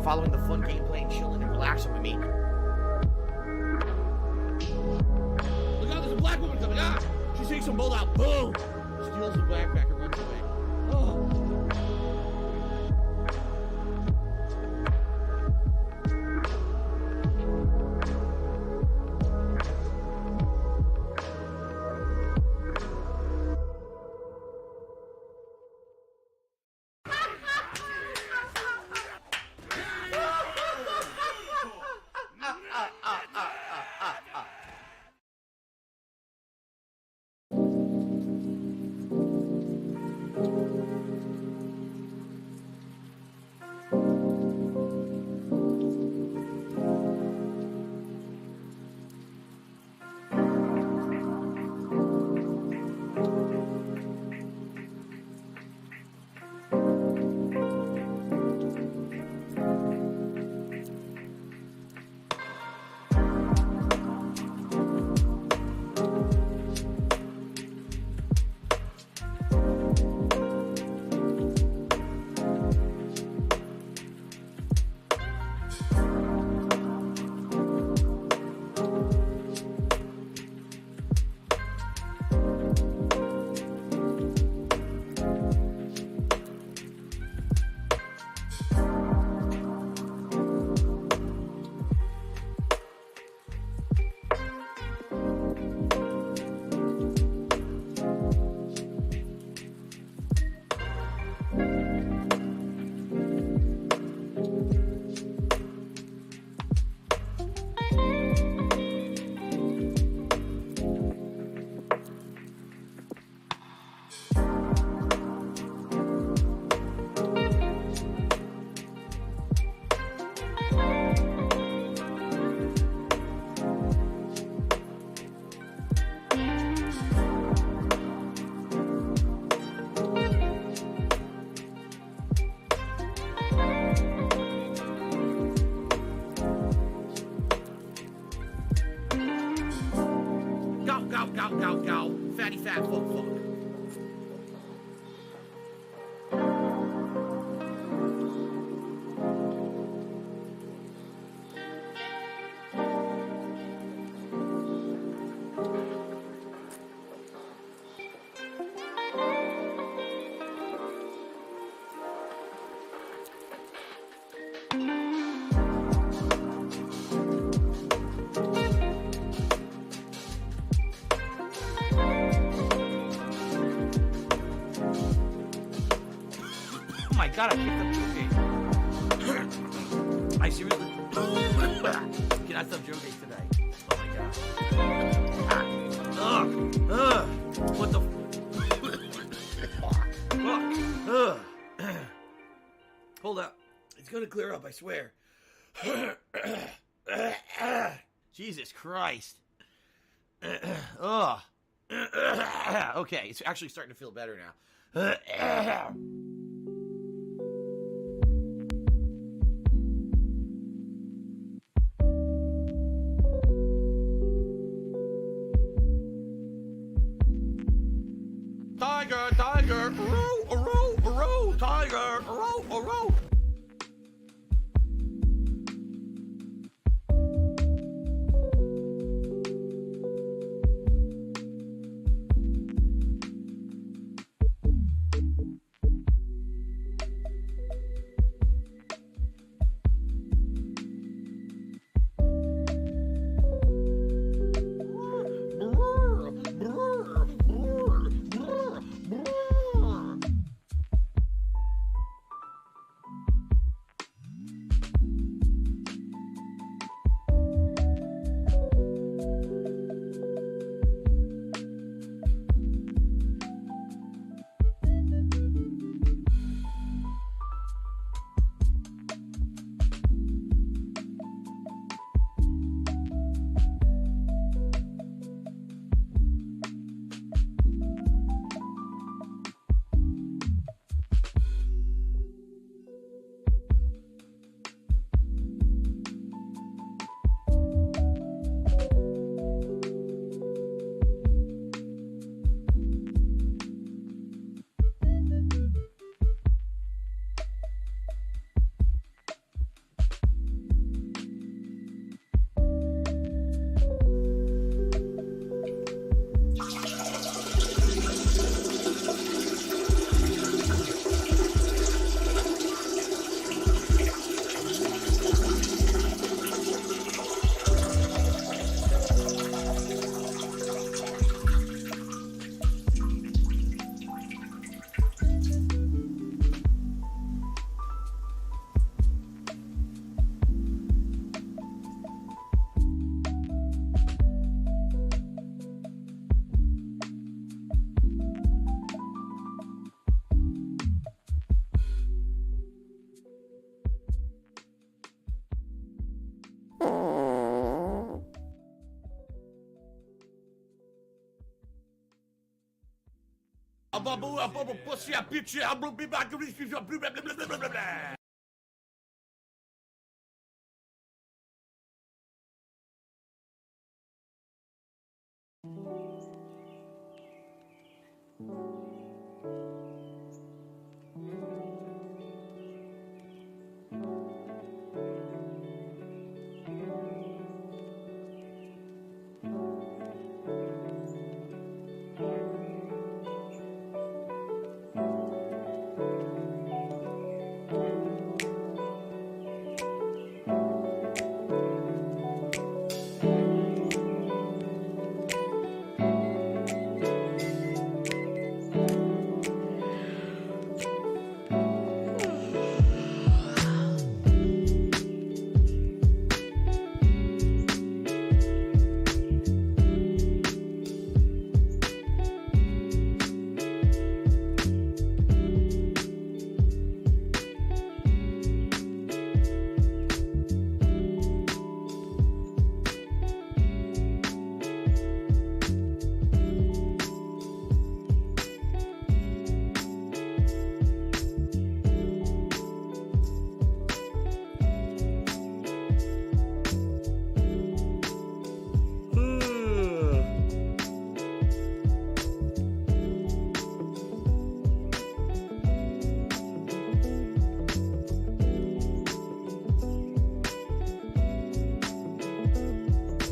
following the fun gameplay and chilling and relaxing with me. Look out, there's a black woman coming. Ah! She takes some bolt out. Boom! Steals the backpack and runs away. Oh. Fatty fat fuck fuck. God, I picked up Strokee. I seriously cannot stop Strokee today. Oh my god. What the fuck? Hold up. It's gonna clear up, I swear. Jesus Christ. Okay, it's actually starting to feel better now. Tiger, tiger, row, tiger, row. pussy, a bitch, I'll be back to this piece of blah, blah, blah, blah, blah, blah.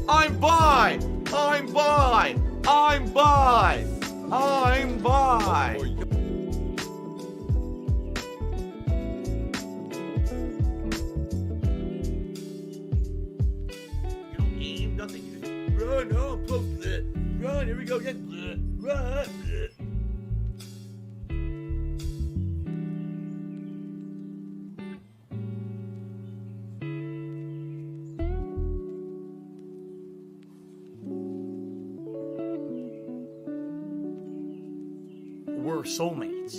I'm bi! I'm bi! I'm bi! I'm bi! You don't aim, nothing. You just run, oh, post it. Run, here we go again. Run. We're soulmates.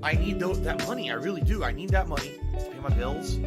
I need that money. I really do. I need that money to pay my bills.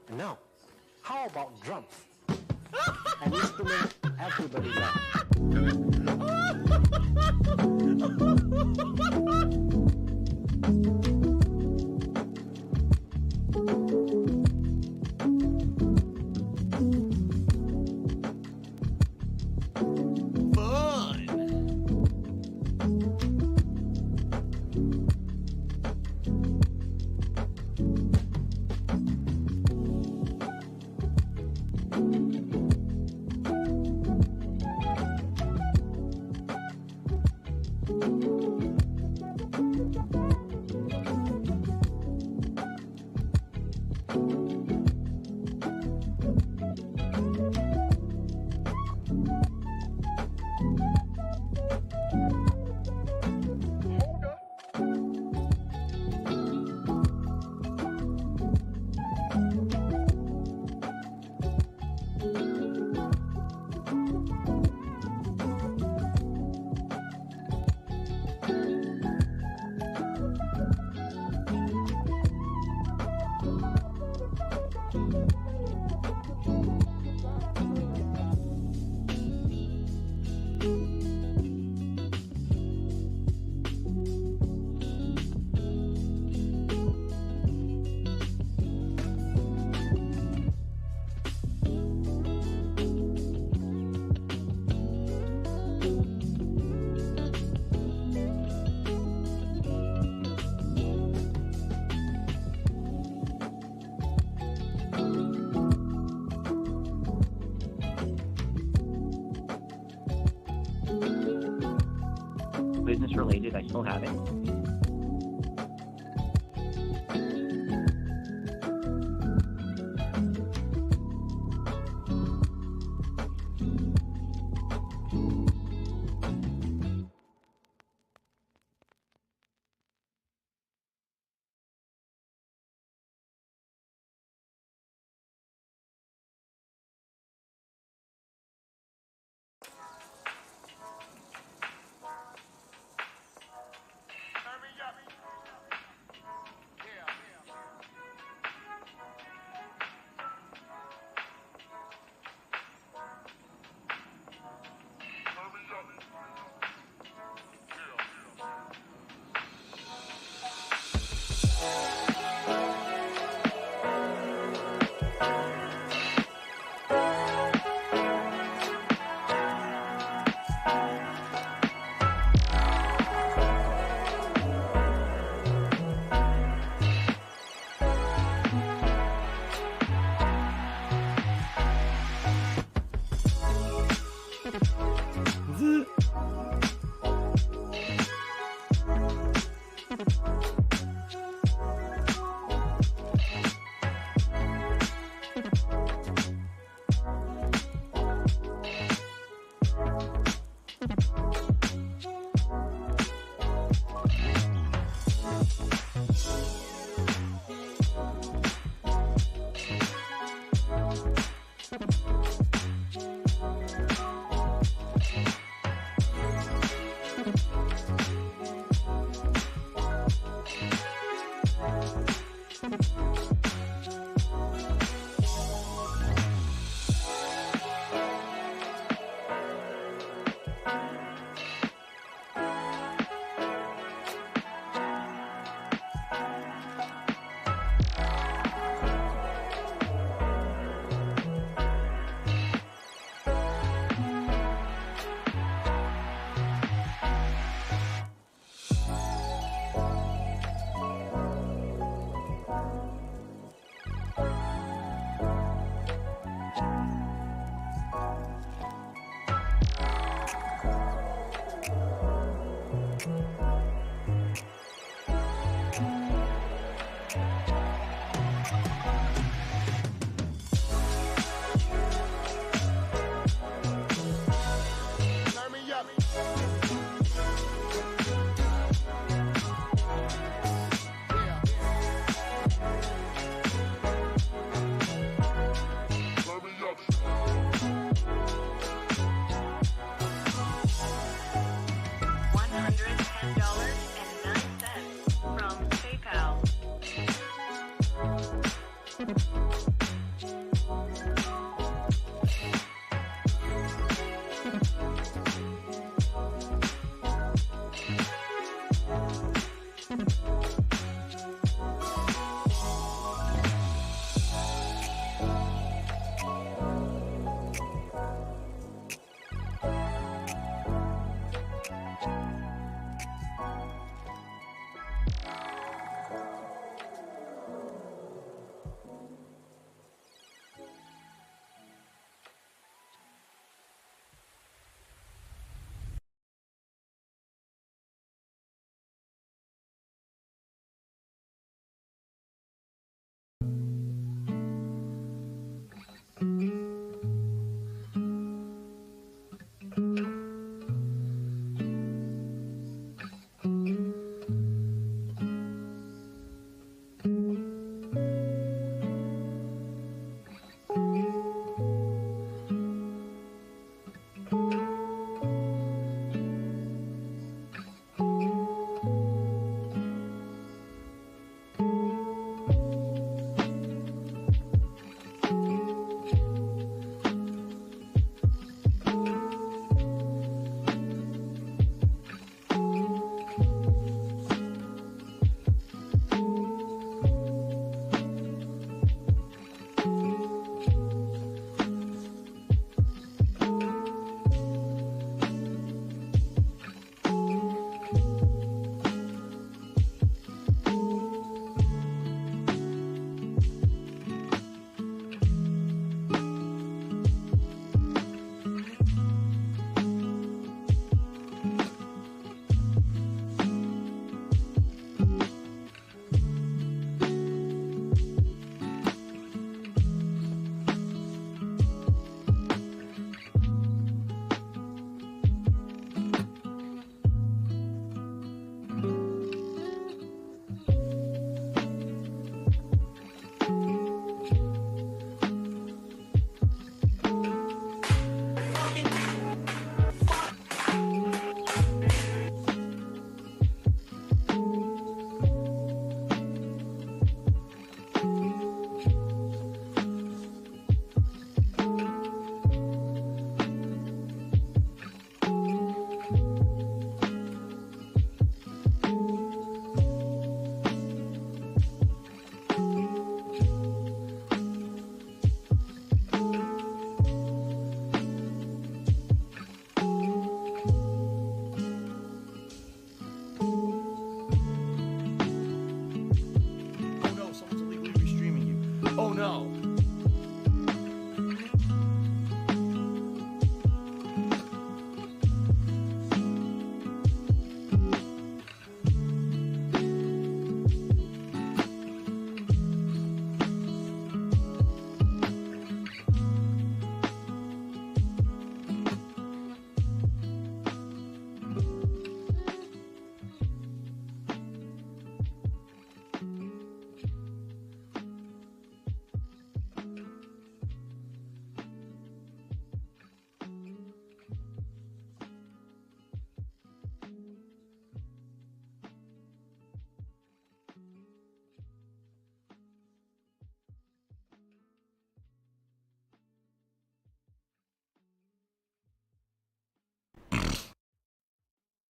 Now, how about drums? An instrument everybody loves. business related, I still have it.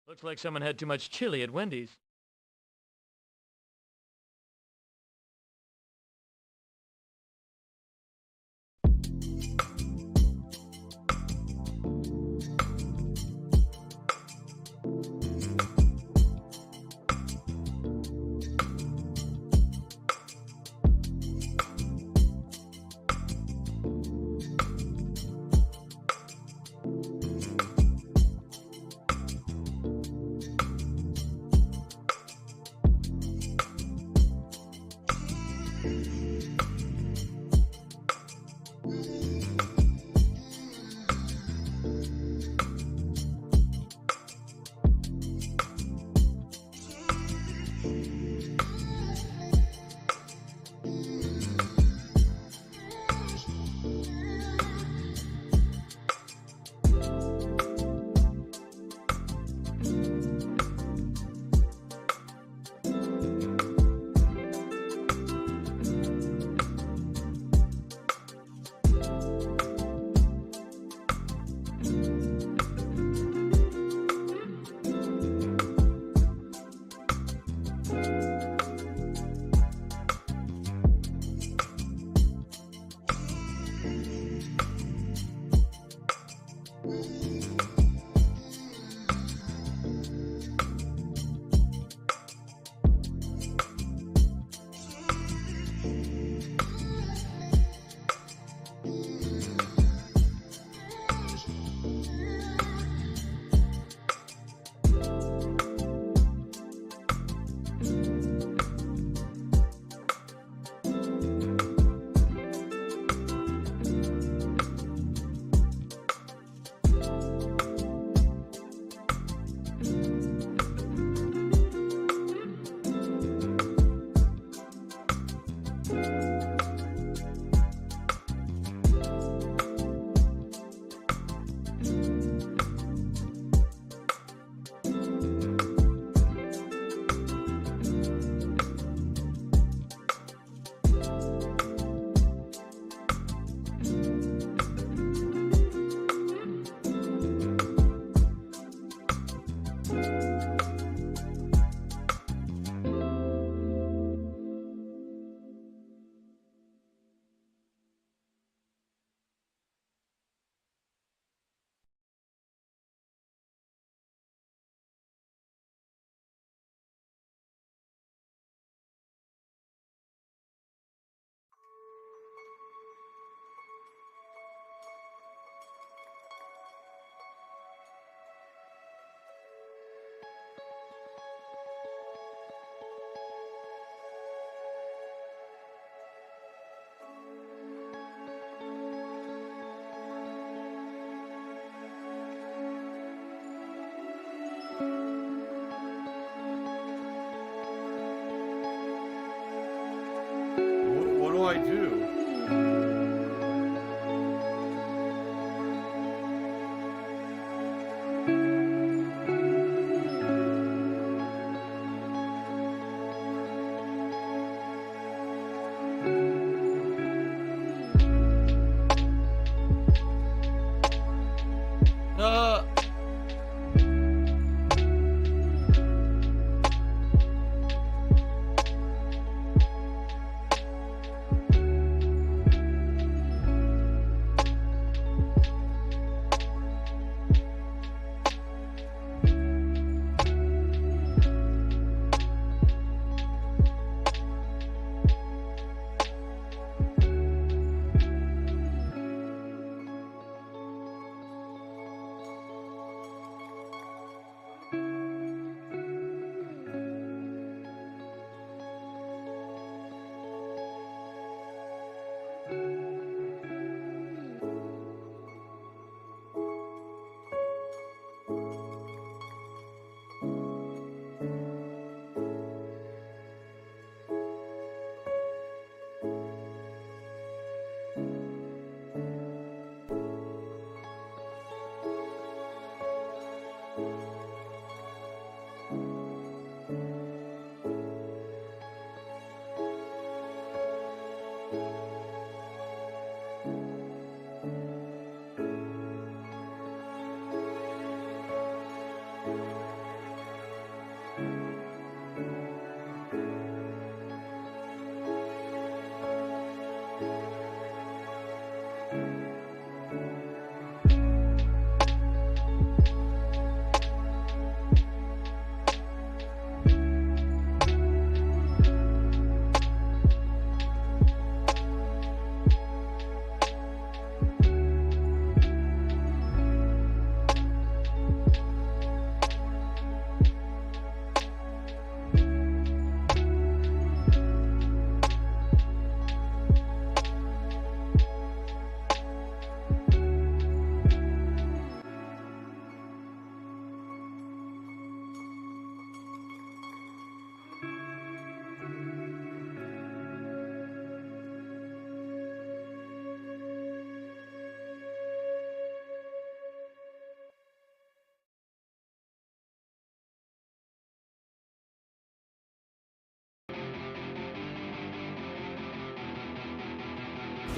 Looks like someone had too much chili at Wendy's.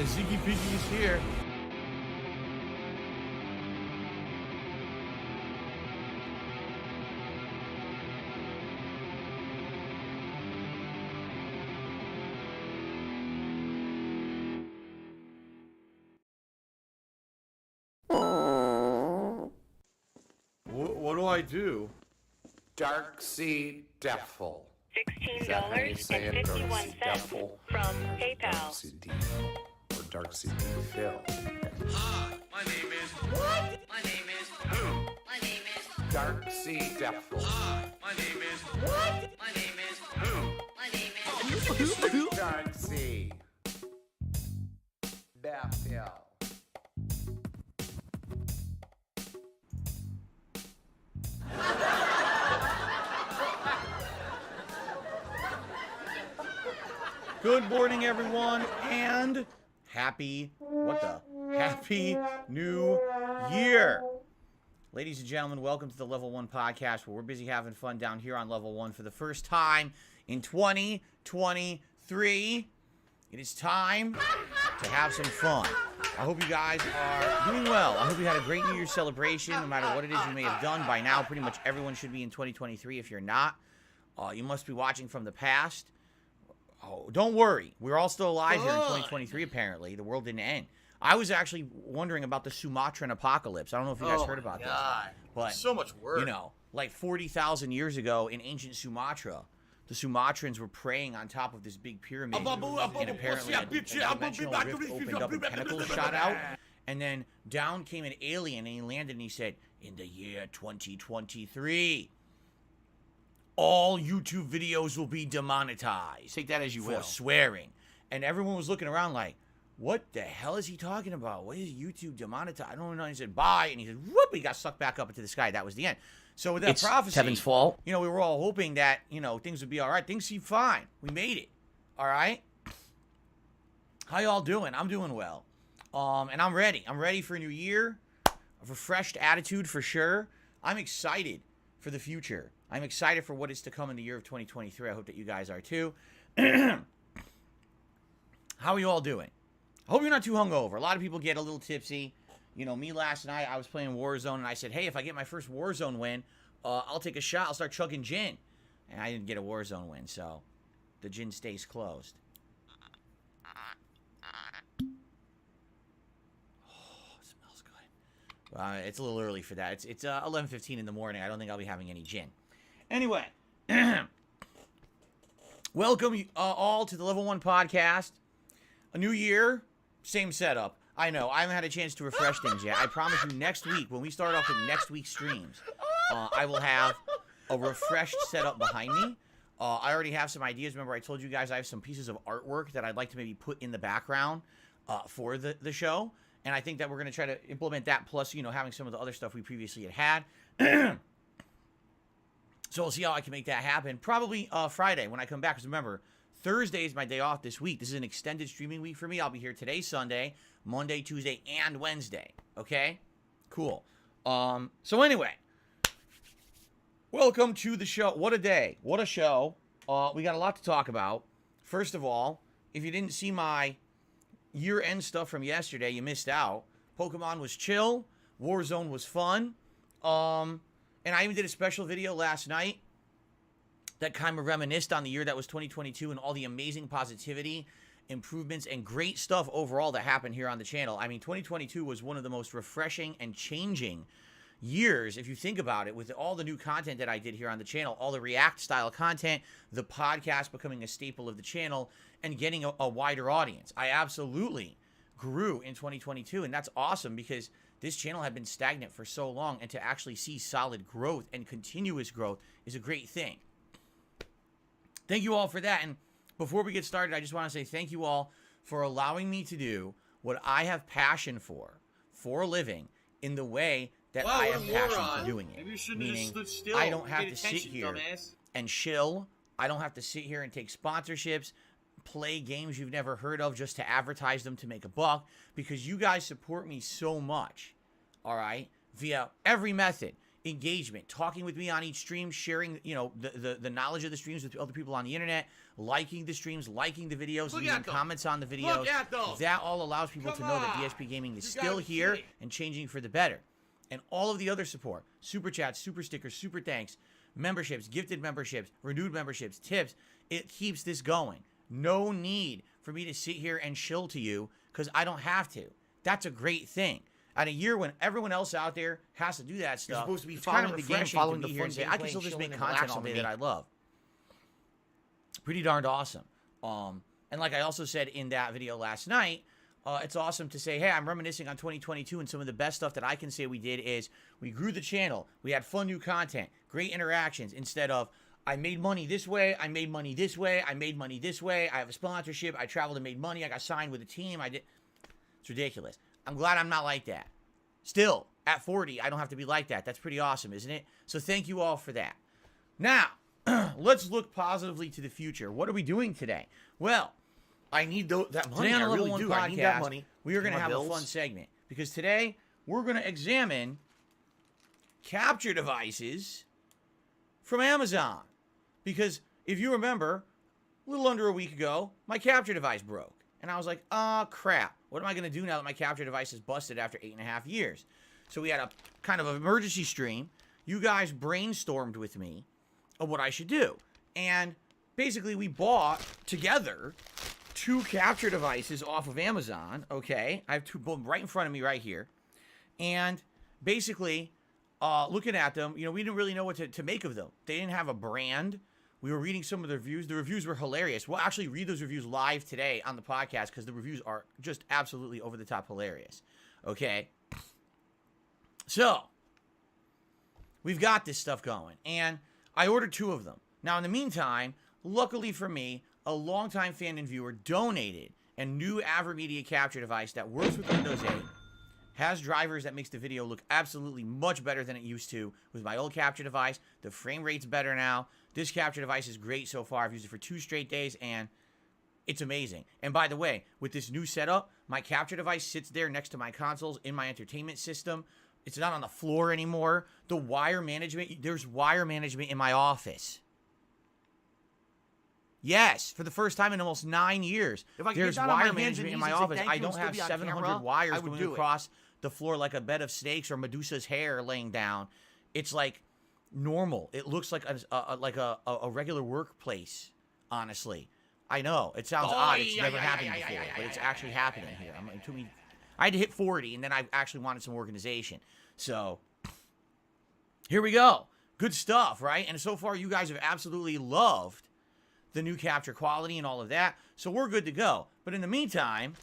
The Ziggy Piggy is here. What do I do? Dark Sea Devil. $16.51 from PayPal. Dark Sea Devil. Or Dark Sea Devil. Hi, my name is... What? My name is... Who? My name is... Dark Sea Devil. Hi, my name is... What? My name is... Who? My name is... Dark Sea Devil. Good morning, everyone, and happy new year. Ladies and gentlemen, welcome to the Level 1 podcast, where we're busy having fun down here on Level 1 for the first time in 2023. It is time to have some fun. I hope you guys are doing well. I hope you had a great New Year's celebration, no matter what it is you may have done. By now, pretty much everyone should be in 2023. If you're not, you must be watching from the past. Oh, don't worry. We're all still alive here in 2023, apparently. The world didn't end. I was actually wondering about the Sumatran apocalypse. I don't know if you guys heard about this. But, so much work. You know, like 40,000 years ago in ancient Sumatra, the Sumatrans were praying on top of this big pyramid. And apparently a dimensional rift opened up and tentacles shot out. And then down came an alien and he landed and he said, in the year 2023... all YouTube videos will be demonetized. Take that as you will. For swearing. And everyone was looking around like, what the hell is he talking about? What is YouTube demonetized? I don't know. And he said, bye. And he said, whoop. He got sucked back up into the sky. That was the end. So with that prophecy, Kevin's fault. you know, we were all hoping that, you know, things would be all right. Things seem fine. We made it. All right? How y'all doing? I'm doing well. And I'm ready. I'm ready for a new year. A refreshed attitude for sure. I'm excited for the future. I'm excited for what is to come in the year of 2023. I hope that you guys are too. How are you all doing? I hope you're not too hungover. A lot of people get a little tipsy. You know, me last night, I was playing Warzone, and I said, hey, if I get my first Warzone win, I'll take a shot. I'll start chugging gin. And I didn't get a Warzone win, so the gin stays closed. Oh, it smells good. It's a little early for that. It's 11:15 in the morning. I don't think I'll be having any gin. Anyway, welcome all to the Level 1 podcast. A new year, same setup. I know, I haven't had a chance to refresh things yet. I promise you next week, when we start off with next week's streams, I will have a refreshed setup behind me. I already have some ideas. Remember, I told you guys I have some pieces of artwork that I'd like to maybe put in the background for the show. And I think that we're going to try to implement that, plus, you know, having some of the other stuff we previously had. So we'll see how I can make that happen. Probably Friday when I come back. Because remember, Thursday is my day off this week. This is an extended streaming week for me. I'll be here today, Sunday, Monday, Tuesday, and Wednesday. Okay? Cool. So anyway, welcome to the show. What a day. What a show. We got a lot to talk about. First of all, if you didn't see my year-end stuff from yesterday, you missed out. Pokemon was chill. Warzone was fun. And I even did a special video last night that kind of reminisced on the year that was 2022 and all the amazing positivity, improvements, and great stuff overall that happened here on the channel. I mean, 2022 was one of the most refreshing and changing years, if you think about it, with all the new content that I did here on the channel, all the React-style content, the podcast becoming a staple of the channel, and getting a wider audience. I absolutely grew in 2022, and that's awesome because this channel had been stagnant for so long, and to actually see solid growth and continuous growth is a great thing. Thank you all for that. And before we get started, I just want to say thank you all for allowing me to do what I have passion for a living in the way that I have passion for doing it. Maybe you shouldn't Meaning, have stood still. I don't have Get to sit attention, here dumbass. and chill. I don't have to sit here and take sponsorships, play games you've never heard of just to advertise them to make a buck, because you guys support me so much, all right, via every method. engagement, talking with me on each stream, sharing, you know, the knowledge of the streams with other people on the internet, liking the streams, liking the videos, leaving comments on the videos. Look at those. That all allows people to know that DSP Gaming is still here and changing for the better. And all of the other support, super chats, super stickers, super thanks, memberships, gifted memberships, renewed memberships, tips, it keeps this going. No need for me to sit here and shill to you because I don't have to. That's a great thing. At a year when everyone else out there has to do that stuff, You're supposed to be it's kind following of the game, refreshing following to the be here and fun say, I can still just make gameplay, content chilling all and day that I relaxing love. Pretty darned awesome. And like I also said in that video last night, it's awesome to say, hey, I'm reminiscing on 2022, and some of the best stuff that I can say we did is we grew the channel, we had fun new content, great interactions, instead of I made money this way, I made money this way, I made money this way, I have a sponsorship, I traveled and made money, I got signed with a team, It's ridiculous. I'm glad I'm not like that. Still, at 40, I don't have to be like that. That's pretty awesome, isn't it? So thank you all for that. Now, let's look positively to the future. What are we doing today? Well, I need that money. today on I the Level really 1 do. podcast, I need that money. we are going to My have bills. a fun segment. Because today, we're going to examine capture devices from Amazon. Because if you remember, a little under a week ago, my capture device broke. And I was like, oh, crap. What am I going to do now that my capture device is busted after 8.5 years? So we had a kind of an emergency stream. You guys brainstormed with me of what I should do. And basically, we bought together 2 capture devices off of Amazon, okay? I have 2 both right in front of me right here. And basically, looking at them, you know, we didn't really know what to make of them. They didn't have a brand. We were reading some of the reviews. The reviews were hilarious. We'll actually read those reviews live today on the podcast because the reviews are just absolutely over-the-top hilarious, okay? So, we've got this stuff going, and I ordered 2 of them. Now, in the meantime, luckily for me, a longtime fan and viewer donated a new AverMedia capture device that works with Windows 8, has drivers that makes the video look absolutely much better than it used to with my old capture device. The frame rate's better now. This capture device is great so far. I've used it for 2 straight days, and it's amazing. And by the way, with this new setup, my capture device sits there next to my consoles in my entertainment system. It's not on the floor anymore. The wire management, there's wire management in my office. Yes, for the first time in almost 9 years, If I could there's get down on my wire hands and management in knees my and say office. thank I you don't and still have be on 700 camera, wires I would going do it. across the floor like a bed of snakes or Medusa's hair laying down. It's like normal. It looks like a regular workplace, honestly. I know. It sounds odd. It's never happened before, but it's actually happening here. I had to hit 40, and then I actually wanted some organization. So, here we go. Good stuff, right? And so far, you guys have absolutely loved the new capture quality and all of that. So, we're good to go. But in the meantime,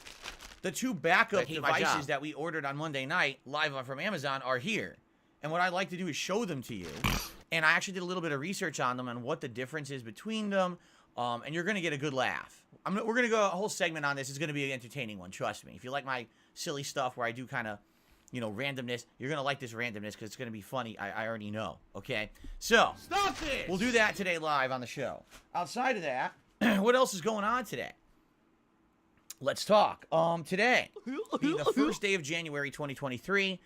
the 2 backup hate my job. devices that we ordered on Monday night live from Amazon are here. And what I'd like to do is show them to you. And I actually did a little bit of research on them and what the difference is between them. And you're going to get a good laugh. We're going to go a whole segment on this. It's going to be an entertaining one, trust me. If you like my silly stuff where I do kind of, you know, randomness, you're going to like this randomness because it's going to be funny. I already know, okay? So, Stop this! we'll do that today live on the show. Outside of that, what else is going on today? Let's talk. Today, being the first day of January 2023,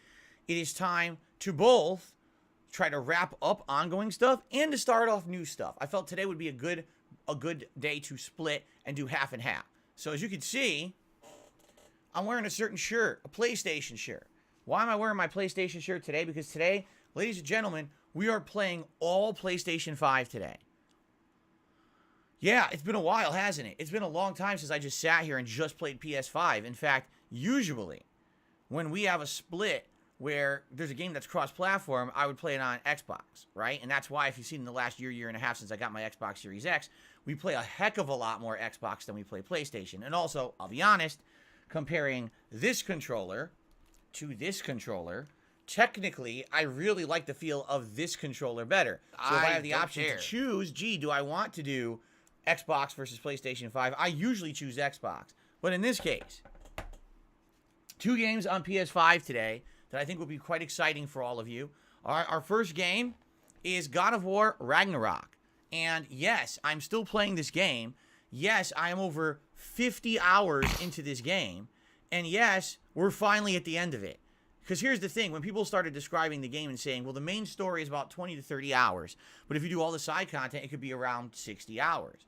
it is time to both try to wrap up ongoing stuff and to start off new stuff. I felt today would be a good day to split and do half and half. So as you can see, I'm wearing a certain shirt, a PlayStation shirt. Why am I wearing my PlayStation shirt today? Because today, ladies and gentlemen, we are playing all PlayStation 5 today. Yeah, it's been a while, hasn't it? It's been a long time since I just sat here and just played PS5. In fact, usually, when we have a split where there's a game that's cross-platform, I would play it on Xbox, right? And that's why, if you've seen in the last year and a half since I got my Xbox Series X, we play a heck of a lot more Xbox than we play PlayStation. And also, I'll be honest, comparing this controller to this controller, technically, I really like the feel of this controller better. So if I have the option to choose, do I want to do Xbox versus PlayStation 5? I usually choose Xbox. But in this case, 2 games on PS5 today that I think will be quite exciting for all of you. Our first game is God of War Ragnarok. And yes, I'm still playing this game. Yes, I am over 50 hours into this game. And yes, we're finally at the end of it. Because here's the thing. When people started describing the game and saying, well, the main story is about 20 to 30 hours. But if you do all the side content, it could be around 60 hours.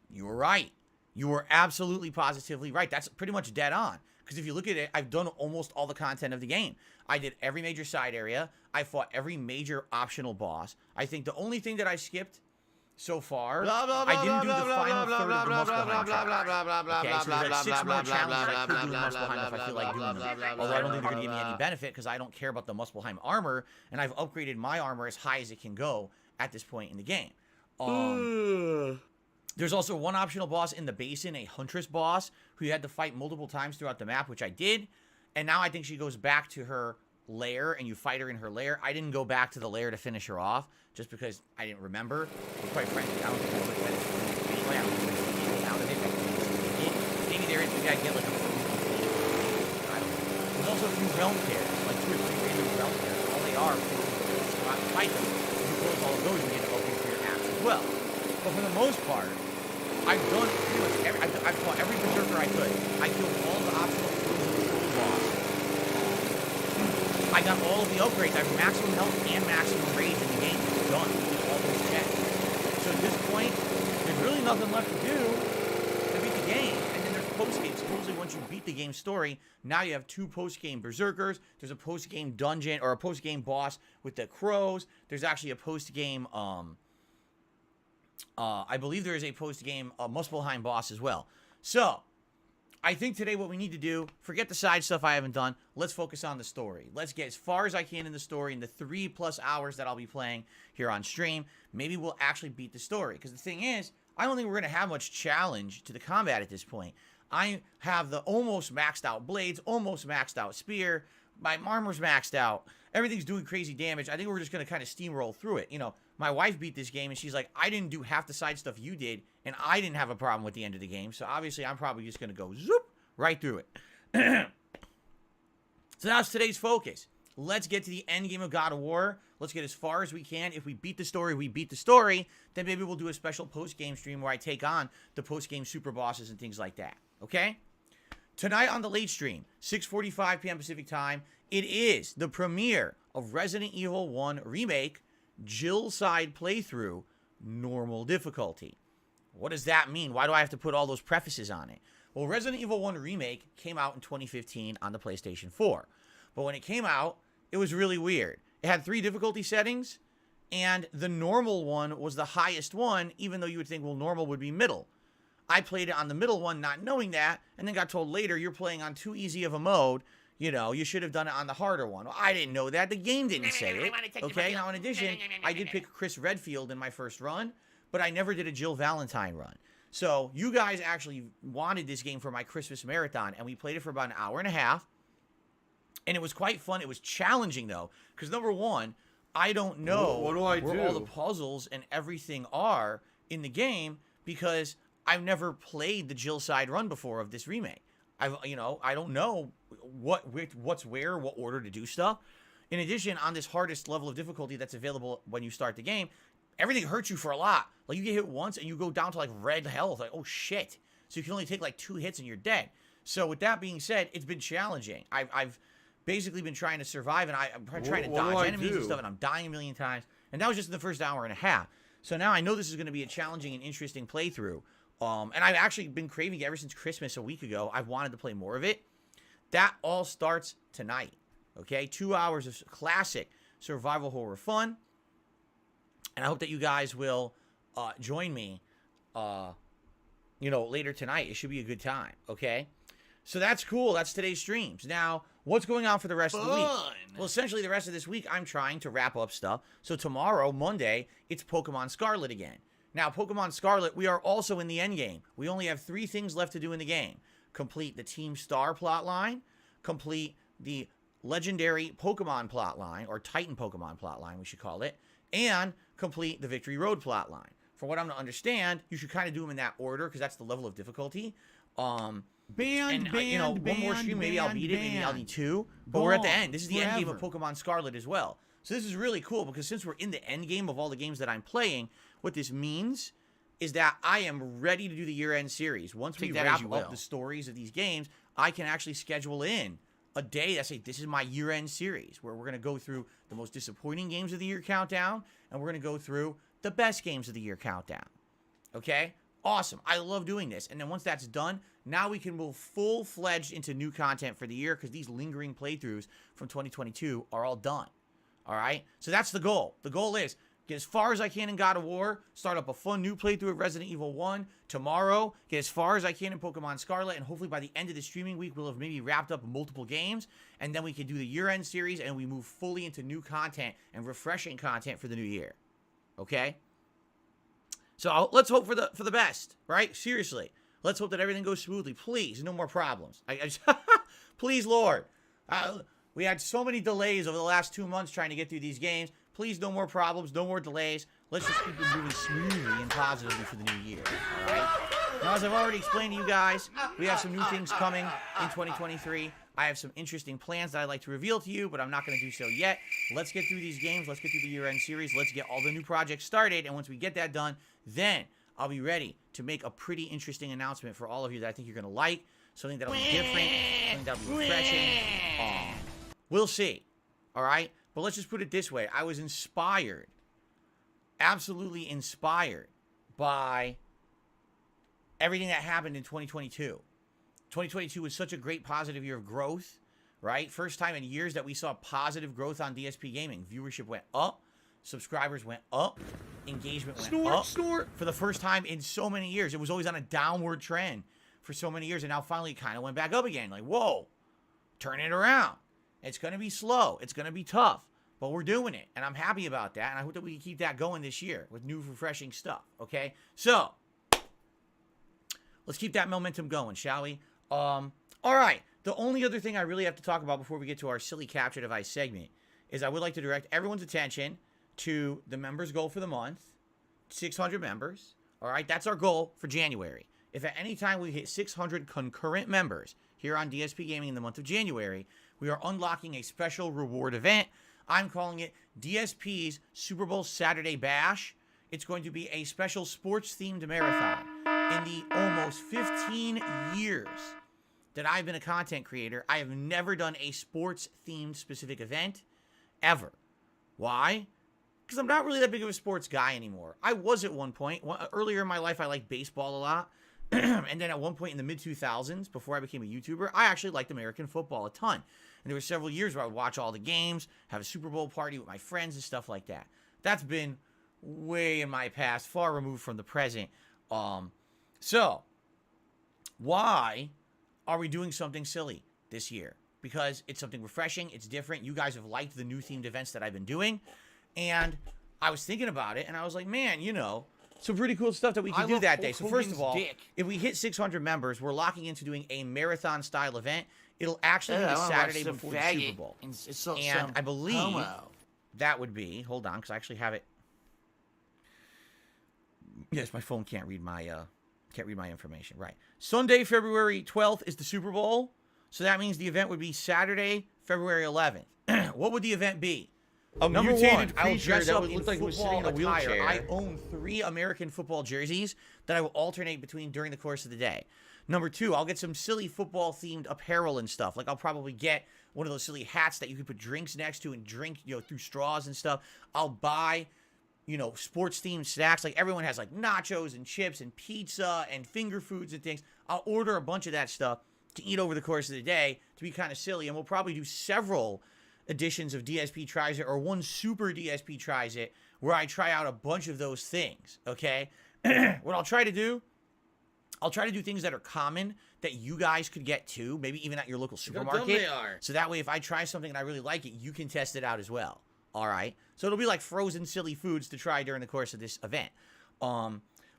You were right. You were absolutely positively right. That's pretty much dead on. Because if you look at it, I've done almost all the content of the game. I did every major side area. I fought every major optional boss. I think the only thing that I skipped so far, I didn't do the final third of the Muspelheim challenge. Okay, so there's like 6 more challenges I could do in Muspelheim if I feel like doing them. Although I don't think they're going to give me any benefit because I don't care about the Muspelheim armor, and I've upgraded my armor as high as it can go at this point in the game. There's also one optional boss in the basin, a Huntress boss, who you had to fight multiple times throughout the map, which I did. And now I think she goes back to her lair, and you fight her in her lair. I didn't go back to the lair to finish her off, just because I didn't remember. But quite frankly, I don't think I would have finished it anyway. I don't think there's anything out of it. Maybe there is. Maybe I get like a full complete. I don't know. There's also a few realm pairs, like 2 or 3 random realm pairs. All they are, if you go out and fight them, if you close all of those, you get to open for your apps as well. But for the most part, I've done pretty much I've fought every berserker I could. I killed all the optional boss. I got all of the upgrades. I have maximum health and maximum rage in the game. It's done. We did all those checks. So at this point, there's really nothing left to do to beat the game. And then there's post-game. Supposedly once you beat the game story, now you have 2 post-game berserkers. There's a post-game dungeon or a post-game boss with the crows. There's actually a post-game I believe there is a post-game Muspelheim boss as well. So, I think today what we need to do, forget the side stuff I haven't done. Let's focus on the story. Let's get as far as I can in the story in the 3+ hours that I'll be playing here on stream. Maybe we'll actually beat the story. Because the thing is, I don't think we're going to have much challenge to the combat at this point. I have the almost maxed out blades, almost maxed out spear. My armor's maxed out. Everything's doing crazy damage. I think we're just going to kind of steamroll through it. You know, my wife beat this game, and she's like, I didn't do half the side stuff you did, and I didn't have a problem with the end of the game. So, obviously, I'm probably just going to go zoop right through it. So, that's today's focus. Let's get to the end game of God of War. Let's get as far as we can. If we beat the story, we beat the story. Then maybe we'll do a special post-game stream where I take on the post-game super bosses and things like that. Okay? Tonight on the late stream, 6:45 p.m. Pacific time, it is the premiere of Resident Evil 1 Remake, Jill side playthrough, normal difficulty. What does that mean? Why do I have to put all those prefaces on it? Well, Resident Evil 1 Remake came out in 2015 on the PlayStation 4. But when it came out, it was really weird. It had 3 difficulty settings, and the normal one was the highest one, even though you would think, well, normal would be middle. I played it on the middle one, not knowing that, and then got told later you're playing on too easy of a mode. You know, you should have done it on the harder one. Well, I didn't know that. The game didn't say it. Okay, now in addition, I did pick Chris Redfield in my first run, but I never did a Jill Valentine run. So you guys actually wanted this game for my Christmas marathon, and we played it for about an hour and a half, and it was quite fun. It was challenging, though, because number one, I don't know where all the puzzles and everything are in the game because I've never played the Jill side run before of this remake. I don't know what's where, what order to do stuff. In addition, on this hardest level of difficulty that's available when you start the game, everything hurts you for a lot. Like, you get hit once and you go down to, like, red health. Like, oh, shit. So you can only take, like, 2 hits and you're dead. So with that being said, it's been challenging. I've basically been trying to survive, and I'm trying to dodge enemies and stuff, and I'm dying a million times. And that was just in the first hour and a half. So now I know this is going to be a challenging and interesting playthrough. And I've actually been craving it ever since Christmas a week ago. I've wanted to play more of it. That all starts tonight. Okay? 2 hours of classic survival horror fun. And I hope that you guys will join me, later tonight. It should be a good time. Okay? So that's cool. That's today's streams. Now, what's going on for the rest of the week? Well, essentially, the rest of this week, I'm trying to wrap up stuff. So tomorrow, Monday, it's Pokemon Scarlet again. Now, Pokemon Scarlet, we are also in the end game. We only have 3 things left to do in the game. Complete the Team Star plotline, complete the Legendary Pokemon plotline, or Titan Pokemon plotline, we should call it, and complete the Victory Road plotline. From what I'm to understand, you should kind of do them in that order, because that's the level of difficulty. One more stream, maybe I'll beat it, maybe I'll need 2. But we're at the end. This is the end game of Pokemon Scarlet as well. So this is really cool, because since we're in the end game of all the games that I'm playing, what this means is that I am ready to do the year-end series. Once we wrap up the stories of these games, I can actually schedule in a day that say this is my year-end series where we're going to go through the most disappointing games of the year countdown, and we're going to go through the best games of the year countdown. Okay? Awesome. I love doing this. And then once that's done, now we can move full-fledged into new content for the year because these lingering playthroughs from 2022 are all done. All right? So that's the goal. The goal is get as far as I can in God of War, start up a fun new playthrough of Resident Evil 1 tomorrow, get as far as I can in Pokemon Scarlet, and hopefully by the end of the streaming week, we'll have maybe wrapped up multiple games, and then we can do the year-end series, and we move fully into new content and refreshing content for the new year. Okay? So let's hope for the best, right? Seriously. Let's hope that everything goes smoothly. Please, no more problems. Please, Lord. We had so many delays over the last 2 months trying to get through these games. Please, no more problems, no more delays. Let's just keep it moving smoothly and positively for the new year, all right? Now, as I've already explained to you guys, we have some new things coming in 2023. I have some interesting plans that I'd like to reveal to you, but I'm not going to do so yet. Let's get through these games. Let's get through the year-end series. Let's get all the new projects started, and once we get that done, then I'll be ready to make a pretty interesting announcement for all of you that I think you're going to like, something that'll be different, something that'll be refreshing. We'll see, all right? But let's just put it this way. I was inspired, absolutely inspired by everything that happened in 2022. 2022 was such a great positive year of growth, right? First time in years that we saw positive growth on DSP Gaming. Viewership went up, subscribers went up, engagement went up. For the first time in so many years. It was always on a downward trend for so many years, and now finally it kind of went back up again. Like, whoa, turn it around. It's going to be slow. It's going to be tough, but we're doing it, and I'm happy about that, and I hope that we can keep that going this year with new, refreshing stuff, okay? So, let's keep that momentum going, shall we? All right. The only other thing I really have to talk about before we get to our silly capture device segment is I would like to direct everyone's attention to the members goal for the month, 600 members. All right, that's our goal for January. If at any time we hit 600 concurrent members here on DSP Gaming in the month of January, we are unlocking a special reward event. I'm calling it DSP's Super Bowl Saturday Bash. It's going to be a special sports-themed marathon. In the almost 15 years that I've been a content creator, I have never done a sports-themed specific event, ever. Why? Because I'm not really that big of a sports guy anymore. I was at one point. Earlier in my life, I liked baseball a lot. And then at one point in the mid-2000s, before I became a YouTuber, I actually liked American football a ton. And there were several years where I would watch all the games, have a Super Bowl party with my friends and stuff like that. That's been way in my past, far removed from the present. So, why are we doing something silly this year? Because it's something refreshing, it's different. You guys have liked the new themed events that I've been doing. And I was thinking about it, and I was like, man, you know, some pretty cool stuff that we can do that day. So first of all, if we hit 600 members, we're locking into doing a marathon-style event. It'll actually be the Saturday before the Super Bowl. And I believe that would be, hold on, because I actually have it. Yes, my phone can't read my information. Right. Sunday, February 12th is the Super Bowl. So that means the event would be Saturday, February 11th. What would the event be? Number one, I'll dress up in football attire. I own 3 American football jerseys that I will alternate between during the course of the day. Number 2, I'll get some silly football-themed apparel and stuff. Like, I'll probably get one of those silly hats that you can put drinks next to and drink, you know, through straws and stuff. I'll buy, you know, sports-themed snacks. Like, everyone has, like, nachos and chips and pizza and finger foods and things. I'll order a bunch of that stuff to eat over the course of the day to be kind of silly. And we'll probably do several editions of DSP Tries It, or one super DSP Tries It, where I try out a bunch of those things, okay? What I'll try to do things that are common that you guys could get too, maybe even at your local supermarket. So that way, if I try something and I really like it, you can test it out as well, all right? So it'll be like frozen silly foods to try during the course of this event.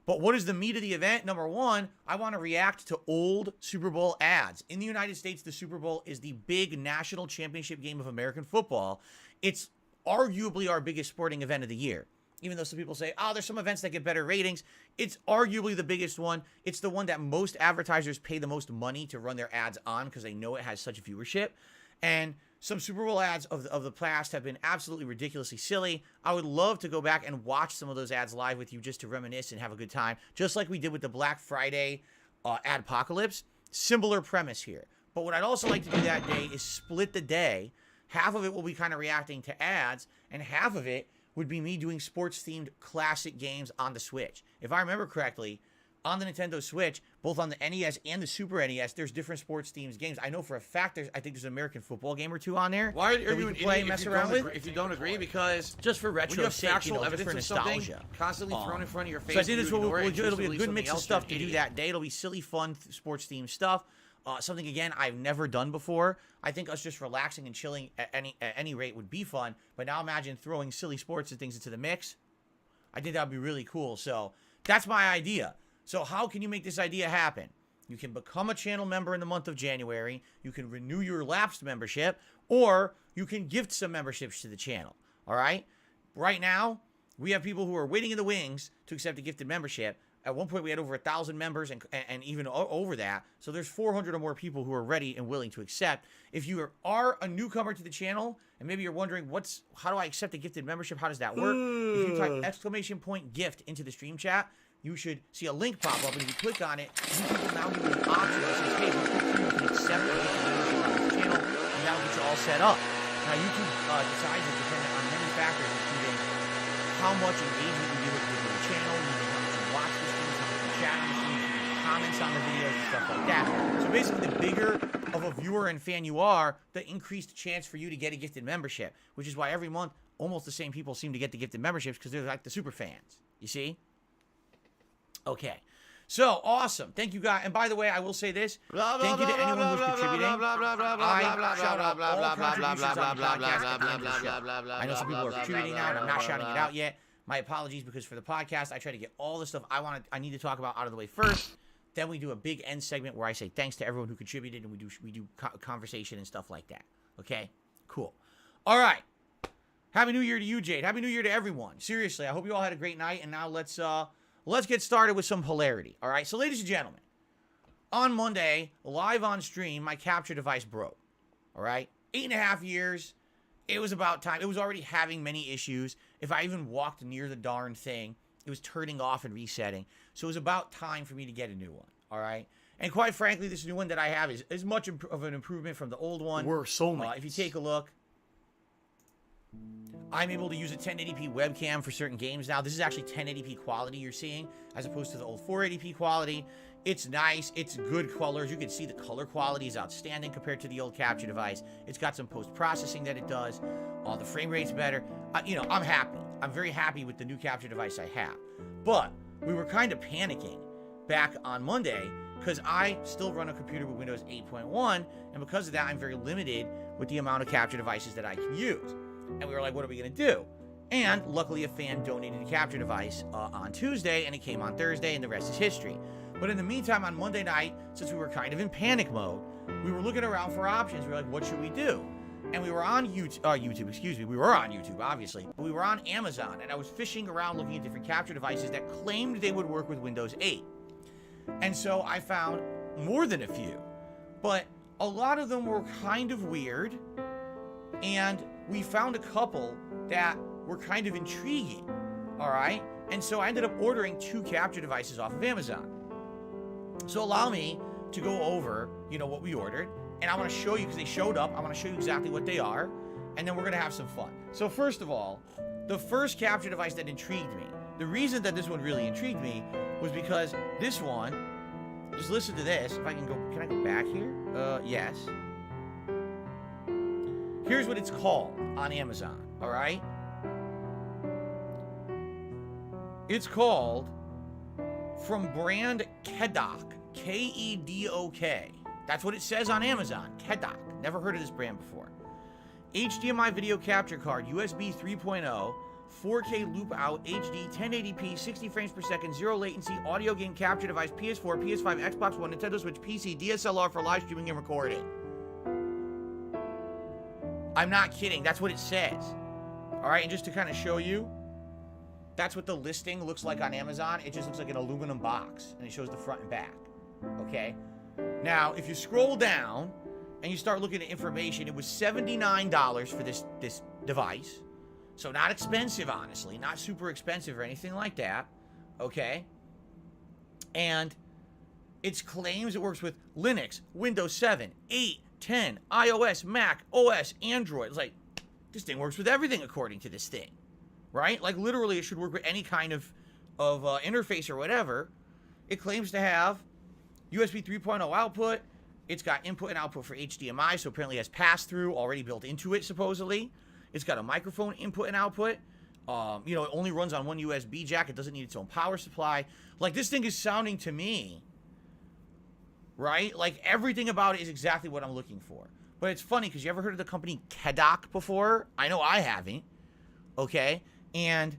But what is the meat of the event? Number 1, I want to react to old Super Bowl ads. In the United States, the Super Bowl is the big national championship game of American football. It's arguably our biggest sporting event of the year. Even though some people say, oh, there's some events that get better ratings, it's arguably the biggest one. It's the one that most advertisers pay the most money to run their ads on because they know it has such viewership. And some Super Bowl ads of the past have been absolutely ridiculously silly. I would love to go back and watch some of those ads live with you just to reminisce and have a good time, just like we did with the Black Friday adpocalypse. Similar premise here. But what I'd also like to do that day is split the day. Half of it will be kind of reacting to ads, and half of it would be me doing sports-themed classic games on the Switch. If I remember correctly, on the Nintendo Switch, both on the NES and the Super NES, there's different sports-themed games. I know for a fact I think there's an American football game or two on there. Why are that we you can an play, idiot mess if around with? if you don't agree? Because Just for when you retro have sake, factual just for evidence of something nostalgia. constantly thrown in front of your face. So I think this is what you ignore we'll it, do. It'll be a choose good to mix believe of something stuff else, to you're do an that day. It'll be silly, fun, sports-themed stuff. Something, again, I've never done before. I think us just relaxing and chilling at any rate would be fun. But now imagine throwing silly sports and things into the mix. I think that would be really cool. So that's my idea. So how can you make this idea happen? You can become a channel member in the month of January. You can renew your lapsed membership. Or you can gift some memberships to the channel. All right? Right now, we have people who are waiting in the wings to accept a gifted membership. At one point, we had over 1,000 members and even over that. So there's 400 or more people who are ready and willing to accept. If you are a newcomer to the channel, and maybe you're wondering, how do I accept a gifted membership? How does that work? If you type !gift into the stream chat, you should see a link pop up, and if you click on it, you people now give you an option that says, hey, you can accept a gifted membership on this channel, and that'll get you all set up. Now, YouTube decides it depending on many factors, including how much engagement you give with the channel, how much you watch the streams, how much you chat on the streams, comments on the videos, and stuff like that. So basically, the bigger of a viewer and fan you are, the increased chance for you to get a gifted membership, which is why every month, almost the same people seem to get the gifted memberships because they're like the super fans. You see? Okay. So, awesome. Thank you, guys. And by the way, I will say this. Thank you to anyone who's contributing. I shout out all contributions on the podcast at the end of the show. I know some people are contributing now, and I'm not shouting it out yet. My apologies, because for the podcast, I try to get all the stuff I need to talk about out of the way first. Then we do a big end segment where I say thanks to everyone who contributed, and we do conversation and stuff like that. Okay? Cool. All right. Happy New Year to you, Jade. Happy New Year to everyone. Seriously, I hope you all had a great night, and now let's get started with some hilarity. All right? So, ladies and gentlemen, on Monday, live on stream, my capture device broke. All right? 8.5 years. It was about time. It was already having many issues. If I even walked near the darn thing, it was turning off and resetting. So it was about time for me to get a new one. All right? And quite frankly, this new one that I have is much of an improvement from the old one. We're soulmates. If you take a look, I'm able to use a 1080p webcam for certain games now. This is actually 1080p quality you're seeing, as opposed to the old 480p quality. It's nice. It's good colors. You can see the color quality is outstanding compared to the old capture device. It's got some post-processing that it does. The frame rate's better. I'm happy. I'm very happy with the new capture device I have. But we were kind of panicking back on Monday because I still run a computer with Windows 8.1, and because of that, I'm very limited with the amount of capture devices that I can use. And we were like, what are we going to do? And luckily, a fan donated a capture device on Tuesday, and it came on Thursday, and the rest is history. But in the meantime, on Monday night, since we were kind of in panic mode, we were looking around for options. We were like, what should we do? And we were on YouTube, We were on YouTube, obviously. But we were on Amazon, and I was fishing around looking at different capture devices that claimed they would work with Windows 8. And so I found more than a few. But a lot of them were kind of weird. And we found a couple that were kind of intriguing. All right? And so I ended up ordering 2 capture devices off of Amazon. So allow me to go over, what we ordered. And I want to show you, because they showed up, I want to show you exactly what they are. And then we're going to have some fun. So first of all, the first capture device that intrigued me, the reason that this one really intrigued me was because this one, just listen to this. If I can I go back here? Yes. Here's what it's called on Amazon, all right? It's called from brand Kedok, K-E-D-O-K. That's what it says on Amazon, Kedok. Never heard of this brand before. HDMI video capture card, USB 3.0, 4K loop out, HD, 1080p, 60 frames per second, 0 latency, audio game capture device, PS4, PS5, Xbox One, Nintendo Switch, PC, DSLR for live streaming and recording. I'm not kidding. That's what it says. All right, and just to kind of show you, that's what the listing looks like on Amazon. It just looks like an aluminum box, and it shows the front and back. Okay? Now, if you scroll down and you start looking at information, it was $79 for this device. So not expensive, honestly. Not super expensive or anything like that. Okay? And It claims it works with Linux, Windows 7, 8, 10, iOS, Mac, OS, Android. It's like, this thing works with everything according to this thing, right? Like, literally, it should work with any kind of interface or whatever. It claims to have USB 3.0 output. It's got input and output for HDMI, so apparently it has pass-through already built into it, supposedly. It's got a microphone input and output. You know, it only runs on one USB jack. It doesn't need its own power supply. Like, this thing is sounding to me, right? Like, everything about it is exactly what I'm looking for. But it's funny, because you ever heard of the company Kedok before? I know I haven't. Okay? And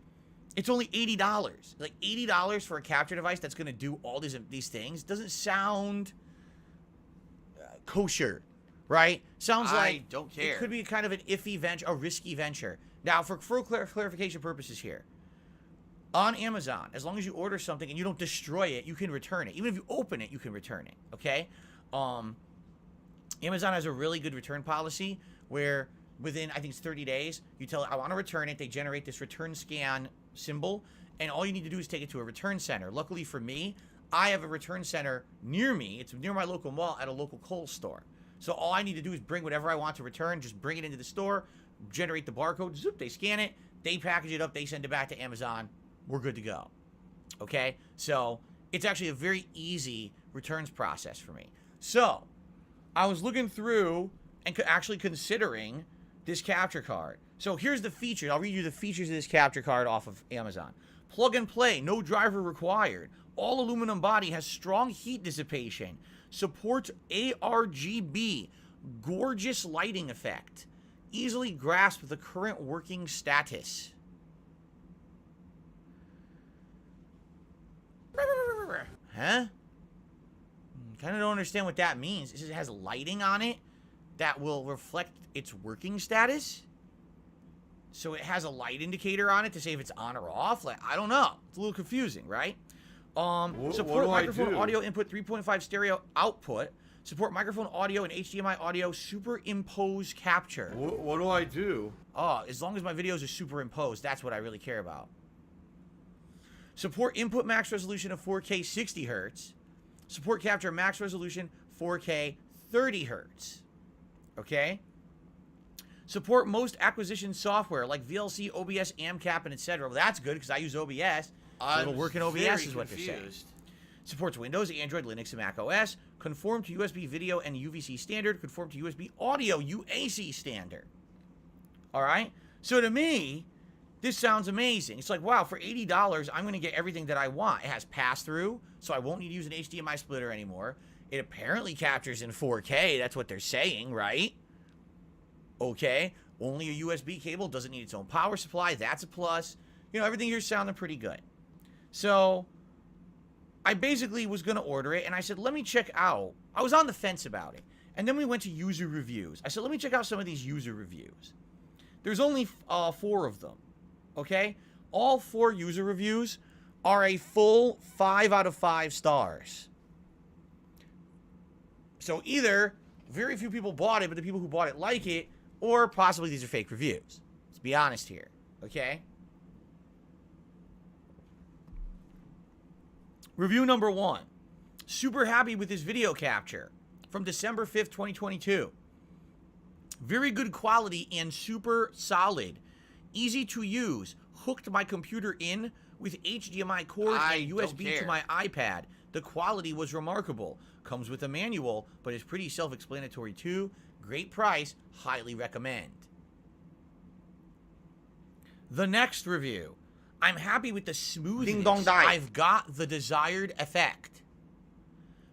it's only $80. Like, $80 for a capture device that's going to do all these things doesn't sound kosher, right? Sounds like don't care. It could be kind of an iffy venture, a risky venture. Now, for clarification purposes here, on Amazon, as long as you order something and you don't destroy it, you can return it. Even if you open it, you can return it, okay? Amazon has a really good return policy where within, I think it's 30 days, you tell it, I want to return it. They generate this return scan symbol, and all you need to do is take it to a return center. Luckily for me, I have a return center near me. It's near my local mall at a local Kohl's store. So all I need to do is bring whatever I want to return, just bring it into the store, generate the barcode, zoop, they scan it, they package it up, they send it back to Amazon. We're good to go. Okay? So it's actually a very easy returns process for me. So I was looking through and actually considering this capture card. So here's the features. I'll read you the features of this capture card off of Amazon. Plug and play, no driver required. All aluminum body, has strong heat dissipation. Supports ARGB, gorgeous lighting effect. Easily grasp the current working status. Huh? Kind of don't understand what that means. It says it has lighting on it that will reflect its working status. So it has a light indicator on it to say if it's on or off. Like, I don't know. It's a little confusing, right? Support microphone audio input 3.5 stereo output. Support microphone audio and HDMI audio superimpose capture. What do I do? Oh, as long as my videos are superimposed, that's what I really care about. Support input max resolution of 4K 60 Hz. Support capture max resolution 4K 30 Hz. Okay? Support most acquisition software like VLC, OBS, AMCAP, and etc. Well, that's good because I use OBS. So it'll work in OBS is what they're saying. Supports Windows, Android, Linux, and Mac OS. Conform to USB video and UVC standard. Conform to USB audio UAC standard. All right? So to me, this sounds amazing. It's like, wow, for $80, I'm going to get everything that I want. It has pass-through, so I won't need to use an HDMI splitter anymore. It apparently captures in 4K. That's what they're saying, right? Okay. Only a USB cable. Doesn't need its own power supply. That's a plus. You know, everything here's sounding pretty good. So I basically was going to order it, and I said, let me check out. I was on the fence about it. And then we went to user reviews. I said, let me check out some of these user reviews. There's only 4 of them. Okay? All 4 user reviews are a full 5 out of 5 stars. So either very few people bought it, but the people who bought it like it, or possibly these are fake reviews. Let's be honest here. Okay? Review number 1. Super happy with this video capture from December 5th, 2022. Very good quality and super solid. Easy to use. Hooked my computer in with HDMI cord and USB to my iPad. The quality was remarkable. Comes with a manual, but is pretty self-explanatory too. Great price. Highly recommend. The next review. I'm happy with the smoothness. Ding dong die. I've got the desired effect.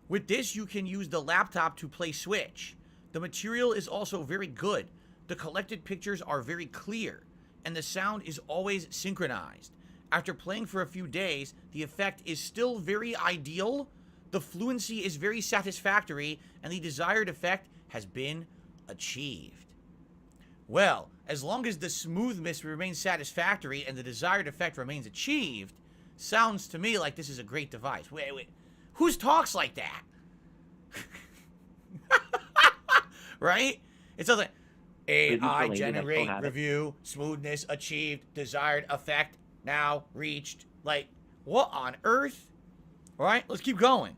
With this, you can use the laptop to play Switch. The material is also very good. The collected pictures are very clear, and the sound is always synchronized. After playing for a few days, the effect is still very ideal. The fluency is very satisfactory, and the desired effect has been achieved. Well, as long as the smoothness remains satisfactory and the desired effect remains achieved, sounds to me like this is a great device. Wait. Whose talks like that? Right? It sounds like AI generate review, smoothness achieved, desired effect now reached. Like, what on earth? All right, let's keep going.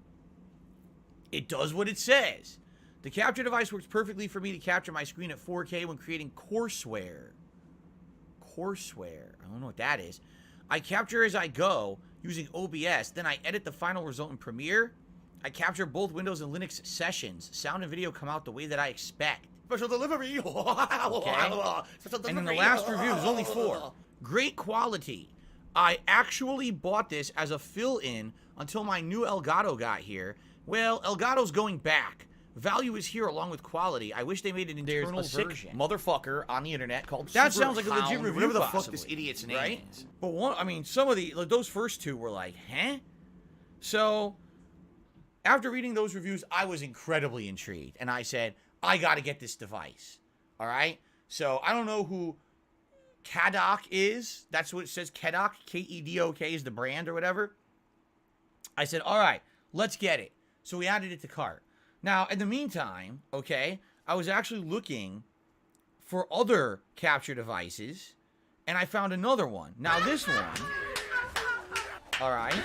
It does what it says. The capture device works perfectly for me to capture my screen at 4K when creating courseware. Courseware. I don't know what that is. I capture as I go using OBS. Then I edit the final result in Premiere. I capture both Windows and Linux sessions. Sound and video come out the way that I expect. Special delivery. Okay. Special And then the delivery. last review, there's only 4. Great quality. I actually bought this as a fill-in until my new Elgato got here. Well, Elgato's going back. Value is here along with quality. I wish they made an internal version. Motherfucker on the internet called That Super sounds like a legit Hound, review, whatever the fuck possibly, this idiot's name right? is. But one, I mean, some of the, like, those first 2 were like, huh? So, after reading those reviews, I was incredibly intrigued. And I said, I got to get this device. All right? So, I don't know who Kadok is. That's what it says. Kedok, K-E-D-O-K is the brand or whatever. I said, all right, let's get it. So we added it to cart. Now, in the meantime, okay, I was actually looking for other capture devices, and I found another one. Now, this one, all right,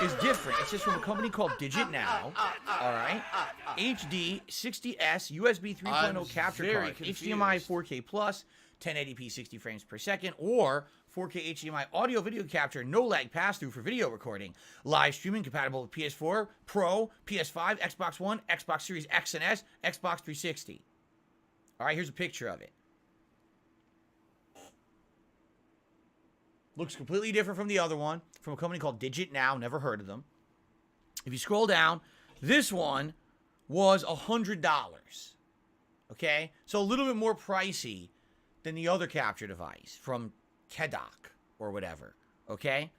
is different. It's just from a company called Digit Now, all right? HD 60S USB 3.0 capture very card, confused. HDMI 4K plus, 1080p 60 frames per second, or 4K HDMI audio video capture, no lag pass-through for video recording, live streaming compatible with PS4, Pro, PS5, Xbox One, Xbox Series X and S, Xbox 360. All right, here's a picture of it. Looks completely different from the other one, from a company called Digit Now. Never heard of them. If you scroll down, this one was $100. Okay? So a little bit more pricey than the other capture device from Kedok or whatever. Okay?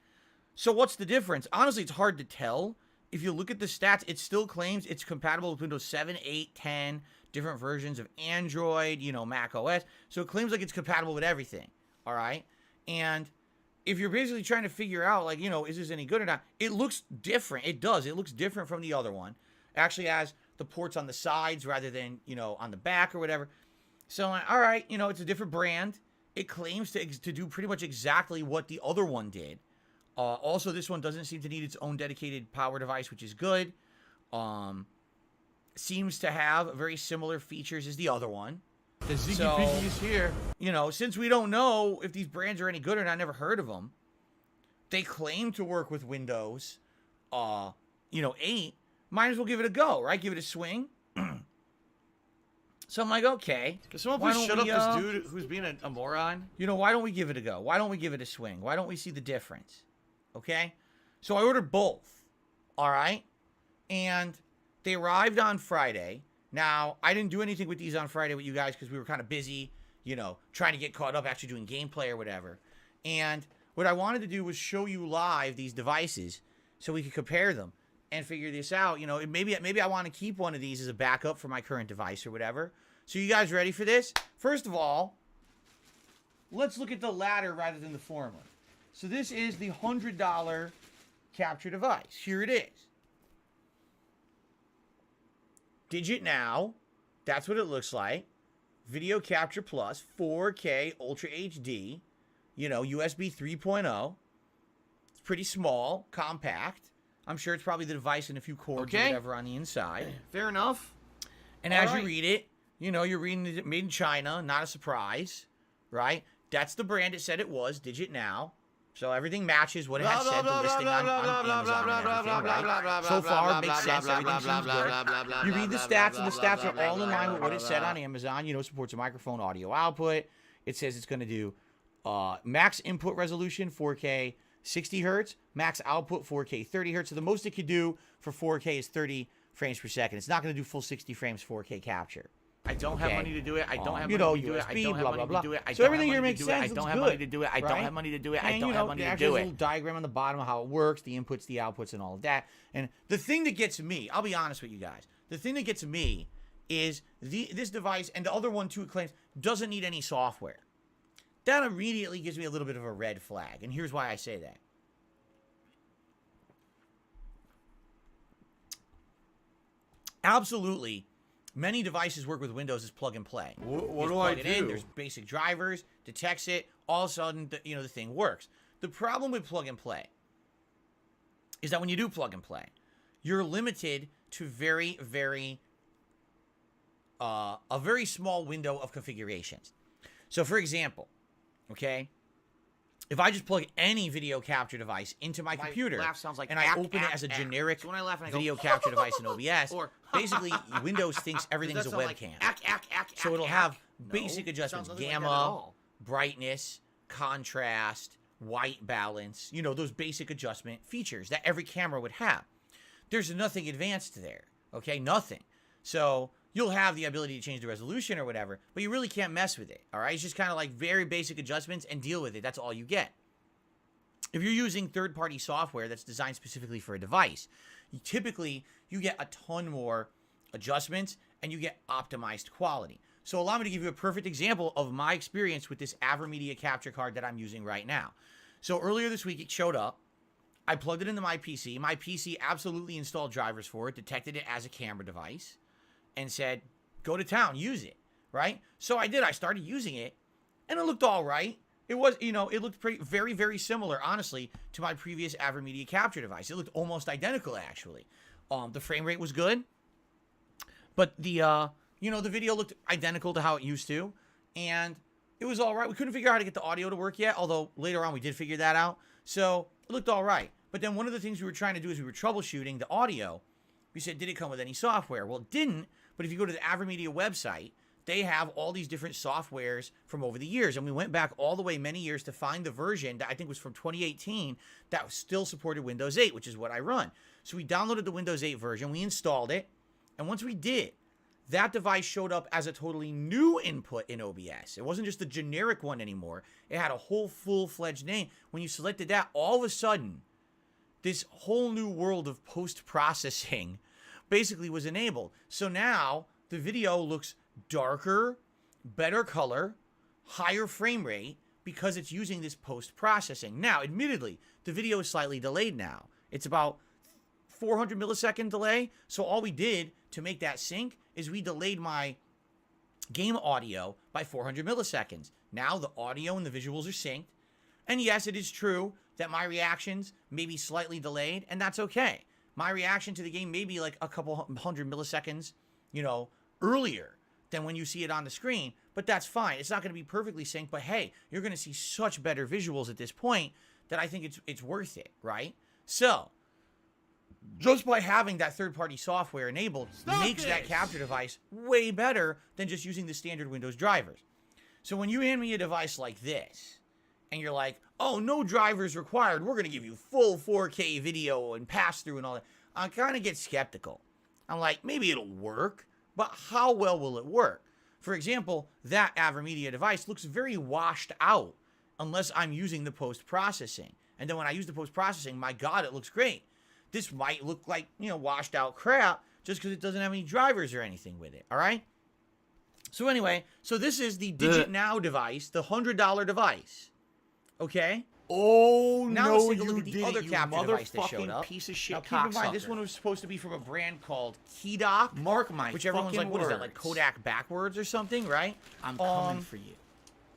So what's the difference? Honestly, it's hard to tell. If you look at the stats, it still claims it's compatible with Windows 7, 8, 10, different versions of Android, you know, Mac OS. So it claims like it's compatible with everything. All right? And if you're basically trying to figure out, like, you know, is this any good or not, it looks different. It does. It looks different from the other one. It actually has the ports on the sides rather than, you know, on the back or whatever. So, all right, you know, it's a different brand. It claims to do pretty much exactly what the other one did. Also, this one doesn't seem to need its own dedicated power device, which is good. Seems to have very similar features as the other one. The Ziggy Piggy is here. You know, since we don't know if these brands are any good or not, I never heard of them. They claim to work with Windows, 8. Might as well give it a go, right? Give it a swing. So I'm like, okay. Can someone why please don't shut we, up this dude who's being a moron? You know, why don't we give it a go? Why don't we give it a swing? Why don't we see the difference? Okay? So I ordered both. All right? And they arrived on Friday. Now, I didn't do anything with these on Friday with you guys because we were kind of busy, you know, trying to get caught up, actually doing gameplay or whatever. And what I wanted to do was show you live these devices so we could compare them and figure this out. You know, maybe I want to keep one of these as a backup for my current device or whatever. So you guys ready for this? First of all, let's look at the latter rather than the former. So this is the $100 capture device. Here it is. Digit Now. That's what it looks like. Video Capture Plus, 4K Ultra HD. You know, USB 3.0. It's pretty small, compact. I'm sure it's probably the device and a few cords or whatever on the inside. Fair enough. And as you read it, you know, you're reading it made in China, not a surprise, right? That's the brand it said it was, Digit Now. So everything matches what it had said, the listing on Amazon and everything, right? So far, makes sense, everything seems good. You read the stats, and the stats are all in line with what it said on Amazon. You know, it supports a microphone audio output. It says it's going to do max input resolution, 4K 60 hertz, max output, 4K 30 hertz. So the most it could do for 4K is 30 frames per second. It's not going to do full 60 frames 4K capture. I don't have money to do it. I don't have you know, money to do it. I USB, don't have blah, money blah, to do it. blah. I So don't everything have here money makes to do it. sense. I don't It's have good, money to do it. I don't right? have money to do it. I And, don't you have know, money there's to actually do a it. little diagram on the bottom of how it works, the inputs, the outputs, and all of that. And the thing that gets me, I'll be honest with you guys, the thing that gets me is this device, and the other one too, it claims, doesn't need any software. That immediately gives me a little bit of a red flag, and here's why I say that. Absolutely, many devices work with Windows as plug and play. What Just do I plug it in, do? there's basic drivers, detects it, all of a sudden, the thing works. The problem with plug and play is that when you do plug and play, you're limited to a very small window of configurations. So for example, okay, if I just plug any video capture device into my computer laugh sounds like and I ack, open ack, it as a ack. generic So when I laugh and I go, video capture device in OBS, or basically Windows thinks everything's a Does that sound webcam. like ack, ack, ack, So ack, it'll ack? have No, basic adjustments, sounds nothing like that at gamma, all. brightness, contrast, white balance, you know, those basic adjustment features that every camera would have. There's nothing advanced there, okay? Nothing. So you'll have the ability to change the resolution or whatever, but you really can't mess with it, all right? It's just kind of like very basic adjustments and deal with it. That's all you get. If you're using third-party software that's designed specifically for a device, typically you get a ton more adjustments and you get optimized quality. So allow me to give you a perfect example of my experience with this AverMedia capture card that I'm using right now. So earlier this week it showed up. I plugged it into my PC. My PC absolutely installed drivers for it, detected it as a camera device, and said, go to town, use it, right? So I did. I started using it, and it looked all right. It was, you know, it looked very, very similar, honestly, to my previous AverMedia capture device. It looked almost identical, actually. The frame rate was good, but the, you know, the video looked identical to how it used to, and it was all right. We couldn't figure out how to get the audio to work yet, although later on we did figure that out. So it looked all right. But then one of the things we were trying to do is we were troubleshooting the audio. We said, did it come with any software? Well, it didn't, but if you go to the AverMedia website, they have all these different softwares from over the years. And we went back all the way many years to find the version that I think was from 2018 that still supported Windows 8, which is what I run. So we downloaded the Windows 8 version, we installed it, and once we did, that device showed up as a totally new input in OBS. It wasn't just a generic one anymore. It had a whole full-fledged name. When you selected that, all of a sudden, this whole new world of post-processing basically was enabled. So now the video looks darker, better color, higher frame rate because it's using this post-processing. Now, admittedly, the video is slightly delayed now. It's about 400 millisecond delay. So all we did to make that sync is we delayed my game audio by 400 milliseconds. Now the audio and the visuals are synced. And yes, it is true that my reactions may be slightly delayed, and that's okay. My reaction to the game may be like a couple hundred milliseconds, you know, earlier than when you see it on the screen, but that's fine. It's not going to be perfectly synced, but hey, you're going to see such better visuals at this point that I think it's worth it, right? So, just by having that third-party software enabled makes that capture device way better than just using the standard Windows drivers. So when you hand me a device like this, and you're like, oh, no drivers required, we're going to give you full 4K video and pass-through and all that, I kind of get skeptical. I'm like, maybe it'll work, but how well will it work? For example, that AverMedia device looks very washed out unless I'm using the post-processing. And then when I use the post-processing, my God, it looks great. This might look like, you know, washed out crap just because it doesn't have any drivers or anything with it, all right? So anyway, so this is the Digit Now device, the $100 device, okay? Oh, Now no, let's take a you look at the didn't, other you capture device that showed motherfucking up. piece of shit Now keep in mind, this cocksucker. one was supposed to be from a brand called Keydoc. Mark my which everyone's fucking like, what is that, like words. Kodak backwards or something, right? I'm coming for you.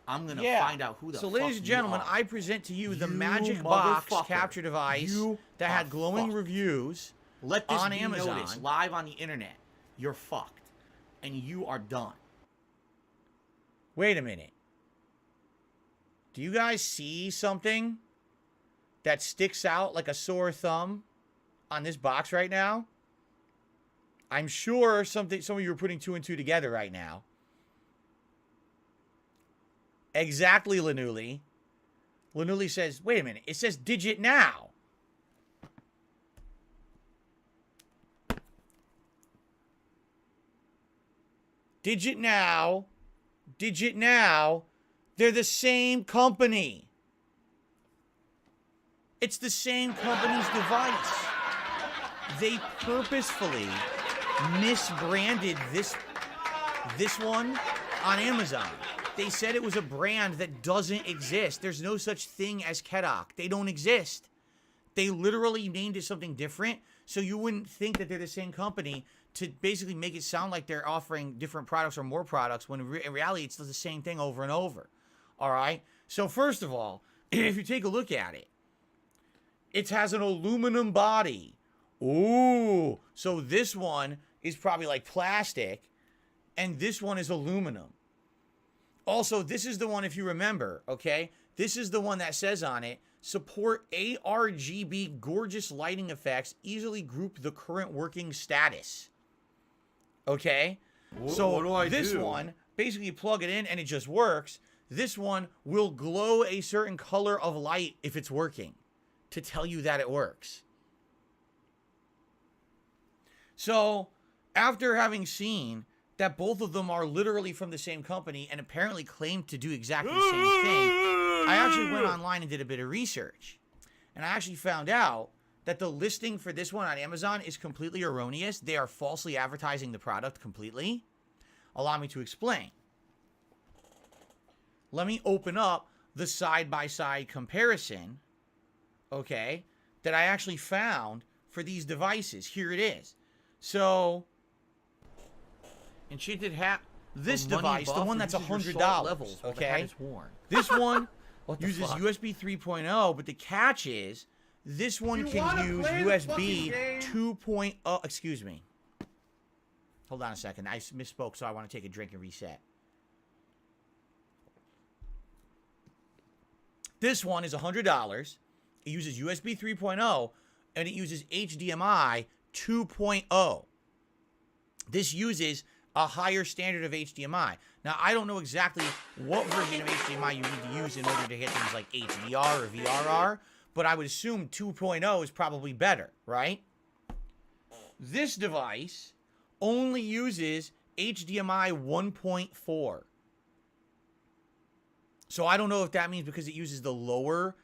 I'm gonna Yeah. find out who the So, fuck ladies and gentlemen, you are. I present to you the You Magic Box motherfucker. capture device You that had are glowing fucked. reviews Let this on be Amazon. noticed live on the internet. You're fucked, and you are done. Wait a minute. Do you guys see something that sticks out like a sore thumb on this box right now? I'm sure some of you are putting two and two together right now. Exactly, Lanuli. Lanuli says, wait a minute, it says Digit Now. Digit Now. Digit Now. They're the same company. It's the same company's device. They purposefully misbranded this one on Amazon. They said it was a brand that doesn't exist. There's no such thing as Kedok. They don't exist. They literally named it something different, so you wouldn't think that they're the same company to basically make it sound like they're offering different products or more products when in reality it's the same thing over and over. All right? So first of all, if you take a look at it, it has an aluminum body, Ooh. So this one is probably like plastic, and this one is aluminum. Also, this is the one, if you remember, okay? This is the one that says on it, support ARGB gorgeous lighting effects, easily group the current working status. Okay? So what do I this do? one, basically you plug it in and it just works. This one will glow a certain color of light if it's working to tell you that it works. So, after having seen that both of them are literally from the same company and apparently claim to do exactly the same thing, I actually went online and did a bit of research. And I actually found out that the listing for this one on Amazon is completely erroneous. They are falsely advertising the product completely. Allow me to explain. Let me open up the side-by-side comparison, okay, that I actually found for these devices. Here it is. So, Enchanted Hat, this device, the one that's $100, okay? This one uses USB 3.0, but the catch is this one can use USB 2.0. Excuse me. Hold on a second. I misspoke, so I want to take a drink and reset. This one is $100. It uses USB 3.0, and it uses HDMI 2.0. This uses a higher standard of HDMI. Now, I don't know exactly what version of HDMI you need to use in order to hit things like HDR or VRR, but I would assume 2.0 is probably better, right? This device only uses HDMI 1.4. So I don't know if that means because it uses the lower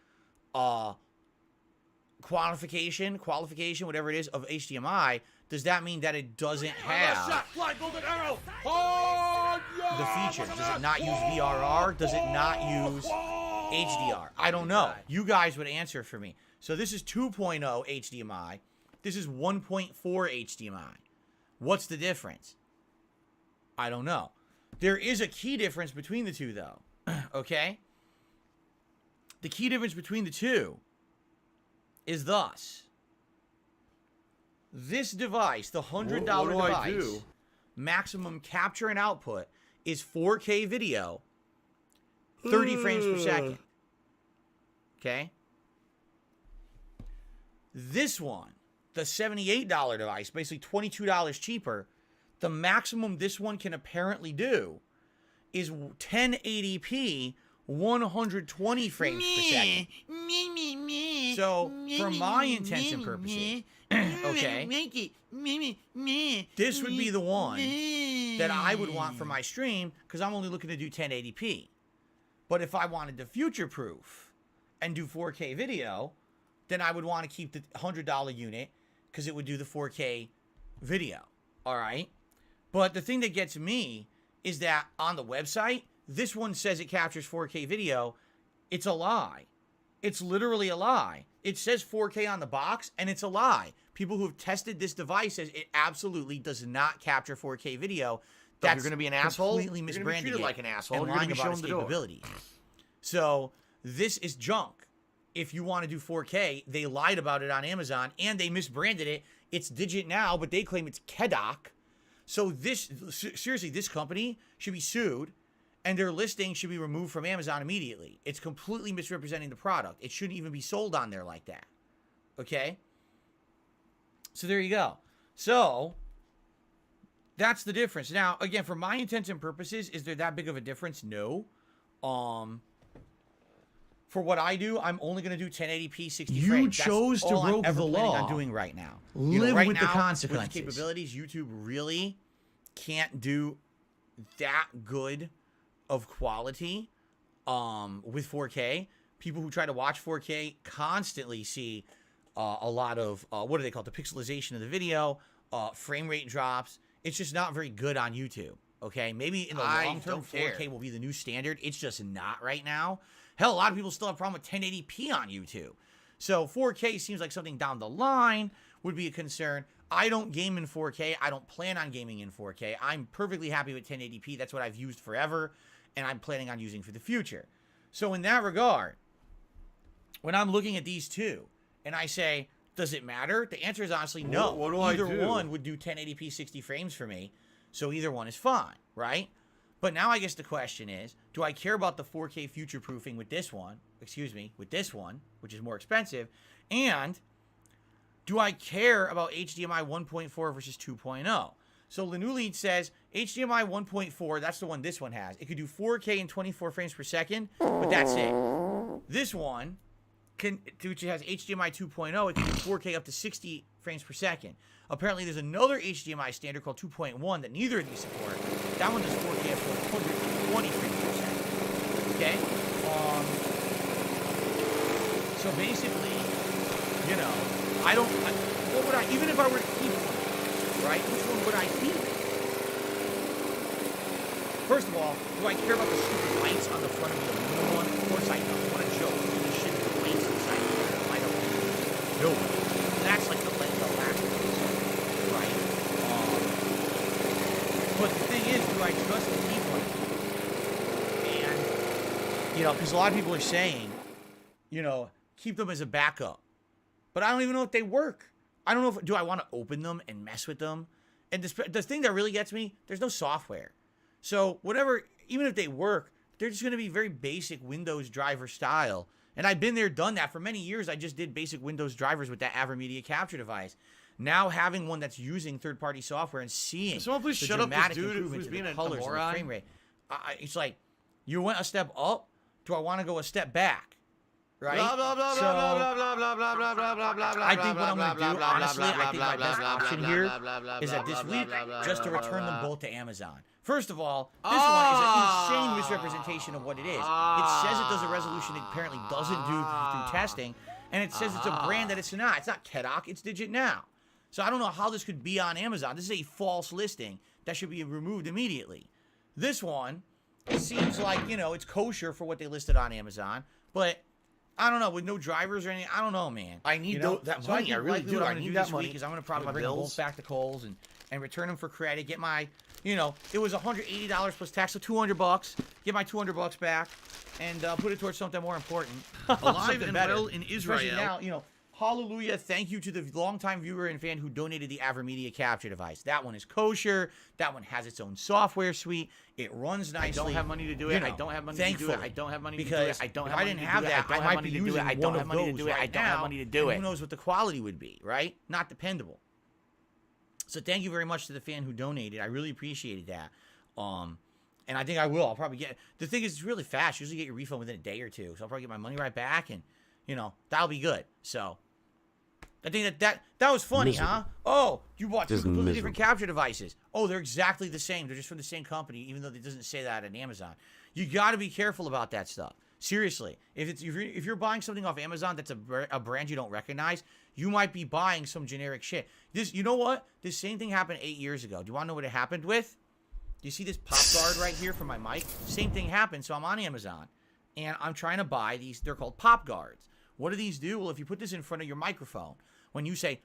qualification, whatever it is, of HDMI, does that mean that it doesn't have the features? Does it not use VRR? Does it not use HDR? I don't know. You guys would answer for me. So this is 2.0 HDMI. This is 1.4 HDMI. What's the difference? I don't know. There is a key difference between the two, though. Okay? The key difference between the two is thus. This device, the $100 device, maximum capture and output is 4K video, 30 frames per second. Okay? This one, the $78 device, basically $22 cheaper, the maximum this one can apparently do is 1080p, 120 frames per second. So, for my intents and purposes, okay, this would be the one that I would want for my stream because I'm only looking to do 1080p. But if I wanted to future-proof and do 4K video, then I would want to keep the $100 unit because it would do the 4K video. All right? But the thing that gets me is that on the website, this one says it captures 4K video. It's a lie. It's literally a lie. It says 4K on the box, and it's a lie. People who have tested this device says it absolutely does not capture 4K video. That's you're going to be an asshole. Completely You're gonna be misbranding treated it like an asshole. and You're lying going to be about shown its the door. capabilities. So this is junk. If you want to do 4K, they lied about it on Amazon, and they misbranded it. It's Digit Now, but they claim it's Kedok. So this, seriously, this company should be sued, and their listing should be removed from Amazon immediately. It's completely misrepresenting the product. It shouldn't even be sold on there like that. Okay? So there you go. So that's the difference. Now, again, for my intents and purposes, is there that big of a difference? No. For what I do, I'm only going to do 1080p 60 frames. You chose to broke I'm ever the planning law. on doing right now. Live right with the now, consequences. With capabilities, YouTube really can't do that good of quality with 4K. People who try to watch 4K constantly see a lot of, what do they call it? The pixelization of the video, frame rate drops. It's just not very good on YouTube, okay? Maybe in the long term, 4K will be the new standard. It's just not right now. Hell, a lot of people still have a problem with 1080p on YouTube. So 4K seems like something down the line would be a concern. I don't game in 4K. I don't plan on gaming in 4K. I'm perfectly happy with 1080p. That's what I've used forever, and I'm planning on using for the future. So in that regard, when I'm looking at these two, and I say, Does it matter? The answer is honestly no. What do I either do? one would do 1080p 60 frames for me, so either one is fine, right? But now I guess the question is, do I care about the 4K future proofing with this one, which is more expensive, and do I care about HDMI 1.4 versus 2.0? So Lanulid says HDMI 1.4, that's the one this one has. It could do 4K and 24 frames per second, but that's it. This one, which has HDMI 2.0, it can do 4K up to 60 frames per second. Apparently, there's another HDMI standard called 2.1 that neither of these support. That one does 4K up to 120 frames per second. Okay? So basically, you know, what would I, even if I were to keep one, right? Which one would I keep? First of all, do I care about the stupid lights on the front of the aluminum one? Of course I don't. What a joke. This shit with the lights inside the light up. No. That's like the last one, right? But the thing is, do I trust the keep one? And, you know, because a lot of people are saying, you know, keep them as a backup. But I don't even know if they work. I don't know if, do I want to open them and mess with them? And the thing that really gets me, there's no software. So whatever, even if they work, they're just going to be very basic Windows driver style. And I've been there, done that. For many years, I just did basic Windows drivers with that AverMedia capture device. Now having one that's using third-party software and seeing Someone please the shut up this dramatic dude improvements who's being in the a colors and the moron. frame rate. It's like, you went a step up, do I want to go a step back? Right? Blah, blah, blah, So, blah, blah, blah, blah, blah, blah, blah, blah, blah, blah, I think what I'm going to do, honestly, I think my best blah, option blah, here blah, blah, blah, is that blah, this blah, week, blah, blah, just to blah, return blah, them blah. both to Amazon. First of all, this one is an insane misrepresentation of what it is. It says it does a resolution it apparently doesn't do through testing, and it says it's a brand that it's not. It's not Kedok, it's Digit Now. So I don't know how this could be on Amazon. This is a false listing that should be removed immediately. This one seems like, you know, it's kosher for what they listed on Amazon, but I don't know, with no drivers or anything, I don't know, man. I need You know? that So money. I really likely do. What I I'm gonna need do that this money. week is I'm going to probably My bring them bills. both back to Kohl's and return them for credit. Get my, you know, it was $180 plus tax, so $200. Get my $200 back and put it towards something more important. Alive Something and better. well in Especially Israel. now, you know, hallelujah, thank you to the longtime viewer and fan who donated the AverMedia capture device. That one is kosher. That one has its own software suite. It runs nicely. I don't have money to do You it. know, I don't have money to do it. thankfully, I don't have money to do because it. I don't if have I money didn't to have do it. that, I I don't might have be money to do using it. I one don't of have money to those do it. I right don't have now, money to do and it. who knows what the quality would be, right? Not dependable. So thank you very much to the fan who donated. I really appreciated that. And I think I will. I'll probably get. The thing is, it's really fast. You usually get your refund within a day or two, so I'll probably get my money right back, and you know that'll be good. So I think that was funny, huh? Oh, you bought two completely different capture devices. Oh, they're exactly the same. They're just from the same company, even though it doesn't say that on Amazon. You got to be careful about that stuff. Seriously, if you're buying something off Amazon that's a brand you don't recognize, you might be buying some generic shit. You know what? This same thing happened 8 years ago. Do you want to know what it happened with? Do you see this pop guard right here for my mic? Same thing happened. So I'm on Amazon, and I'm trying to buy these. They're called pop guards. What do these do? Well, if you put this in front of your microphone, when you say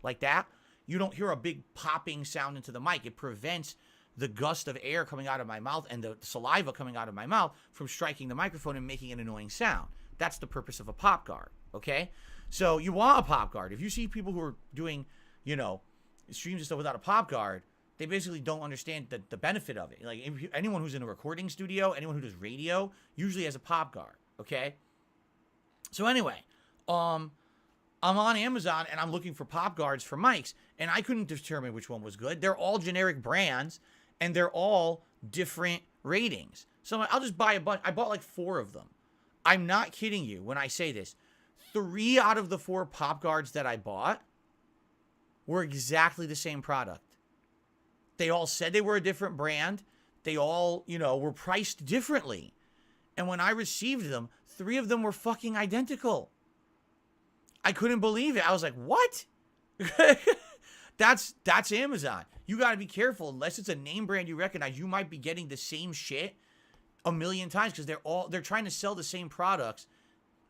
like that, you don't hear a big popping sound into the mic. It prevents the gust of air coming out of my mouth and the saliva coming out of my mouth from striking the microphone and making an annoying sound. That's the purpose of a pop guard, okay? So you want a pop guard. If you see people who are doing, you know, streams and stuff without a pop guard, they basically don't understand the benefit of it. Like anyone who's in a recording studio, anyone who does radio, usually has a pop guard, okay? So anyway, I'm on Amazon and I'm looking for pop guards for mics, and I couldn't determine which one was good. They're all generic brands, and they're all different ratings. So I'll just buy a bunch. I bought like 4 of them. I'm not kidding you when I say this. 3 out of the 4 pop guards that I bought were exactly the same product. They all said they were a different brand. They all, you know, were priced differently. And when I received them, 3 of them were fucking identical. I couldn't believe it. I was like, what? That's Amazon. You got to be careful. Unless it's a name brand you recognize, you might be getting the same shit a million times because they're trying to sell the same products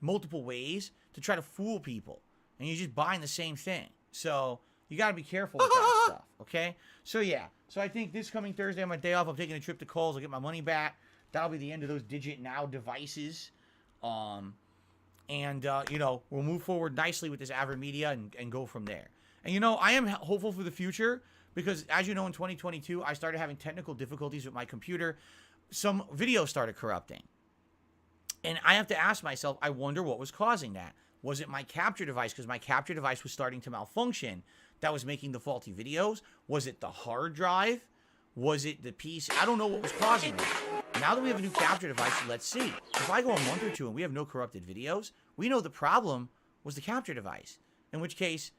multiple ways to try to fool people. And you're just buying the same thing. So you got to be careful with that stuff, okay? So yeah. So I think this coming Thursday on my day off, I'm taking a trip to Kohl's. I'll get my money back. That'll be the end of those Digit Now devices. And, you know, we'll move forward nicely with this Avid Media and go from there. And, you know, I am hopeful for the future because, as you know, in 2022, I started having technical difficulties with my computer. Some videos started corrupting. And I have to ask myself, I wonder what was causing that. Was it my capture device? Because my capture device was starting to malfunction. That was making the faulty videos. Was it the hard drive? Was it the PC? I don't know what was causing it. Now that we have a new capture device, let's see. If I go a month or two and we have no corrupted videos, we know the problem was the capture device. In which case,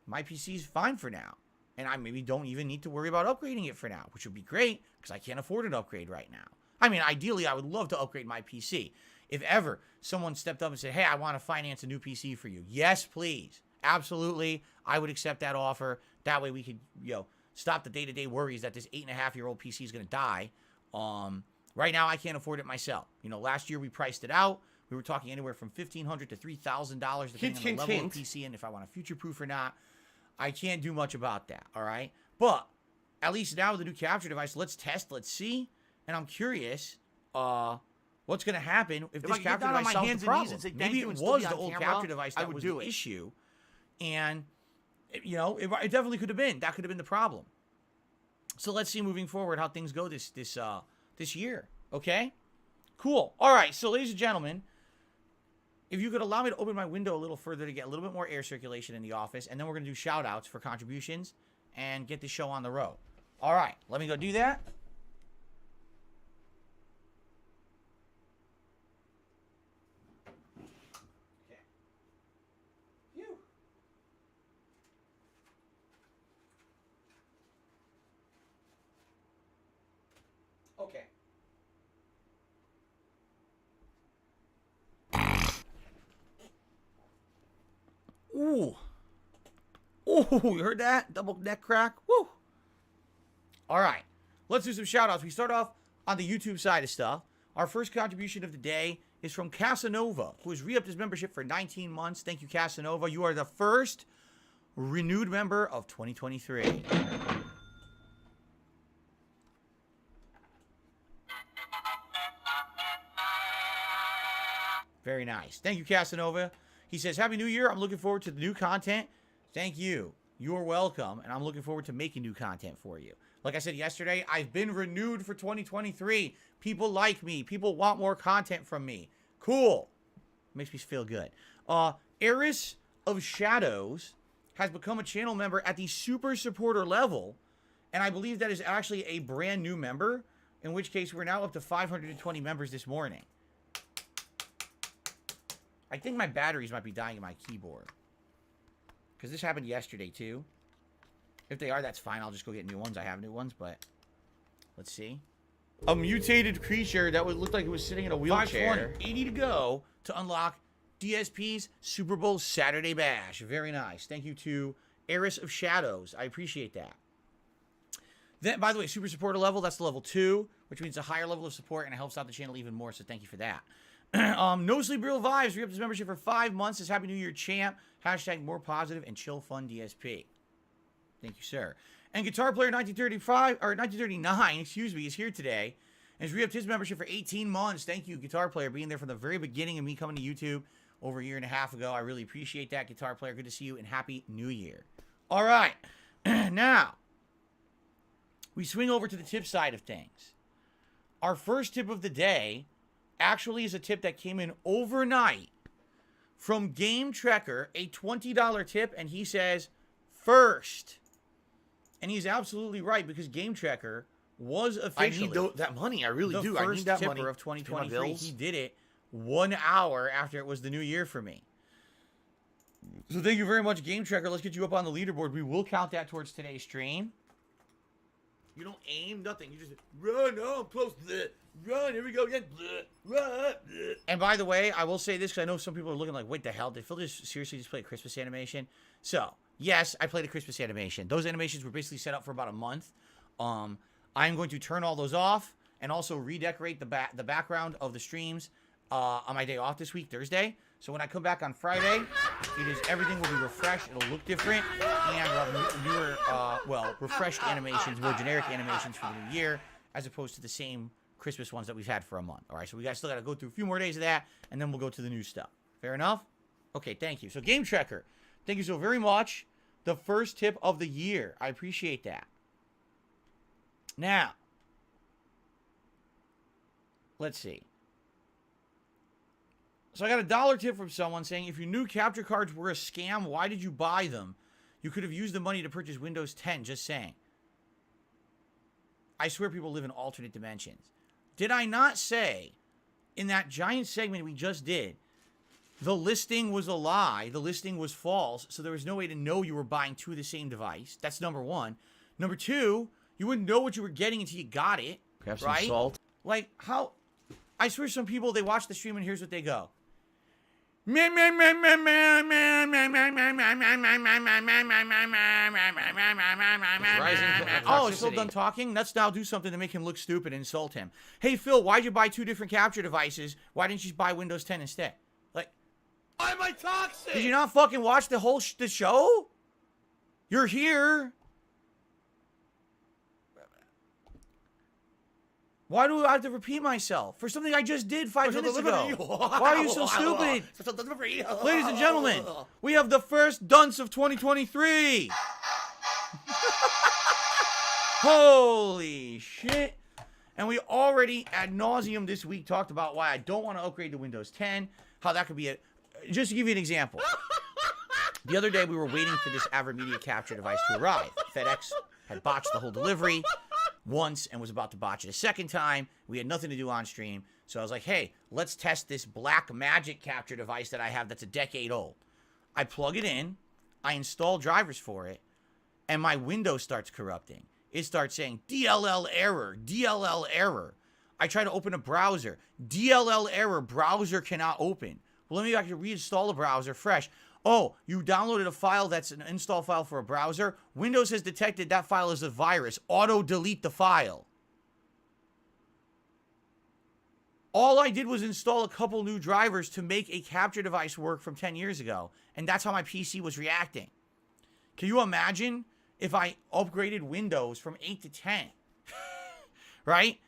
my PC is fine for now. And I maybe don't even need to worry about upgrading it for now, which would be great because I can't afford an upgrade right now. I mean, ideally, I would love to upgrade my PC. If ever someone stepped up and said, hey, I want to finance a new PC for you. Yes, please. Absolutely. I would accept that offer. That way we could, you know, stop the day-to-day worries that this 8.5-year-old PC is going to die. Right now, I can't afford it myself. You know, last year we priced it out. We were talking anywhere from $1,500 to $3,000 depending on the level of PC and if I want to future-proof or not. I can't do much about that, all right? But at least now with the new capture device, let's test, let's see. And I'm curious what's going to happen if this capture device solves the problem. Maybe it was the old capture device that was the issue. And, you know, it definitely could have been. That could have been the problem. So let's see moving forward how things go this year, okay? Cool. All right, so ladies and gentlemen, if you could allow me to open my window a little further to get a little bit more air circulation in the office, and then we're going to do shout-outs for contributions and get the show on the road. All right, let me go do that. Okay. Phew. Okay. Ooh. Ooh, you heard that? Double neck crack. Woo. All right. Let's do some shout-outs. We start off on the YouTube side of stuff. Our first contribution of the day is from Casanova, who has re-upped his membership for 19 months. Thank you, Casanova. You are the first renewed member of 2023. Very nice. Thank you, Casanova. He says, Happy New Year. I'm looking forward to the new content. Thank you. You're welcome. And I'm looking forward to making new content for you. Like I said yesterday, I've been renewed for 2023. People like me. People want more content from me. Cool. Makes me feel good. Atreus of Shadows has become a channel member at the super supporter level. And I believe that is actually a brand new member. In which case, we're now up to 520 members this morning. I think my batteries might be dying in my keyboard. Because this happened yesterday, too. If they are, that's fine. I'll just go get new ones. I have new ones, but... Let's see. A mutated creature that looked like it was sitting in a wheelchair. 80 to go to unlock DSP's Super Bowl Saturday Bash. Very nice. Thank you to Atreus of Shadows. I appreciate that. Then, by the way, super supporter level, that's the level 2, which means a higher level of support, and it helps out the channel even more, so thank you for that. No Sleep Real Vibes re-upped his membership for 5 months. Says Happy New Year, champ. Hashtag more positive and chill fun DSP. Thank you, sir. And Guitar Player 1939, excuse me, is here today and has re-upped his membership for 18 months. Thank you, Guitar Player, being there from the very beginning of me coming to YouTube over a year and a half ago. I really appreciate that, Guitar Player. Good to see you, and Happy New Year. All right. Now, we swing over to the tip side of things. Our first tip of the day actually is a tip that came in overnight from Game Trekker, a $20 tip, and he says, first. And he's absolutely right, because Game Trekker was officially... I need that money. I really do. I need that money. The first tipper of 2023. He did it 1 hour after it was the new year for me. So thank you very much, Game Trekker. Let's get you up on the leaderboard. We will count that towards today's stream. You don't aim, nothing. You just run. Oh, I'm close. Bleh. Run. Here we go again. Bleh. Run. Bleh. And by the way, I will say this because I know some people are looking like, wait, the hell? Did Phil just seriously just play a Christmas animation? So, yes, I played a Christmas animation. Those animations were basically set up for about a month. I'm going to turn all those off and also redecorate the background of the streams on my day off this week, Thursday. So when I come back on Friday, everything will be refreshed. It'll look different, and we'll have newer, refreshed animations, more generic animations for the new year, as opposed to the same Christmas ones that we've had for a month. All right, so we still got to go through a few more days of that, and then we'll go to the new stuff. Fair enough? Okay, thank you. So, Game Trekker, thank you so very much. The first tip of the year. I appreciate that. Now, let's see. So I got a $1 tip from someone saying, if you knew capture cards were a scam, why did you buy them? You could have used the money to purchase Windows 10, just saying. I swear people live in alternate dimensions. Did I not say in that giant segment we just did, the listing was a lie, the listing was false, so there was no way to know you were buying two of the same device? That's number one. Number two, you wouldn't know what you were getting until you got it, Have some right? salt. Like, how... I swear some people, they watch the stream and here's what they go. Oh, it's still done talking? Let's now do something to make him look stupid and insult him. Hey, Phil, why'd you buy two different capture devices? Why didn't you buy Windows 10 instead? Like, Why am I toxic? did you not fucking watch the whole the show? You're here. Why do I have to repeat myself? For something I just did 5 minutes ago. Why are you so stupid? Ladies and gentlemen, we have the first dunce of 2023. Holy shit. And we already ad nauseum this week talked about why I don't want to upgrade to Windows 10. How that could be a... Just to give you an example. The other day we were waiting for this AverMedia capture device to arrive. FedEx had botched the whole delivery once and was about to botch it a second time. We had nothing to do on stream. So I was like, hey, let's test this black magic capture device that I have that's a decade old. I plug it in. I install drivers for it. And my Windows starts corrupting. It starts saying DLL error, DLL error. I try to open a browser. DLL error, browser cannot open. Well, let me actually reinstall the browser fresh. Oh, you downloaded a file that's an install file for a browser? Windows has detected that file as a virus. Auto-delete the file. All I did was install a couple new drivers to make a capture device work from 10 years ago. And that's how my PC was reacting. Can you imagine if I upgraded Windows from 8 to 10? Right?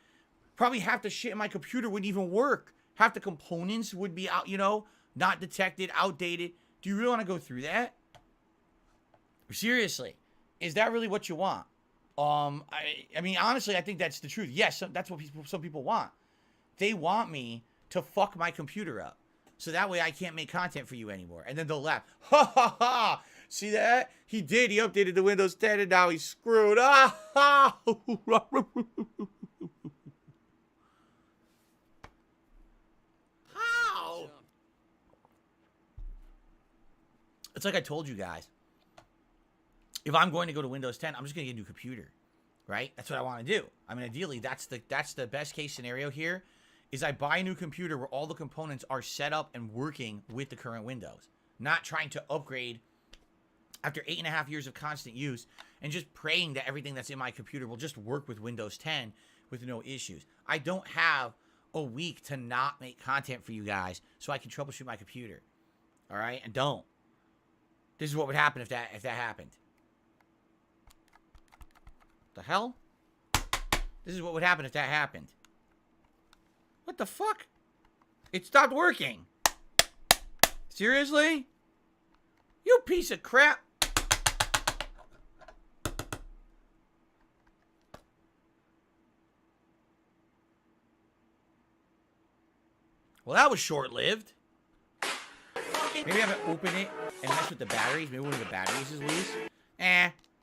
Probably half the shit in my computer wouldn't even work. Half the components would be out, you know, not detected, outdated. Do you really want to go through that? Seriously, is that really what you want? I mean, honestly, I think that's the truth. Yes, that's what some people want. They want me to fuck my computer up, so that way I can't make content for you anymore. And then they'll laugh. Ha ha ha! See that? He did. He updated the Windows 10, and now he's screwed. Ah ha! How? It's like I told you guys. If I'm going to go to Windows 10, I'm just going to get a new computer, right? That's what I want to do. I mean, ideally, that's the best case scenario here, is I buy a new computer where all the components are set up and working with the current Windows. Not trying to upgrade after 8.5 years of constant use and just praying that everything that's in my computer will just work with Windows 10 with no issues. I don't have a week to not make content for you guys so I can troubleshoot my computer. All right? And don't. This is what would happen if that happened. The hell? This is what would happen if that happened. What the fuck? It stopped working. Seriously? You piece of crap. Well, that was short-lived. Maybe I haven't opened it and messed with the batteries. Maybe one of the batteries is loose.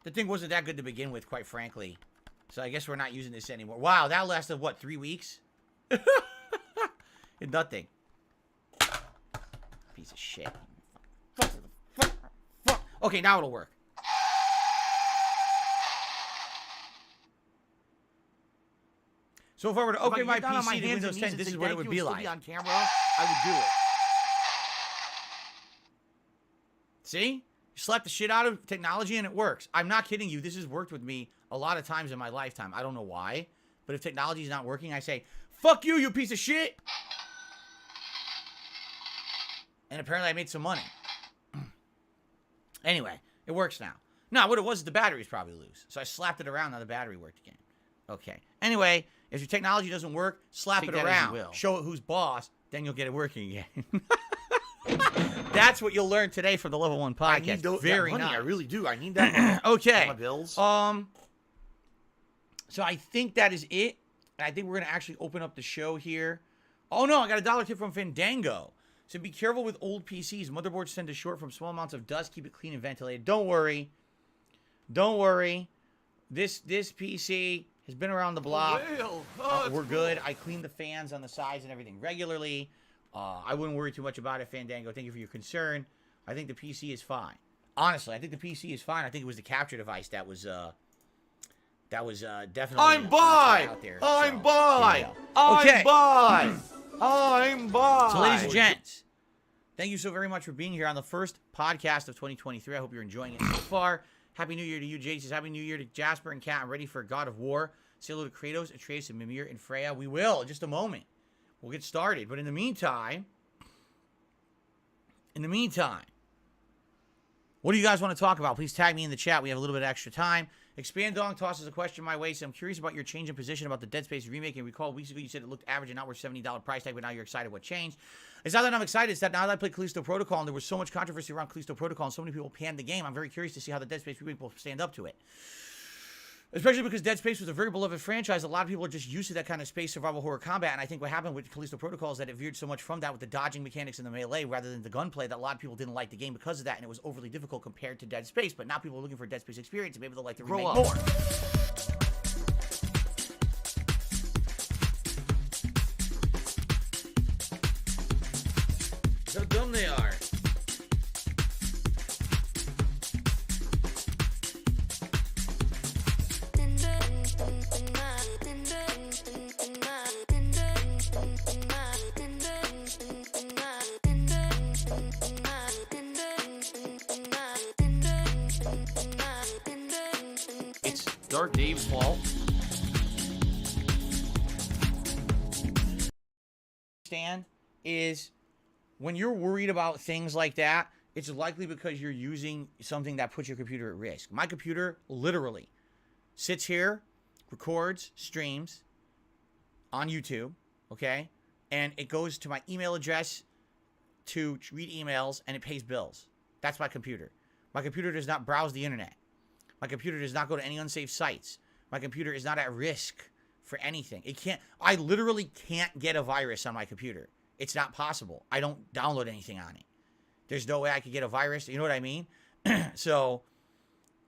The thing wasn't that good to begin with, quite frankly. So I guess we're not using this anymore. Wow, that lasted, what, 3 weeks? Nothing. Piece of shit. Fuck. Okay, now it'll work. So if I were to upgrade my PC to Windows 10, this is what it would be like. On camera, I would do it. See? You slap the shit out of technology and it works. I'm not kidding you. This has worked with me a lot of times in my lifetime. I don't know why. But if technology is not working, I say, fuck you, you piece of shit. And apparently I made some money. Anyway, it works now. No, what it was, the battery's probably loose. So I slapped it around, now the battery worked again. Okay. Anyway, if your technology doesn't work, slap it around. Show it who's boss, then you'll get it working again. That's what you'll learn today from the Level 1 I podcast. need Very that money. nice. I really do. I need that money. Okay. My bills. So I think that is it. I think we're going to actually open up the show here. Oh, no, I got a dollar tip from Fandango. So be careful with old PCs. Motherboards tend to short from small amounts of dust. Keep it clean and ventilated. Don't worry. Don't worry. This PC has been around the block. We're good. I clean the fans on the sides and everything regularly. I wouldn't worry too much about it, Fandango. Thank you for your concern. I think the PC is fine. Honestly, I think the PC is fine. I think it was the capture device that was definitely I'm by. out there. I'm So, by. there you go. Okay. I'm by. I'm by. So, ladies and gents, thank you so very much for being here on the first podcast of 2023. I hope you're enjoying it so far. Happy New Year to you, Jay. Says Happy New Year to Jasper and Kat. I'm ready for God of War. Say hello to Kratos, Atreus, and Mimir and Freya. We will in just a moment. We'll get started. But in the meantime, what do you guys want to talk about? Please tag me in the chat. We have a little bit of extra time. Expand Dong tosses a question my way. So I'm curious about your change in position about the Dead Space remake. And recall weeks ago you said it looked average and not worth $70 price tag, but now you're excited. What changed? It's not that I'm excited. It's that now that I played Callisto Protocol and there was so much controversy around Callisto Protocol and so many people panned the game, I'm very curious to see how the Dead Space remake will stand up to it. Especially because Dead Space was a very beloved franchise. A lot of people are just used to that kind of space survival horror combat. And I think what happened with Callisto Protocol is that it veered so much from that with the dodging mechanics and the melee rather than the gunplay that a lot of people didn't like the game because of that. And it was overly difficult compared to Dead Space. But now people are looking for a Dead Space experience and maybe they'll like the remake more. How dumb they are. It's Dark Dave's fault. Stand is when you're worried about things like that, it's likely because you're using something that puts your computer at risk. My computer literally sits here, records, streams on YouTube, okay? And it goes to my email address to read emails and it pays bills. That's my computer. My computer does not browse the internet. My computer does not go to any unsafe sites. My computer is not at risk for anything. It can't, I literally can't get a virus on my computer. It's not possible. I don't download anything on it. There's no way I could get a virus. You know what I mean? So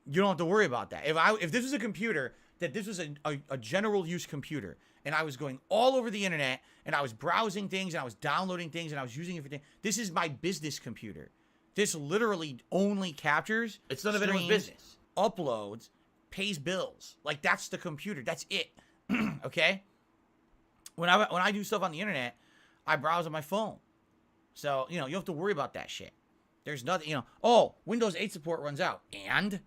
you don't have to worry about that. If this was a computer, that this was a general use computer, and I was going all over the internet, and I was browsing things, and I was downloading things, and I was using it for things. This is my business computer. This literally only captures. It's none of anyone's streams, business. Uploads, pays bills. Like, that's the computer. That's it. Okay? When I do stuff on the internet, I browse on my phone. So, you don't have to worry about that shit. There's nothing, oh, Windows 8 support runs out. And?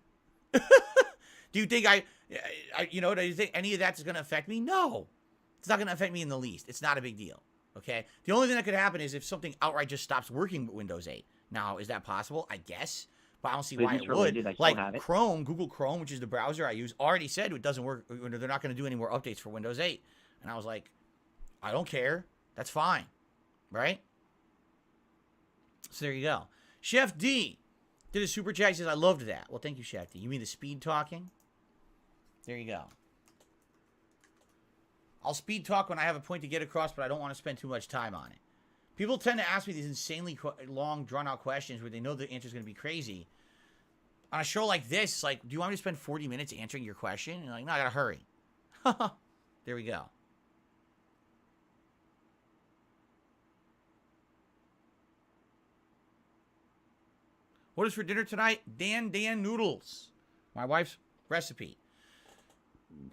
Do you think do you think any of that's going to affect me? No. It's not going to affect me in the least. It's not a big deal. Okay? The only thing that could happen is if something outright just stops working with Windows 8. Now, is that possible? I guess. But I don't see why it would. Like Chrome, Google Chrome, which is the browser I use, already said it doesn't work. They're not going to do any more updates for Windows 8. And I was like, I don't care. That's fine. Right? So there you go. Chef D did a super chat. He says, I loved that. Well, thank you, Chef D. You mean the speed talking? There you go. I'll speed talk when I have a point to get across, but I don't want to spend too much time on it. People tend to ask me these insanely long, drawn-out questions where they know the answer is going to be crazy. On a show like this, it's like, do you want me to spend 40 minutes answering your question? And you're like, no, I got to hurry. There we go. What is for dinner tonight? Dan noodles. My wife's recipe.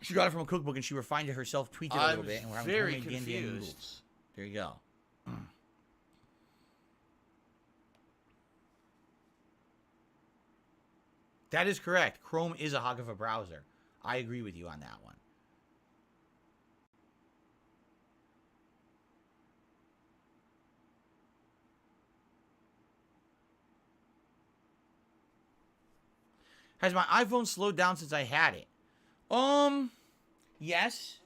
She got it from a cookbook and she refined it herself, tweaked it a little bit. And we're having very homemade Dan confused. noodles. There you go. That is correct. Chrome is a hog of a browser. I agree with you on that one. Has my iPhone slowed down since I had it? Yes.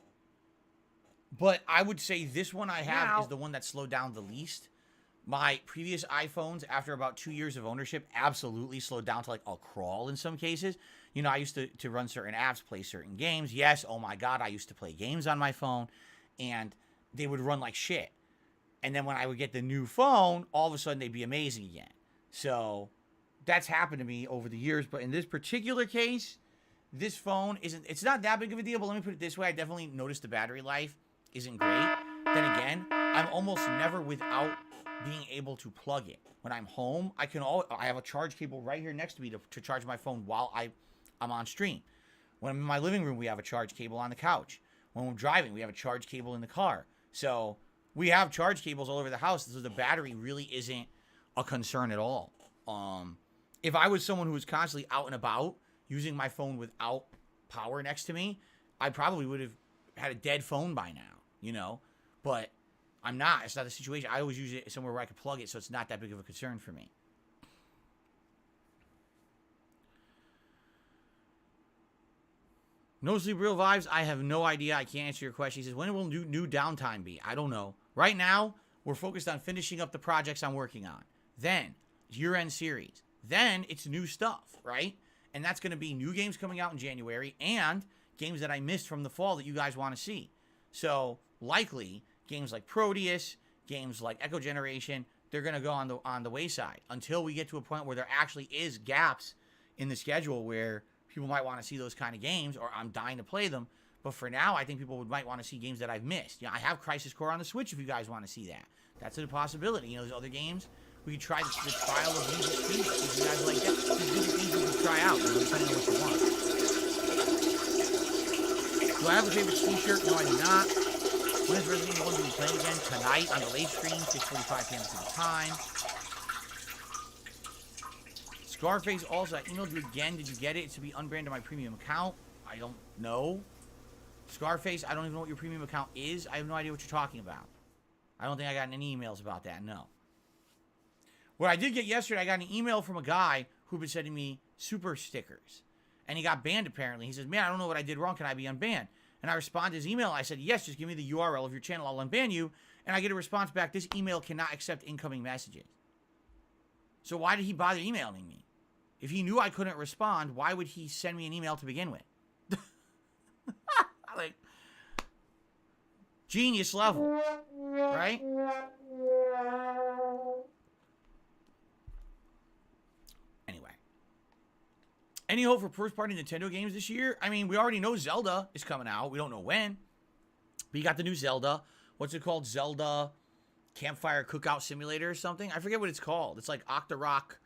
But I would say this one I have is the one that slowed down the least. My previous iPhones, after about 2 years of ownership, absolutely slowed down to like a crawl in some cases. You know, I used to run certain apps, play certain games. Yes, oh my God, I used to play games on my phone, and they would run like shit. And then when I would get the new phone, all of a sudden they'd be amazing again. So that's happened to me over the years. But in this particular case, this phone it's not that big of a deal, but let me put it this way. I definitely noticed the battery life isn't great. Then again, I'm almost never without being able to plug it. When I'm home, I have a charge cable right here next to me to charge my phone while I'm on stream. When I'm in my living room, we have a charge cable on the couch. When we're driving, we have a charge cable in the car. So we have charge cables all over the house, so the battery really isn't a concern at all. If I was someone who was constantly out and about using my phone without power next to me, I probably would have had a dead phone by now, you know? But I'm not. It's not the situation. I always use it somewhere where I can plug it, so it's not that big of a concern for me. No Sleep Real Vibes, I have no idea. I can't answer your question. He says, when will new downtime be? I don't know. Right now, we're focused on finishing up the projects I'm working on. Then, year-end series. Then, it's new stuff, right? And that's going to be new games coming out in January and games that I missed from the fall that you guys want to see. So, likely, games like Proteus, games like Echo Generation, they're going to go on the wayside until we get to a point where there actually is gaps in the schedule where people might want to see those kind of games, or I'm dying to play them. But for now, I think people might want to see games that I've missed. I have Crisis Core on the Switch if you guys want to see that. That's a possibility. You know, there's other games. We could try the trial of Music Peace if you guys like that. There's different things we could try out, depending on what you want. Do I have a favorite t-shirt? No, I do not. When is Resident Evil 1 being played again? Tonight on the late stream, 6:45 p.m. Pacific time. Scarface also, I emailed you again. Did you get it? It's to be unbranded my premium account. I don't know. Scarface, I don't even know what your premium account is. I have no idea what you're talking about. I don't think I got any emails about that, no. What I did get yesterday, I got an email from a guy who'd been sending me super stickers. And he got banned apparently. He says, man, I don't know what I did wrong. Can I be unbanned? And I responded to his email. I said, yes, just give me the URL of your channel. I'll unban you. And I get a response back, this email cannot accept incoming messages. So why did he bother emailing me? If he knew I couldn't respond, why would he send me an email to begin with? Like, genius level, right? Anyway. Any hope for first-party Nintendo games this year? I mean, we already know Zelda is coming out. We don't know when. But you got the new Zelda. What's it called? Zelda Campfire Cookout Simulator or something? I forget what it's called. It's like Octorok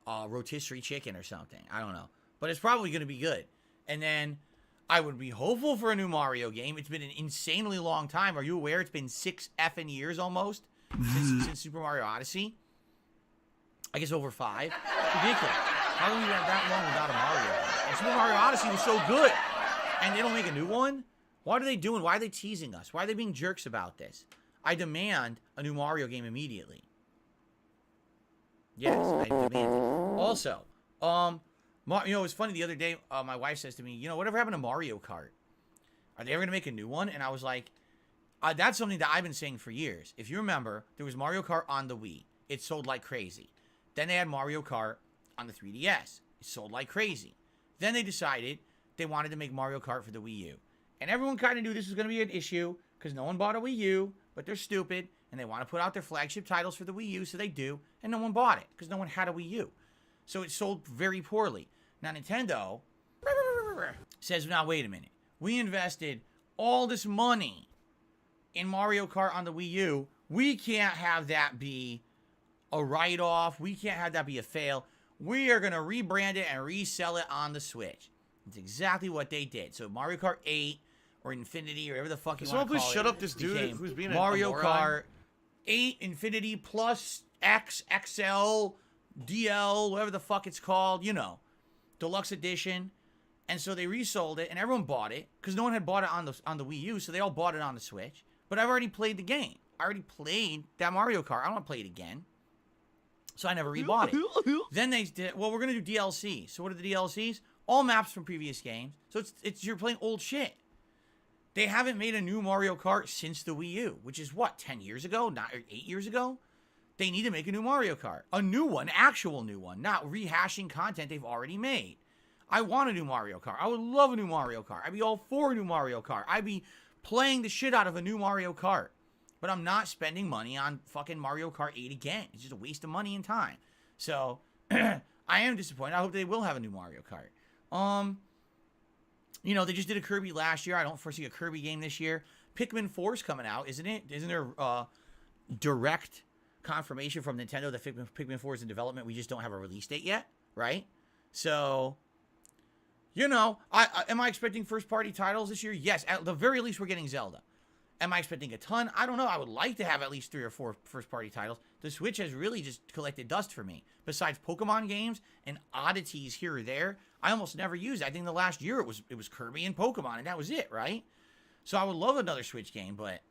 rotisserie chicken or something. I don't know. But it's probably going to be good. And then I would be hopeful for a new Mario game. It's been an insanely long time. Are you aware it's been 6 effing years almost since Super Mario Odyssey? I guess over 5. Ridiculous. How long have we been that long without a Mario game? And Super Mario Odyssey was so good. And they don't make a new one? What are they doing? Why are they teasing us? Why are they being jerks about this? I demand a new Mario game immediately. Yes, I demand it. Also, you know, it was funny the other day, my wife says to me, you know, whatever happened to Mario Kart? Are they ever going to make a new one? And I was like, that's something that I've been saying for years. If you remember, there was Mario Kart on the Wii. It sold like crazy. Then they had Mario Kart on the 3DS. It sold like crazy. Then they decided they wanted to make Mario Kart for the Wii U. And everyone kind of knew this was going to be an issue because no one bought a Wii U, but they're stupid, and they want to put out their flagship titles for the Wii U, so they do, and no one bought it because no one had a Wii U. So it sold very poorly. Now, Nintendo says, now, wait a minute. We invested all this money in Mario Kart on the Wii U. We can't have that be a write-off. We can't have that be a fail. We are going to rebrand it and resell it on the Switch. It's exactly what they did. So Mario Kart 8 or Infinity or whatever the fuck you want to call it. Someone please shut up this dude who's being Mario a Kart 8 Infinity plus X, XL, DL, whatever the fuck it's called, you know, deluxe edition. And so they resold it and everyone bought it because no one had bought it on the Wii U, so they all bought it on the Switch. But I've already played the game. I already played that Mario Kart. I don't want to play it again. So I never rebought it. Then they did, well, we're going to do DLC. So what are the DLCs? All maps from previous games. So it's you're playing old shit. They haven't made a new Mario Kart since the Wii U, which is what, 10 years ago? Not 8 years ago? They need to make a new Mario Kart. A new one, actual new one, not rehashing content they've already made. I want a new Mario Kart. I would love a new Mario Kart. I'd be all for a new Mario Kart. I'd be playing the shit out of a new Mario Kart. But I'm not spending money on fucking Mario Kart 8 again. It's just a waste of money and time. So, I am disappointed. I hope they will have a new Mario Kart. You know, they just did a Kirby last year. I don't foresee a Kirby game this year. Pikmin 4's coming out, isn't it? Isn't there direct confirmation from Nintendo that Pikmin 4 is in development? We just don't have a release date yet, right? So, you know, am I expecting first-party titles this year? Yes. At the very least, we're getting Zelda. Am I expecting a ton? I don't know. I would like to have at least 3 or 4 first-party titles. The Switch has really just collected dust for me. Besides Pokemon games and oddities here or there, I almost never used it. I think the last year it was Kirby and Pokemon, and that was it, right? So I would love another Switch game, but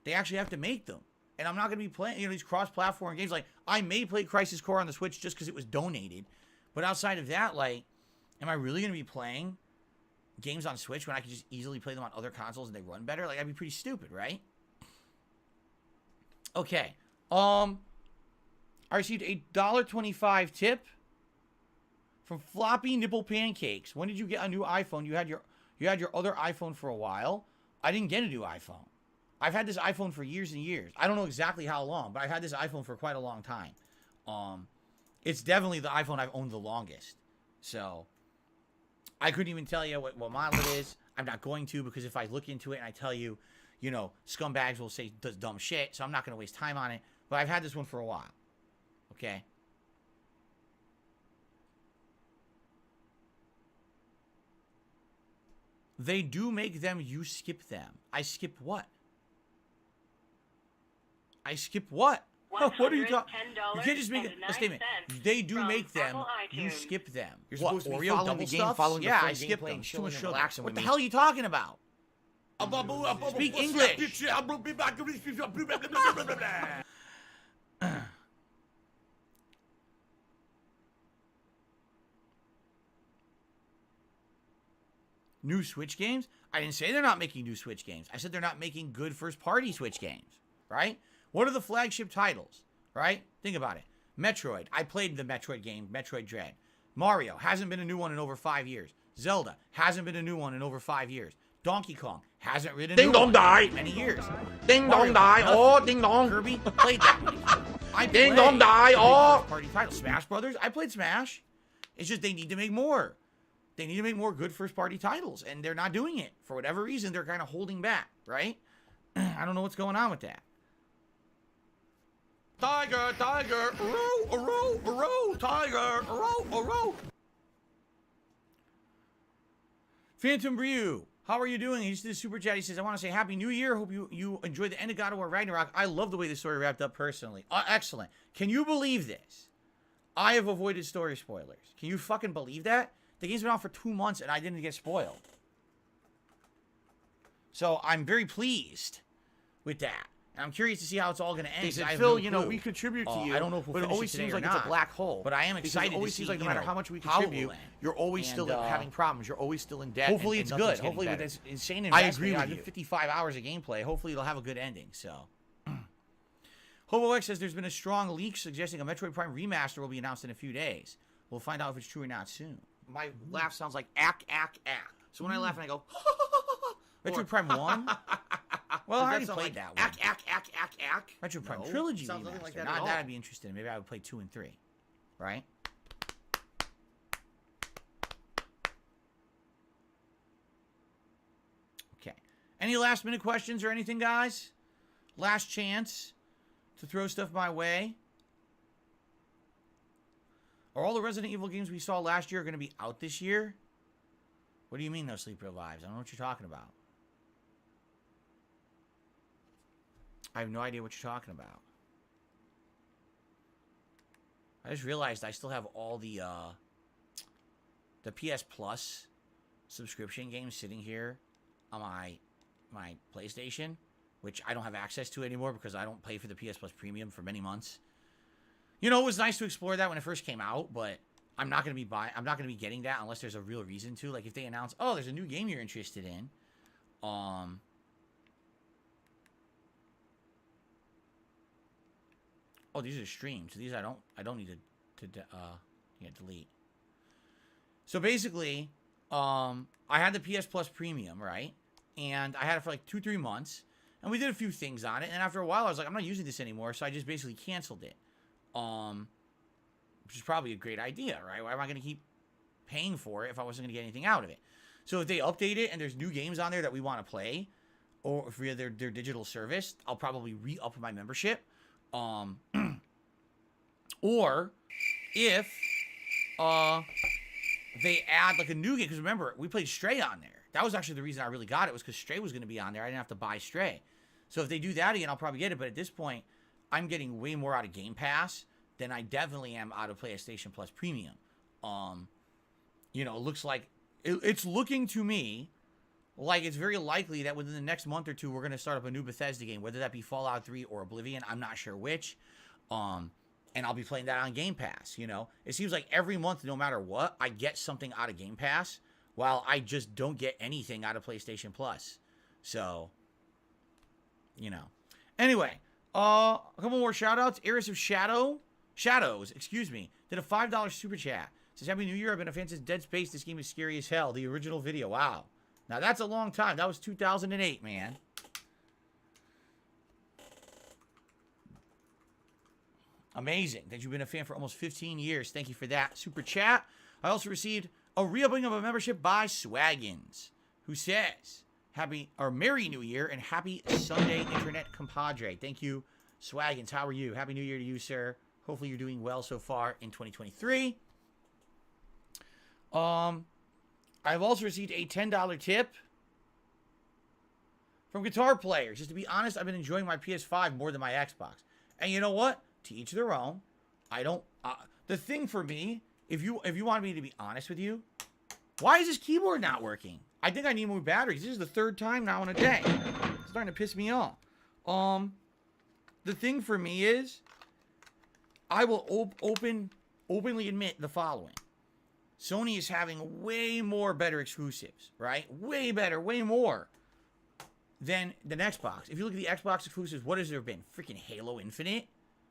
they actually have to make them. And I'm not going to be playing, you know, these cross-platform games. Like, I may play Crisis Core on the Switch just because it was donated. But outside of that, like, am I really going to be playing games on Switch when I could just easily play them on other consoles and they run better? Like, that'd be pretty stupid, right? Okay. I received a $1.25 tip from Floppy Nipple Pancakes. When did you get a new iPhone? You had your other iPhone for a while. I didn't get a new iPhone. I've had this iPhone for years and years. I don't know exactly how long, but I've had this iPhone for quite a long time. It's definitely the iPhone I've owned the longest. So, I couldn't even tell you what model it is. I'm not going to, because if I look into it and I tell you, you know, scumbags will say does dumb shit, so I'm not going to waste time on it. But I've had this one for a while. Okay? They do make them, you skip them. I skip what? I skip what? What are you talking? You can't just make a statement. They do make them. You skip them. You're What, supposed to be Oreo following double the game, stuffs? following the Yeah, full I skip gameplay them. and Too chilling much and sugar. relaxing What with the me. hell are you talking about? Speak English. New Switch games? I didn't say they're not making new Switch games. I said they're not making good first-party Switch games, right? What are the flagship titles, right? Think about it. Metroid. I played the Metroid game, Metroid Dread. Mario. Hasn't been a new one in over 5 years. Zelda. Hasn't been a new one in over 5 years. Donkey Kong. Hasn't been a new one in many years. Ding Mario, dong die. nothing. Oh, ding dong. Kirby. Played that one. I Ding played dong die. the big Oh. first-party titles. Smash Brothers. I played Smash. It's just they need to make more. They need to make more good first-party titles, and they're not doing it. For whatever reason, they're kind of holding back, right? I don't know what's going on with that. Tiger, tiger, row, row, row, tiger, row, row. Phantom Brew, how are you doing? He just did a super chat. He says, I want to say Happy New Year. Hope you enjoyed the end of God of War Ragnarok. I love the way the story wrapped up personally. Excellent. Can you believe this? I have avoided story spoilers. Can you fucking believe that? The game's been out for 2 months and I didn't get spoiled. So I'm very pleased with that. And I'm curious to see how it's all going to end. They 'cause said, I have Phil, no you know, clue. we contribute to you. I don't know if we'll but it finish always today seems or like it's a not. black hole. But I am Because excited it always to seems see, like no you matter know, how much we how it will contribute, end. you're always And, still having problems. You're always still in debt. Hopefully and it's nothing's good. getting Hopefully with better. this insane I investment, agree with did you. 55 hours of gameplay. Hopefully it'll have a good ending. So, HoboX says there's been a strong leak suggesting a Metroid Prime remaster will be announced in a few days. We'll find out if it's true or not soon. My laugh sounds like ack, ack, ack. So when I laugh and I go, Metroid Prime 1? Well, I already sound played like that one. ack, ack, ack, ack, ack. Metroid Prime No, Trilogy sounds nothing remaster. like that Not at all. that I'd be interested in. Maybe I would play 2 and 3. Right? Okay. Any last minute questions or anything, guys? Last chance to throw stuff my way. Are all the Resident Evil games we saw last year going to be out this year? What do you mean, no Sleep Revives? I don't know what you're talking about. I have no idea what you're talking about. I just realized I still have all the PS Plus subscription games sitting here on my PlayStation, which I don't have access to anymore because I don't pay for the PS Plus Premium for many months. You know, it was nice to explore that when it first came out, but I'm not gonna be getting that unless there's a real reason to. Like if they announce, oh, there's a new game you're interested in, Oh, these are streams. These I don't need to delete. So basically, I had the PS Plus Premium, right? And I had it for like 2-3 months. And we did a few things on it. And after a while, I was like, I'm not using this anymore. So I just basically canceled it. Which is probably a great idea, right? Why am I going to keep paying for it if I wasn't going to get anything out of it? So if they update it and there's new games on there that we want to play, or via their digital service, I'll probably re-up my membership. Or if they add like a new game, because remember, we played Stray on there. That was actually the reason I really got it, was because Stray was going to be on there. I didn't have to buy Stray. So if they do that again, I'll probably get it. But at this point, I'm getting way more out of Game Pass than I definitely am out of PlayStation Plus Premium. You know, it looks like it's looking to me like it's very likely that within the next month or two, we're going to start up a new Bethesda game, whether that be Fallout 3 or Oblivion. I'm not sure which. And I'll be playing that on Game Pass, you know. It seems like every month, no matter what, I get something out of Game Pass, while I just don't get anything out of PlayStation Plus. So, you know. Anyway, a couple more shout-outs. Atreus of Shadows, excuse me, did a $5 super chat. Says, Happy New Year. I've been a fan since Dead Space. This game is scary as hell. The original video. Wow. Now, that's a long time. That was 2008, man. Amazing that you've been a fan for almost 15 years. Thank you for that super chat. I also received a re-upping of a membership by Swaggins, who says, Merry New Year and Happy Sunday, Internet Compadre. Thank you, Swaggins. How are you? Happy New Year to you, sir. Hopefully you're doing well so far in 2023. I've also received a $10 tip from Guitar Players. Just to be honest, I've been enjoying my PS5 more than my Xbox. And you know what? To each their own. I don't... the thing for me, if you want me to be honest with you, why is this keyboard not working? I think I need more batteries. This is the third time now in a day. It's starting to piss me off. The thing for me is, I will openly admit the following. Sony is having way more better exclusives, right? Way better, way more than Xbox. If you look at the Xbox exclusives, what has there been? Freaking Halo Infinite,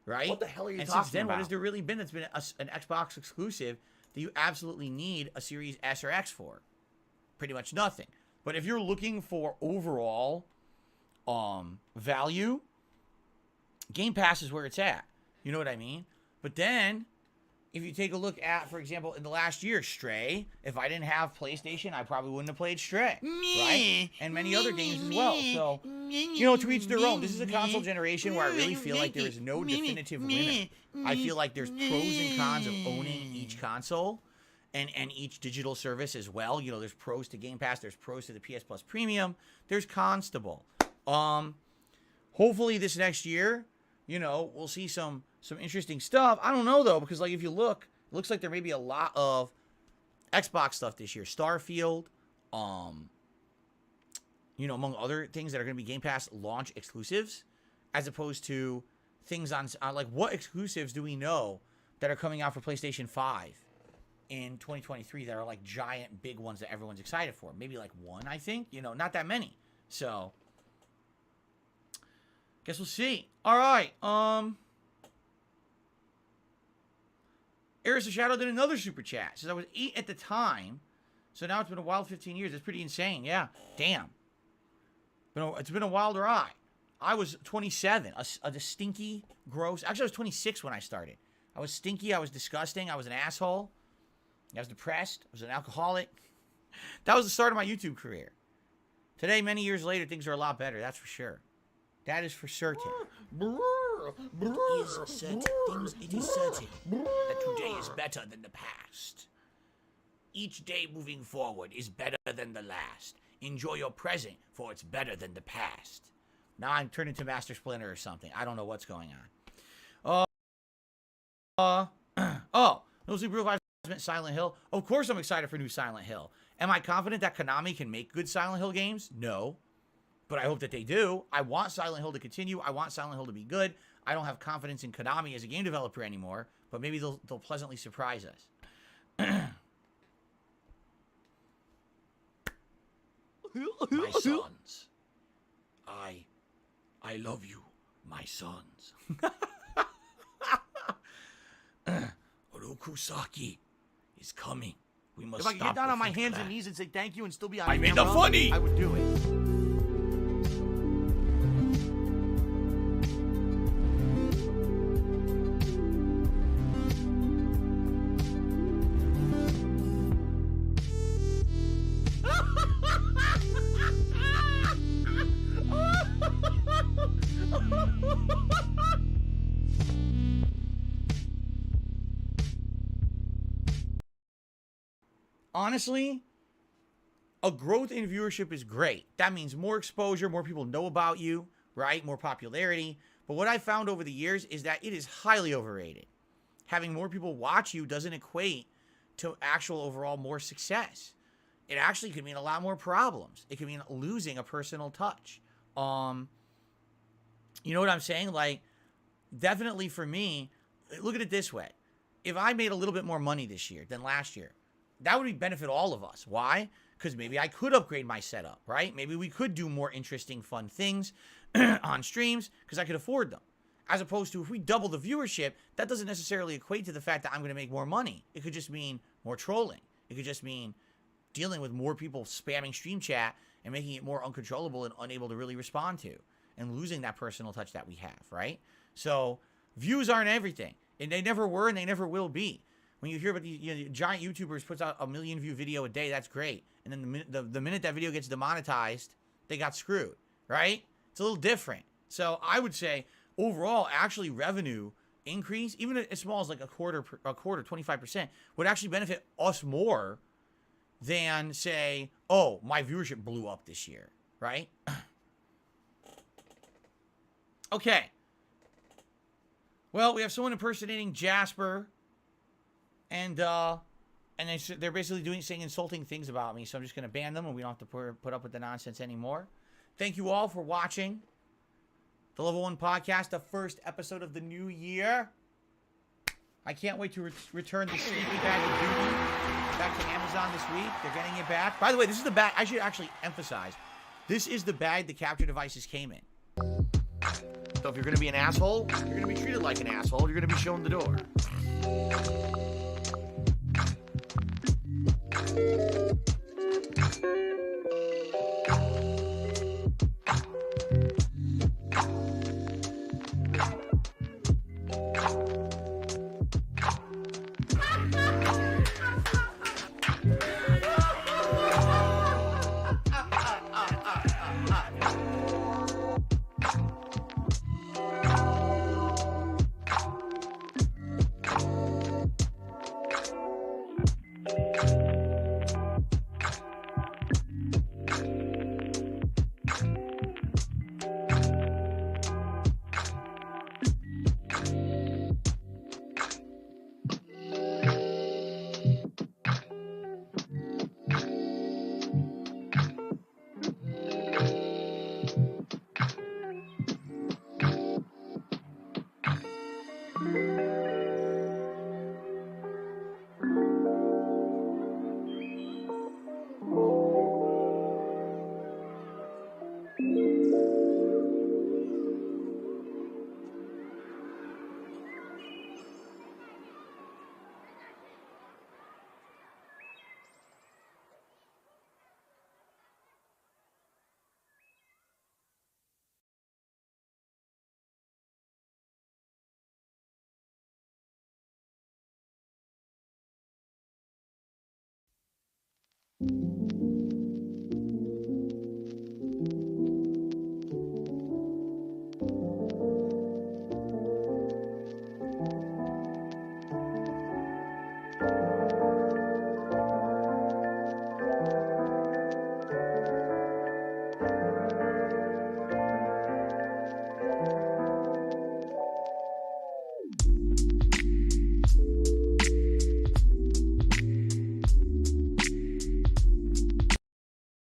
right? What the hell are you talking talking since then, about? what has there really been that's been an Xbox exclusive that you absolutely need a Series S or X for? Pretty much nothing. But if you're looking for overall value, Game Pass is where it's at. You know what I mean? But then, if you take a look at, for example, in the last year, Stray, if I didn't have PlayStation, I probably wouldn't have played Stray, right? And many other games as well. So, you know, to each their own. This is a console generation where I really feel like there is no definitive winner. I feel like there's pros and cons of owning each console and each digital service as well. You know, there's pros to Game Pass, there's pros to the PS Plus Premium, there's cons to both. Hopefully this next year, you know, we'll see some interesting stuff. I don't know, though, because, like, if you look, it looks like there may be a lot of Xbox stuff this year. Starfield, you know, among other things that are going to be Game Pass launch exclusives, as opposed to things on like, what exclusives do we know that are coming out for PlayStation 5 in 2023 that are, like, giant, big ones that everyone's excited for? Maybe, like, one, I think. You know, not that many. So, guess we'll see. All right, Atreus of Shadow did another super chat. Says I was 8 at the time, so now it's been a wild 15 years. That's pretty insane. Yeah, damn. It's been a wild ride. I was 27, a stinky, gross. Actually, I was 26 when I started. I was stinky. I was disgusting. I was an asshole. I was depressed. I was an alcoholic. That was the start of my YouTube career. Today, many years later, things are a lot better. That's for sure. That is for certain. It is certain. It is certain that today is better than the past. Each day moving forward is better than the last. Enjoy your present, for it's better than the past. Now I'm turning to Master Splinter or something. I don't know what's going on. No Sleep Real 5 meant Silent Hill. Of course I'm excited for new Silent Hill. Am I confident that Konami can make good Silent Hill games? No. But I hope that they do. I want Silent Hill to continue. I want Silent Hill to be good. I don't have confidence in Konami as a game developer anymore, but maybe they'll pleasantly surprise us. My sons. I love you, my sons. Kusaki is coming. We must If I could stop get down the on my Foot hands Clan. and knees and say thank you and still be on I made camera, the funny. I would do it. Honestly, a growth in viewership is great. That means more exposure, more people know about you, right? More popularity. But what I found over the years is that it is highly overrated. Having more people watch you doesn't equate to actual overall more success. It actually could mean a lot more problems. It could mean losing a personal touch. You know what I'm saying? Like, definitely for me, look at it this way. If I made a little bit more money this year than last year, that would benefit all of us. Why? Because maybe I could upgrade my setup, right? Maybe we could do more interesting, fun things on streams because I could afford them. As opposed to if we double the viewership, that doesn't necessarily equate to the fact that I'm going to make more money. It could just mean more trolling. It could just mean dealing with more people spamming stream chat and making it more uncontrollable and unable to really respond to, and losing that personal touch that we have, right? So views aren't everything, and they never were and they never will be. When you hear about the giant YouTubers puts out a 1 million view video a day, that's great. And then the minute that video gets demonetized, they got screwed, right? It's a little different. So I would say overall, actually revenue increase, even as small as like a quarter, 25%, would actually benefit us more than say, oh, my viewership blew up this year, right? Okay. Well, we have someone impersonating Jasper. And they're basically saying insulting things about me, so I'm just going to ban them, and we don't have to put up with the nonsense anymore. Thank you all for watching the Level 1 Podcast, the first episode of the new year. I can't wait to return the sleeping bag of duty back to Amazon this week. They're getting it back. By the way, this is the bag. I should actually emphasize, this is the bag the capture devices came in. So if you're going to be an asshole, you're going to be treated like an asshole. You're going to be shown the door.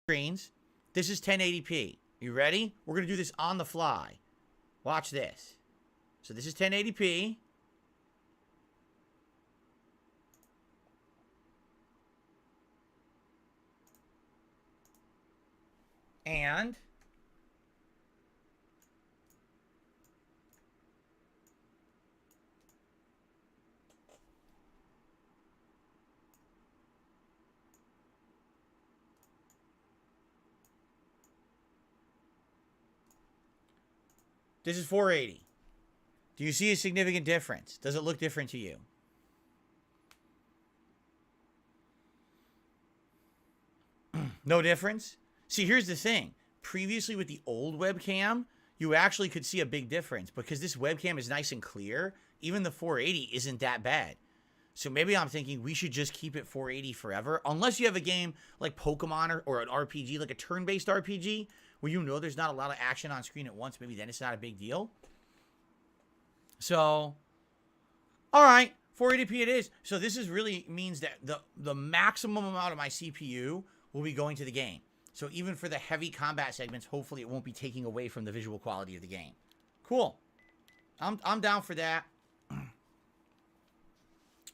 Screens. This is 1080p. You ready? We're going to do this on the fly. Watch this. So this is 1080p. And This is 480. Do you see a significant difference? Does it look different to you? No difference? See, here's the thing. Previously with the old webcam, you actually could see a big difference because this webcam is nice and clear. Even the 480 isn't that bad. So maybe I'm thinking we should just keep it 480 forever. Unless you have a game like Pokemon or an RPG, like a turn-based RPG, where you know there's not a lot of action on screen at once. Maybe then it's not a big deal. So, all right, 480p it is. So this is really means that the maximum amount of my CPU will be going to the game. So even for the heavy combat segments, hopefully it won't be taking away from the visual quality of the game. Cool. I'm down for that.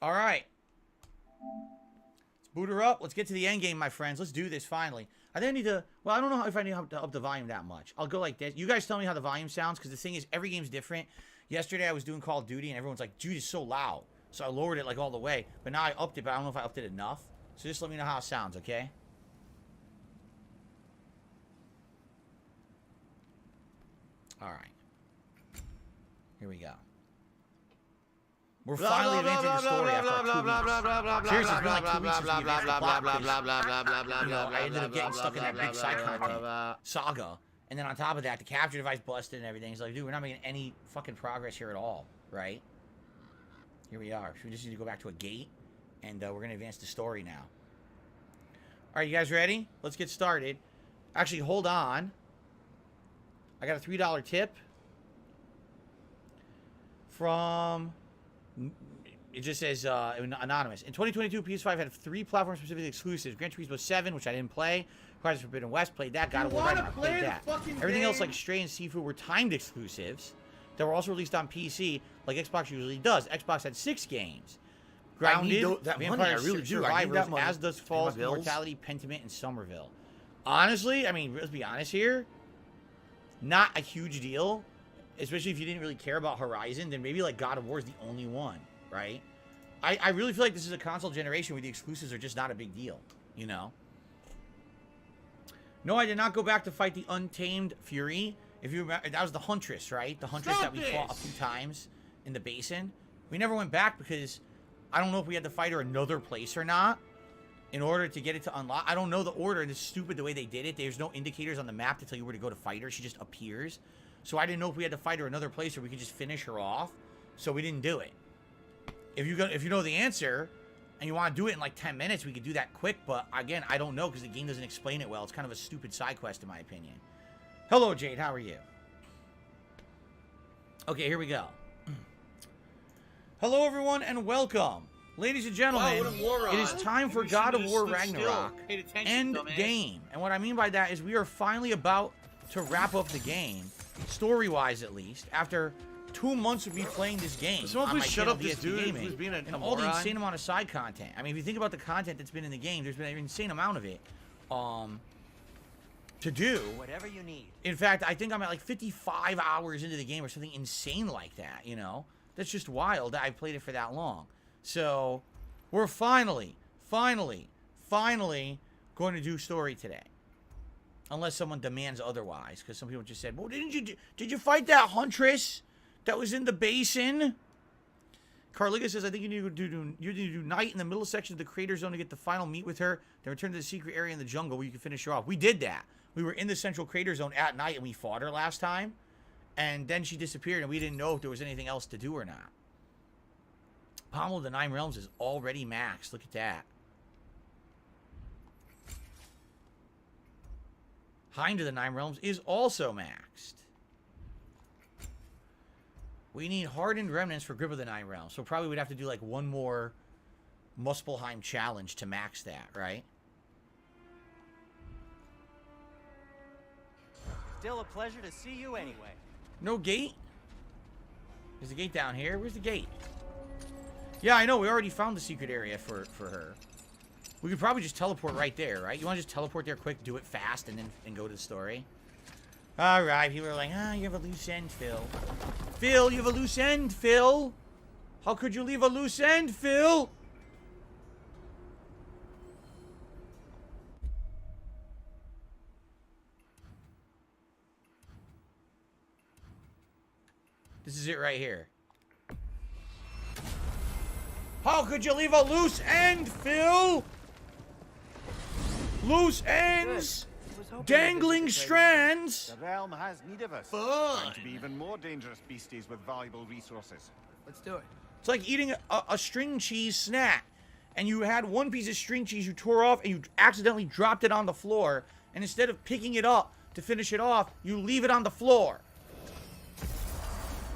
All right. Let's boot her up. Let's get to the end game, my friends. Let's do this finally. I think I need to... Well, I don't know if I need to up the volume that much. I'll go like this. You guys tell me how the volume sounds, because the thing is, every game's different. Yesterday, I was doing Call of Duty, and everyone's like, dude, it's so loud. So I lowered it, like, all the way. But now I upped it, but I don't know if I upped it enough. So just let me know how it sounds, okay? All right. Here we go. We're finally advancing the story after 2 weeks. Seriously, it's been like 2 weeks since we advanced the plot because, you know, I ended up getting stuck in that big side content saga. And then on top of that, the capture device busted and everything. It's like, dude, we're not making any fucking progress here at all, right? Here we are. So we just need to go back to a gate, and we're going to advance the story now. All right, you guys ready? Let's get started. Actually, hold on. I got a $3 tip from... It just says anonymous. In 2022, PS5 had 3 platform-specific exclusives: Gran Turismo 7, which I didn't play; Horizon Forbidden West, played that; God of War Ragnarok, played that. Everything else, like Stray and Sifu, were timed exclusives that were also released on PC, like Xbox usually does. Xbox had 6 games: Grounded, that money, Vampire I really do. I need Survivors, that money. As Does Pay my Falls, bills. Mortality, Pentiment, and Somerville. Honestly, I mean, let's be honest here. Not a huge deal, especially if you didn't really care about Horizon. Then maybe like God of War is the only one, right? I really feel like this is a console generation where the exclusives are just not a big deal, you know? No, I did not go back to fight the Untamed Fury. If you remember, that was the Huntress, right? The Huntress that we fought a few times in the basin. We never went back because I don't know if we had to fight her another place or not in order to get it to unlock. I don't know the order, and it's stupid the way they did it. There's no indicators on the map to tell you where to go to fight her. She just appears. So I didn't know if we had to fight her another place or we could just finish her off. So we didn't do it. If you know the answer and you want to do it in like 10 minutes, we could do that quick. But again, I don't know because the game doesn't explain it well. It's kind of a stupid side quest in my opinion. Hello, Jade. How are you? Okay, here we go. Hello, everyone, and welcome. Ladies and gentlemen, it is time for God of War Ragnarok End Game. And what I mean by that is we are finally about to wrap up the game, story-wise at least, after 2 months of me playing this game. Someone on my please shut channel, up this DSP dude Gaming, who's being a and all the moron. insane amount of side content. I mean, if you think about the content that's been in the game, there's been an insane amount of it to do. Whatever you need. In fact, I think I'm at like 55 hours into the game or something insane like that, you know? That's just wild that I played it for that long. So, we're finally going to do story today. Unless someone demands otherwise, because some people just said, well, did you fight that Huntress that was in the basin? Carliga says, I think you need to do night in the middle section of the crater zone to get the final meet with her, then return to the secret area in the jungle where you can finish her off. We did that. We were in the central crater zone at night and we fought her last time. And then she disappeared and we didn't know if there was anything else to do or not. Pommel of the Nine Realms is already maxed. Look at that. Hind of the Nine Realms is also maxed. We need Hardened Remnants for Grip of the Nine Realms. So probably we'd have to do like one more Muspelheim challenge to max that, right? Still a pleasure to see you anyway. No gate? There's the gate down here. Where's the gate? Yeah, I know. We already found the secret area for her. We could probably just teleport right there, right? You want to just teleport there quick, do it fast, and then go to the story? All right. People are like, you have a loose end, Phil. Phil, you have a loose end, Phil. How could you leave a loose end, Phil? is it right here. How could you leave a loose end, Phil? Loose ends. Dangling strands. The realm has need of us. Fun. Going to be even more dangerous beasties with valuable resources. Let's do it. It's like eating a string cheese snack. And you had one piece of string cheese you tore off and you accidentally dropped it on the floor. And instead of picking it up to finish it off, you leave it on the floor.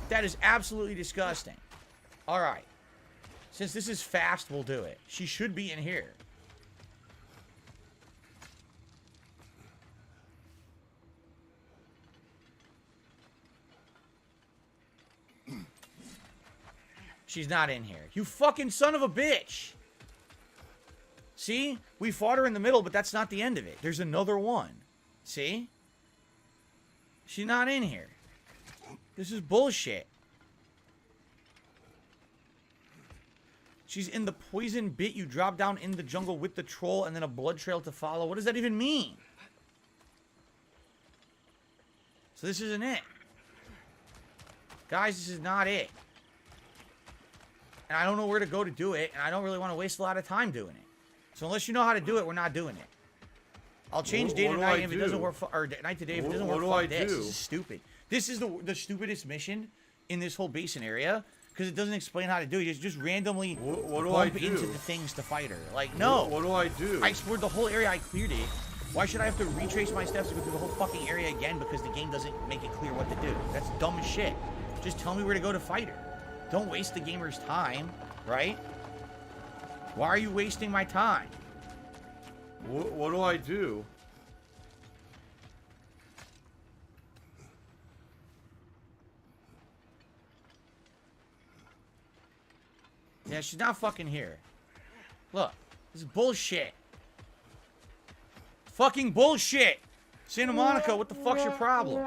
That is absolutely disgusting. All right. Since this is fast, we'll do it. She should be in here. She's not in here. You fucking son of a bitch. See? We fought her in the middle, but that's not the end of it. There's another one. See? She's not in here. This is bullshit. She's in the poison bit you drop down in the jungle with the troll and then a blood trail to follow. What does that even mean? So this isn't it. Guys, this is not it. And I don't know where to go to do it, and I don't really want to waste a lot of time doing it. So unless you know how to do it, we're not doing it. I'll change day to night if it doesn't work, or night to day if it doesn't work. Fuck this. This is stupid. This is the stupidest mission in this whole basin area because it doesn't explain how to do it. You just randomly bump into the things to fight her. Like, no. What do I do? I explored the whole area. I cleared it. Why should I have to retrace my steps to go through the whole fucking area again because the game doesn't make it clear what to do? That's dumb as shit. Just tell me where to go to fight her. Don't waste the gamer's time, right? Why are you wasting my time? What do I do? Yeah, she's not fucking here. Look, this is bullshit. Fucking bullshit. Santa Monica, what the fuck's your problem?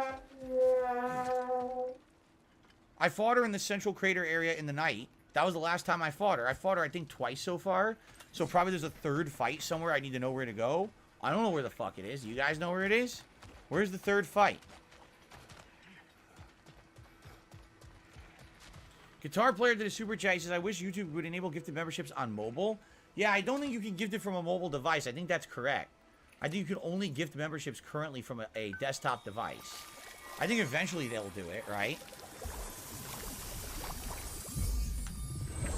I fought her in the central crater area in the night. That was the last time I fought her. I fought her, I think, twice so far. So probably there's a third fight somewhere. I need to know where to go. I don't know where the fuck it is. You guys know where it is? Where's the third fight? Guitar player did a super chat. He says, I wish YouTube would enable gifted memberships on mobile. Yeah, I don't think you can gift it from a mobile device. I think that's correct. I think you can only gift memberships currently from a desktop device. I think eventually they'll do it, right?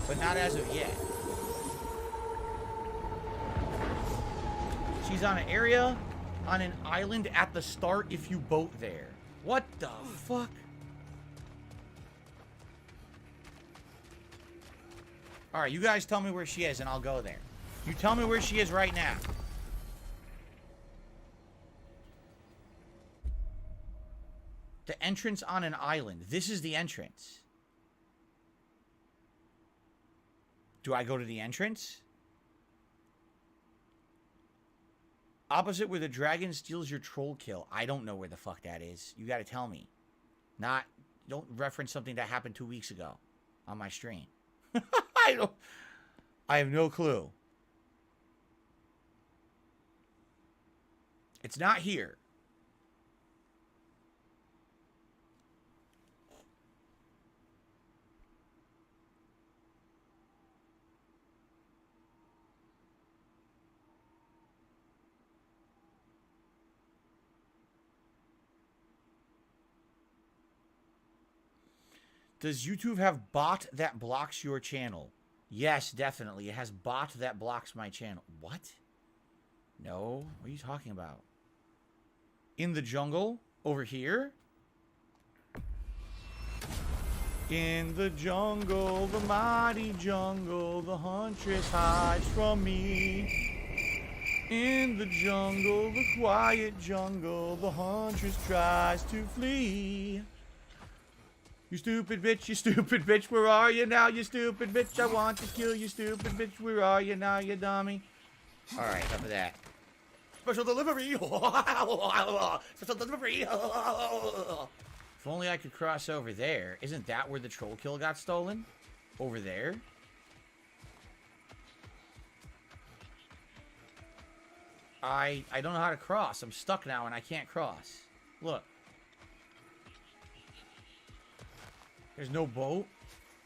But not as of yet. She's on an area, on an island at the start if you boat there. What the fuck? Alright, you guys tell me where she is and I'll go there. You tell me where she is right now. The entrance on an island. This is the entrance. Do I go to the entrance? Opposite where the dragon steals your troll kill. I don't know where the fuck that is. You gotta tell me. Don't reference something that happened 2 weeks ago on my stream. I have no clue. It's not here. Does YouTube have bot that blocks your channel? Yes, definitely. It has bot that blocks my channel. What? No. What are you talking about? In the jungle? Over here? In the jungle, the mighty jungle, the huntress hides from me. In the jungle, the quiet jungle, the huntress tries to flee. You stupid bitch, where are you now, you stupid bitch? I want to kill you, stupid bitch, where are you now, you dummy? Alright, enough of that. Special delivery. Special delivery. If only I could cross over there. Isn't that where the troll kill got stolen? Over there? I don't know how to cross. I'm stuck now and I can't cross. Look. There's no boat.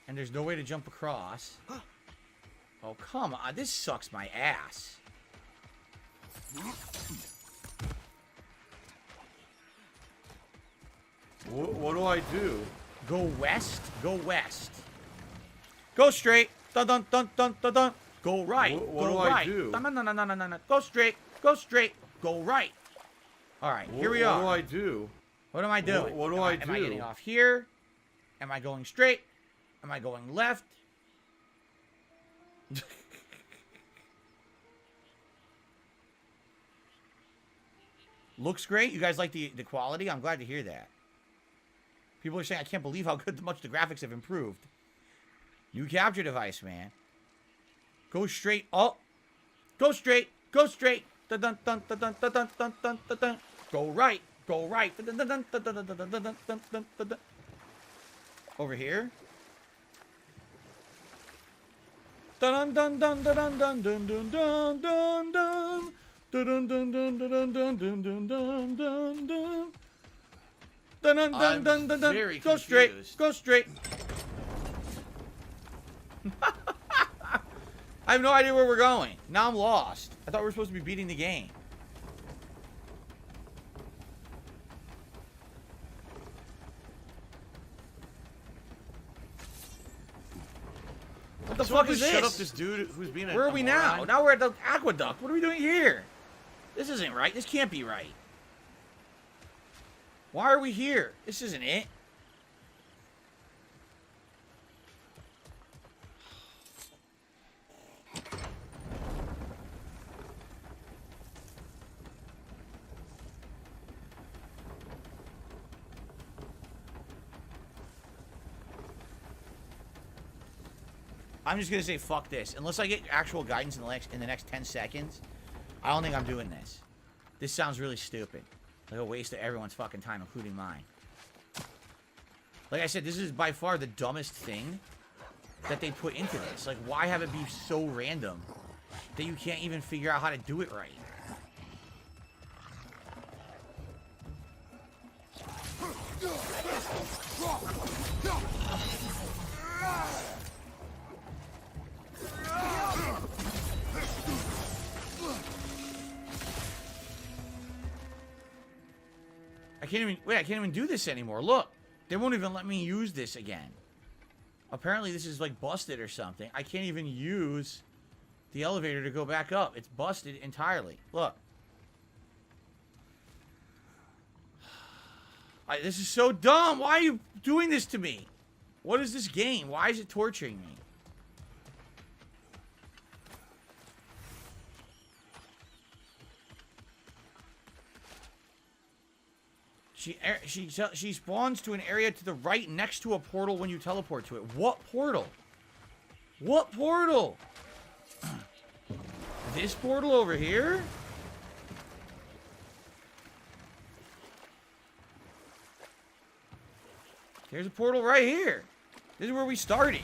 And there's no way to jump across. Oh, come on. This sucks my ass. What do I do? Go west. Go west. Go straight. Dun dun dun dun dun dun. Go right. What go do I right. do? Dun, dun, dun, dun, dun, dun, dun. Go straight. Go straight. Go right. All right. Here we are. What do I do? What am I doing? What do am I Am I do? getting off here? Am I going straight? Am I going left? Looks great. You guys like the quality? I'm glad to hear that. People are saying, I can't believe how much the graphics have improved. New capture device, man. Go straight up. Go straight. Go straight. Dun, dun, dun, dun, dun, dun, dun, dun, dun, dun, dun. Go right. Go right. Dun, dun, dun, dun, dun, dun, dun, dun, dun, dun, dun, dun, dun. Over here. Dun dun dun dun dun dun dun dun dun dun dun. Dun dun dun dun dun dun dun dun dun dun dun. Dun dun dun dun dun dun. very Go straight. confused. Go straight. I have no idea where we're going. Now I'm lost. I thought we were supposed to be beating the game. What the fuck is this? Shut up this dude who's being a Where are we now? moron. Now we're at the aqueduct. What are we doing here? This isn't right. This can't be right. Why are we here? This isn't it. I'm just gonna say fuck this. Unless I get actual guidance in the next 10 seconds, I don't think I'm doing this. This sounds really stupid. Like a waste of everyone's fucking time, including mine. Like I said, this is by far the dumbest thing that they put into this. Like, why have it be so random that you can't even figure out how to do it right? I can't even do this anymore. Look, they won't even let me use this again. Apparently this is like busted or something. I can't even use the elevator to go back up. It's busted entirely. Look. This is so dumb. Why are you doing this to me? What is this game? Why is it torturing me? She spawns to an area to the right next to a portal when you teleport to it. What portal? What portal? This portal over here? There's a portal right here. This is where we started.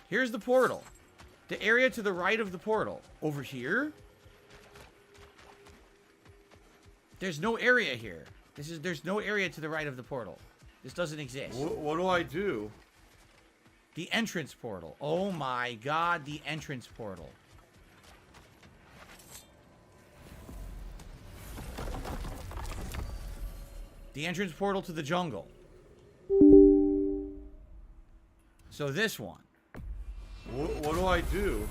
Here's the portal. The area to the right of the portal. Over here? There's no area here. There's no area to the right of the portal. This doesn't exist. What do I do? The entrance portal. Oh my god, the entrance portal. The entrance portal to the jungle. So this one. What do I do?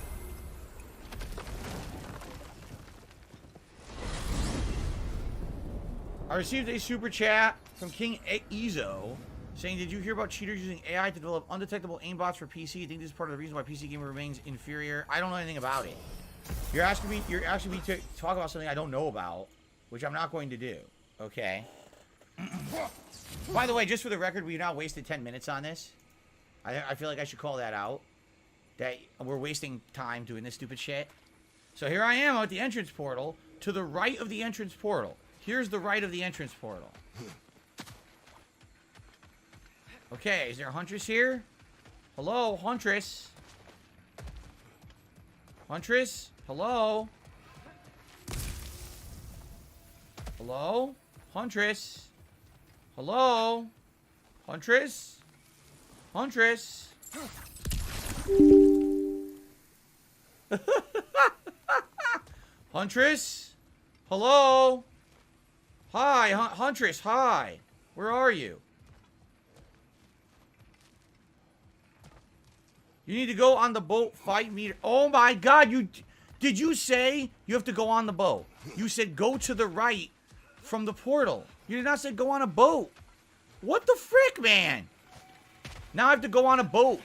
I received a super chat from King Ezo saying, did you hear about cheaters using AI to develop undetectable aimbots for PC? I think this is part of the reason why PC gaming remains inferior. I don't know anything about it. You're asking me to talk about something I don't know about, which I'm not going to do. Okay. By the way, just for the record, we've now wasted 10 minutes on this. I feel like I should call that out. That we're wasting time doing this stupid shit. So here I am at the entrance portal. To the right of the entrance portal. Here's the right of the entrance portal. Okay, is there a Huntress here? Hello, Huntress. Huntress? Hello? Hello? Huntress? Hello? Huntress? Huntress. Huntress? Hello? Hi, Huntress, hi. Where are you? You need to go on the boat 5 meters. Oh my god, did you say you have to go on the boat? You said go to the right from the portal. You did not say go on a boat. What the frick, man? Now I have to go on a boat.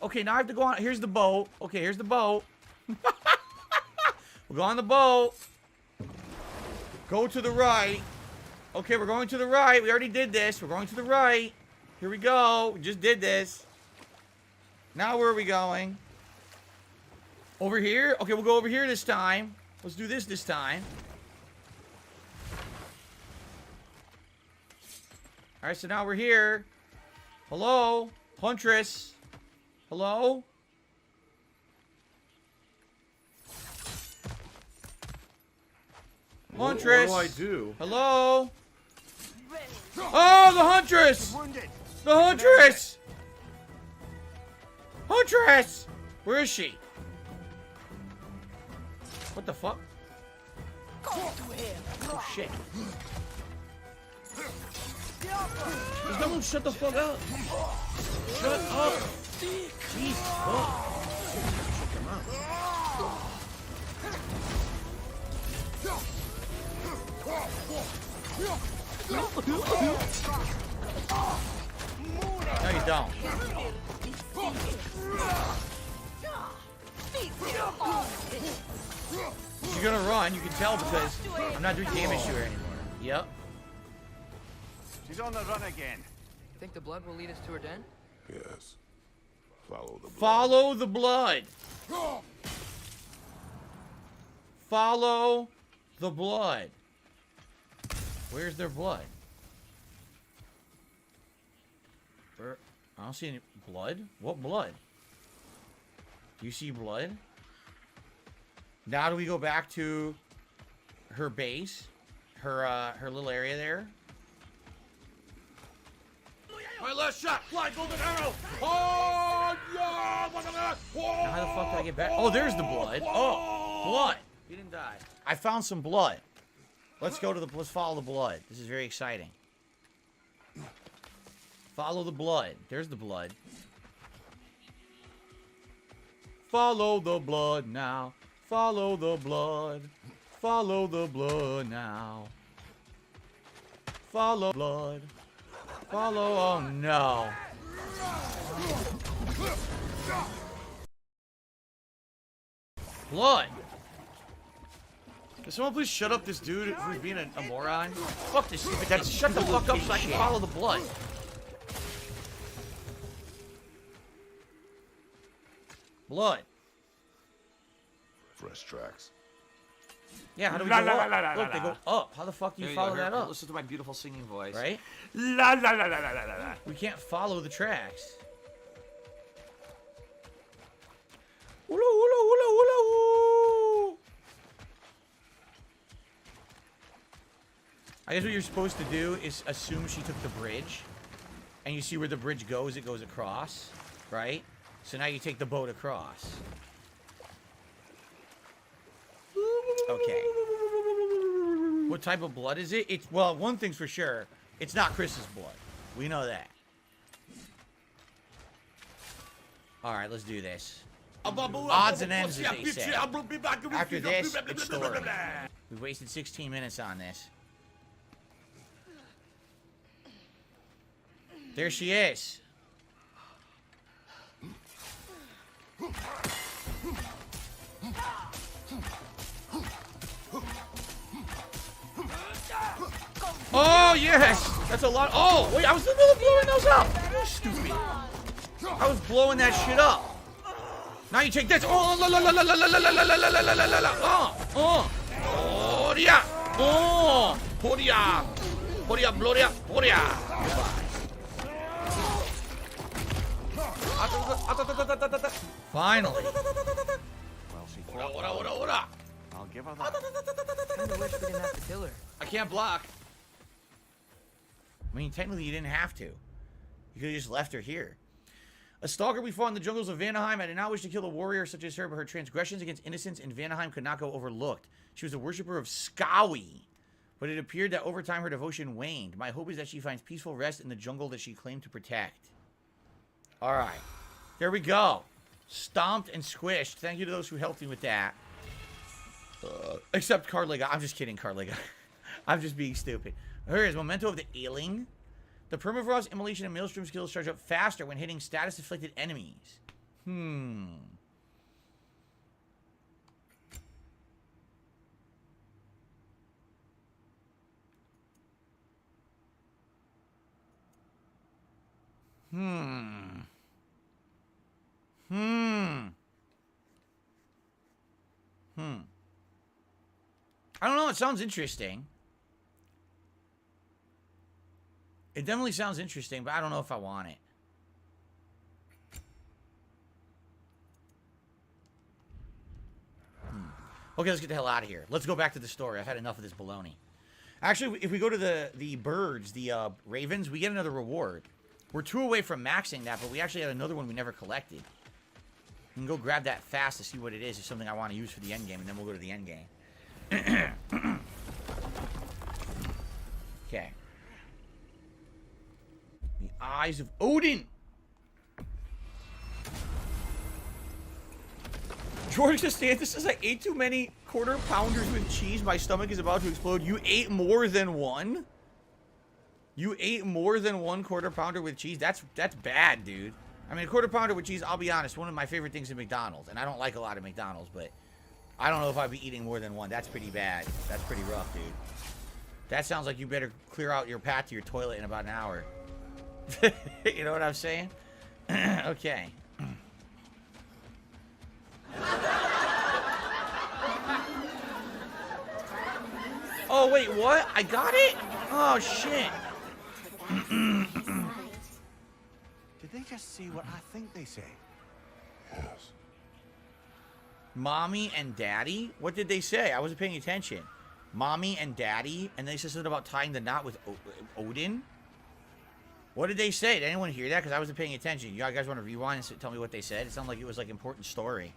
Okay, now I have to go on. Here's the boat. Okay, here's the boat. We'll go on the boat. Go to the right. Okay, we're going to the right. We already did this. We're going to the right. Here we go. We just did this. Now where are we going? Over here? Okay, we'll go over here this time. Let's do this time. Alright, so now we're here. Hello? Huntress? Hello? Huntress? What do I do? Hello? Oh, the Huntress! The Huntress! Huntress! Where is she? What the fuck? Oh shit. Someone shut the fuck up. Shut up. Jeez. Shut them up. No, you don't. You're gonna run, you can tell because I'm not doing damage to her anymore. Yep. She's on the run again. Think the blood will lead us to her den? Yes. Follow the blood. Follow the blood. Follow the blood. Where's their blood? I don't see any blood. What blood? Do you see blood? Now do we go back to her base? Her little area there? My last shot! Fly, golden arrow! Oh, yeah! Now how the fuck do I get back? Oh, there's the blood. Oh, blood. He didn't die. I found some blood. Let's follow the blood. This is very exciting. Follow the blood. There's the blood. Follow the blood now. Follow the blood. Follow the blood now. Follow blood. Follow. Oh no. Blood. Can someone please shut up this dude who's being a moron? Fuck this stupid guy. Shut the fuck up so I can follow the blood. Blood. Fresh tracks. Yeah, how do we go up? Look, they go up. How the fuck do you follow that up? Listen to my beautiful singing voice. Right? La la la la la la la. We can't follow the tracks. Oola, oola, oola, oola, ooh. I guess what you're supposed to do is assume she took the bridge. And you see where the bridge goes, it goes across. Right? So now you take the boat across. Okay. What type of blood is it? It's, well, one thing's for sure. It's not Chris's blood. We know that. Alright, let's do this. Odds and ends, as they say. After this, it's story. We've wasted 16 minutes on this. There she is. Oh, yes! That's a lot. Oh, wait, I was in the middle of blowing those up. Stupid. I was blowing that shit up. Now you take this. Oh, la la la la la la la la la la la la la la. Oh, yeah. Oh, Poria. Poria, Gloria, Poria. Finally. Well, she fought. I'll give her that. Kinda wish we didn't have to kill her. I can't block. I mean, technically, you didn't have to. You could have just left her here. A stalker we fought in the jungles of Vanaheim. I did not wish to kill a warrior such as her, but her transgressions against innocence in Vanaheim could not go overlooked. She was a worshiper of Skowie, but it appeared that over time her devotion waned. My hope is that she finds peaceful rest in the jungle that she claimed to protect. All right. There we go. Stomped and squished. Thank you to those who helped me with that. Except Carliga. I'm just kidding, Carliga. I'm just being stupid. Here is Memento of the Ailing. The Permafrost, Immolation, and Maelstrom skills charge up faster when hitting status-afflicted enemies. Hmm. I don't know. It sounds interesting. It definitely sounds interesting, but I don't know if I want it. Okay, let's get the hell out of here. Let's go back to the story. I've had enough of this baloney. Actually, if we go to the birds, the ravens, we get another reward. We're 2 away from maxing that, but we actually had another one we never collected. We can go grab that fast to see what it is. It's something I want to use for the end game, and then we'll go to the end game. Okay. The Eyes of Odin. George Costanza says, I ate too many quarter pounders with cheese. My stomach is about to explode. You ate more than one? You ate more than 1 quarter pounder with cheese? That's bad, dude. I mean, a quarter pounder with cheese, I'll be honest, one of my favorite things at McDonald's. And I don't like a lot of McDonald's, but I don't know if I'd be eating more than 1. That's pretty bad. That's pretty rough, dude. That sounds like you better clear out your path to your toilet in about an hour. You know what I'm saying? Okay. Oh, wait, what? I got it? Oh, shit. Did they just see what I think they say? Yes. Mommy and Daddy? What did they say? I wasn't paying attention. Mommy and Daddy? And they said something about tying the knot with Odin? What did they say? Did anyone hear that? Because I wasn't paying attention. You guys want to rewind and tell me what they said? It sounded like it was like important story.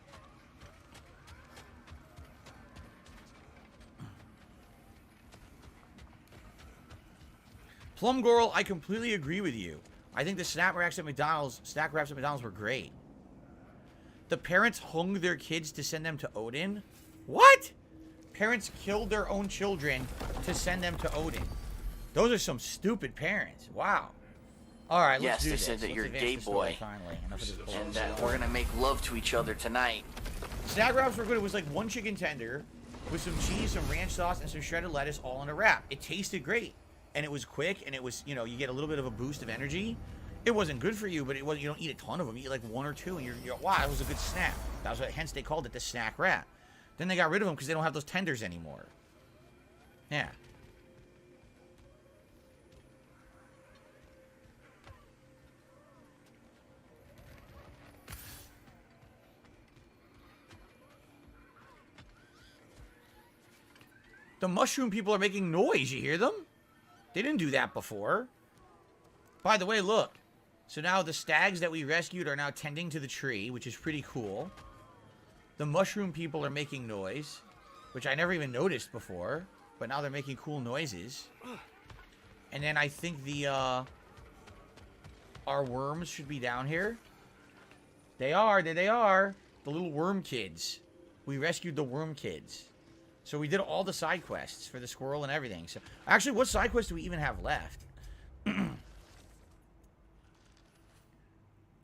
Plum Girl, I completely agree with you. I think the snack wraps at McDonald's were great. The parents hung their kids to send them to Odin? What? Parents killed their own children to send them to Odin. Those are some stupid parents. Wow. All right, let's do this. Yes, they said that Let's you're a advance gay the story, boy. finally. Enough of this bullshit. And that we're gonna make love to each other tonight. Snack wraps were good. It was like 1 chicken tender with some cheese, some ranch sauce, and some shredded lettuce all in a wrap. It tasted great. And it was quick, and it was, you know, you get a little bit of a boost of energy. It wasn't good for you, but it was, you don't eat a ton of them. You eat like 1 or 2, and you're wow, it was a good snack. That was what, hence they called it the snack wrap. Then they got rid of them because they don't have those tenders anymore. Yeah. The mushroom people are making noise. You hear them? They didn't do that before. By the way, look. So now the stags that we rescued are now tending to the tree, which is pretty cool. The mushroom people are making noise, which I never even noticed before. But now they're making cool noises. And then I think the, our worms should be down here. They are. There they are. The little worm kids. We rescued the worm kids. So we did all the side quests for the squirrel and everything. So actually, what side quests do we even have left?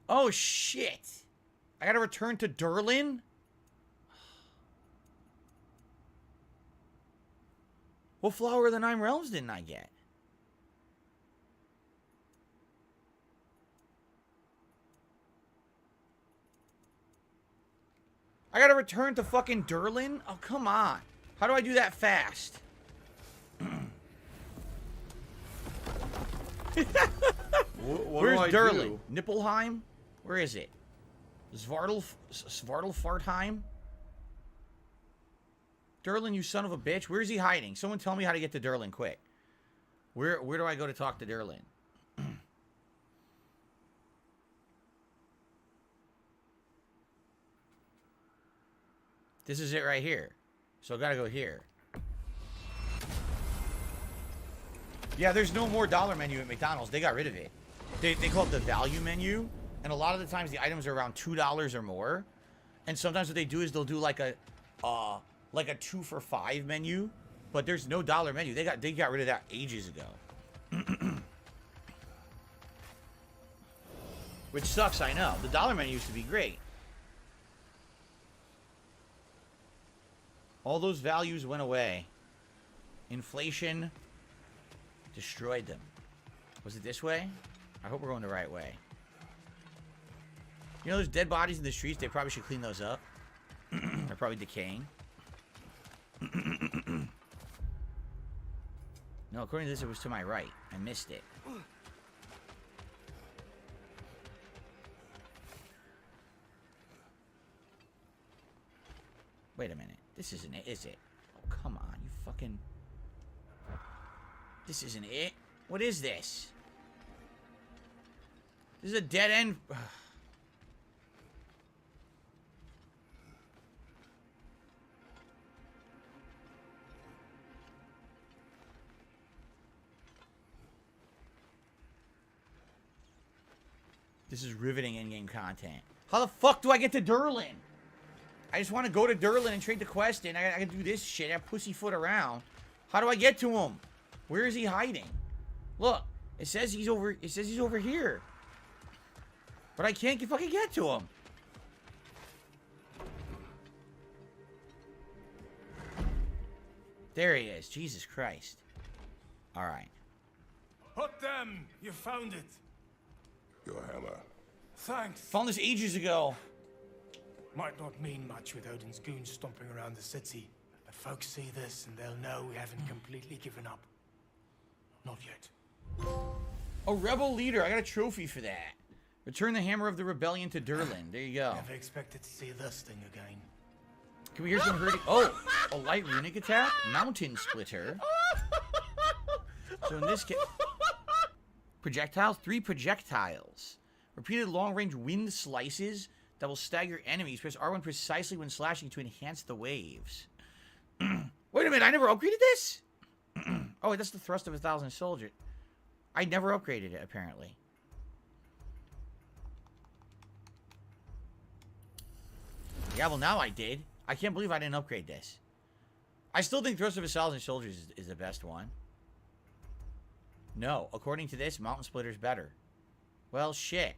Oh, shit. I gotta return to Durlin? What Flower of the 9 Realms didn't I get? I gotta return to fucking Durlin? Oh, come on. How do I do that fast? Where's Durlin? Nippelheim? Where is it? Svartalfartheim? Durlin, you son of a bitch. Where's he hiding? Someone tell me how to get to Durlin quick. Where do I go to talk to Durlin? This is it right here. So I gotta go here. Yeah, there's no more dollar menu at McDonald's. They got rid of it. They call it the value menu. And a lot of the times the items are around $2 or more. And sometimes what they do is they'll do like a 2 for $5 menu. But there's no dollar menu. They got rid of that ages ago. Which sucks, I know. The dollar menu used to be great. All those values went away. Inflation destroyed them. Was it this way? I hope we're going the right way. You know those dead bodies in the streets? They probably should clean those up. They're probably decaying. No, according to this, it was to my right. I missed it. Wait a minute. This isn't it, is it? Oh, come on. You fucking... This isn't it. What is this? This is a dead end... This is riveting in-game content. How the fuck do I get to Durlin? I just want to go to Durlin and trade the quest in. I can do this shit. I pussyfoot around. How do I get to him? Where is he hiding? Look, it says he's over. It says he's over here. But I can't fucking get to him. There he is. Jesus Christ. All right. Hot damn! You found it. Your hammer. Thanks. Found this ages ago. Might not mean much with Odin's goons stomping around the city, but folks see this and they'll know we haven't completely given up. Not yet. A rebel leader. I got a trophy for that. Return the hammer of the rebellion to Durlin. There you go. Never expected to see this thing again. Can we hear some hurting? Oh, a light runic attack? Mountain splitter. So in this case... Projectiles? 3 projectiles. Repeated long-range wind slices that will stagger enemies. Press R1 precisely when slashing to enhance the waves. Wait a minute, I never upgraded this? Oh, that's the thrust of 1,000 soldiers. I never upgraded it, apparently. Yeah, well, now I did. I can't believe I didn't upgrade this. I still think thrust of 1,000 soldiers is the best one. No, according to this, Mountain Splitter's better. Well, shit.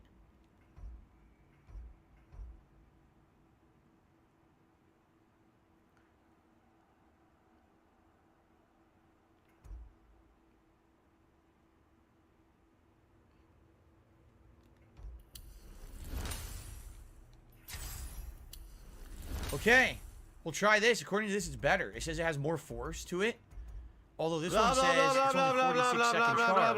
Okay, we'll try this. According to this, it's better. It says it has more force to it. Although this one says it's only 46 second charge.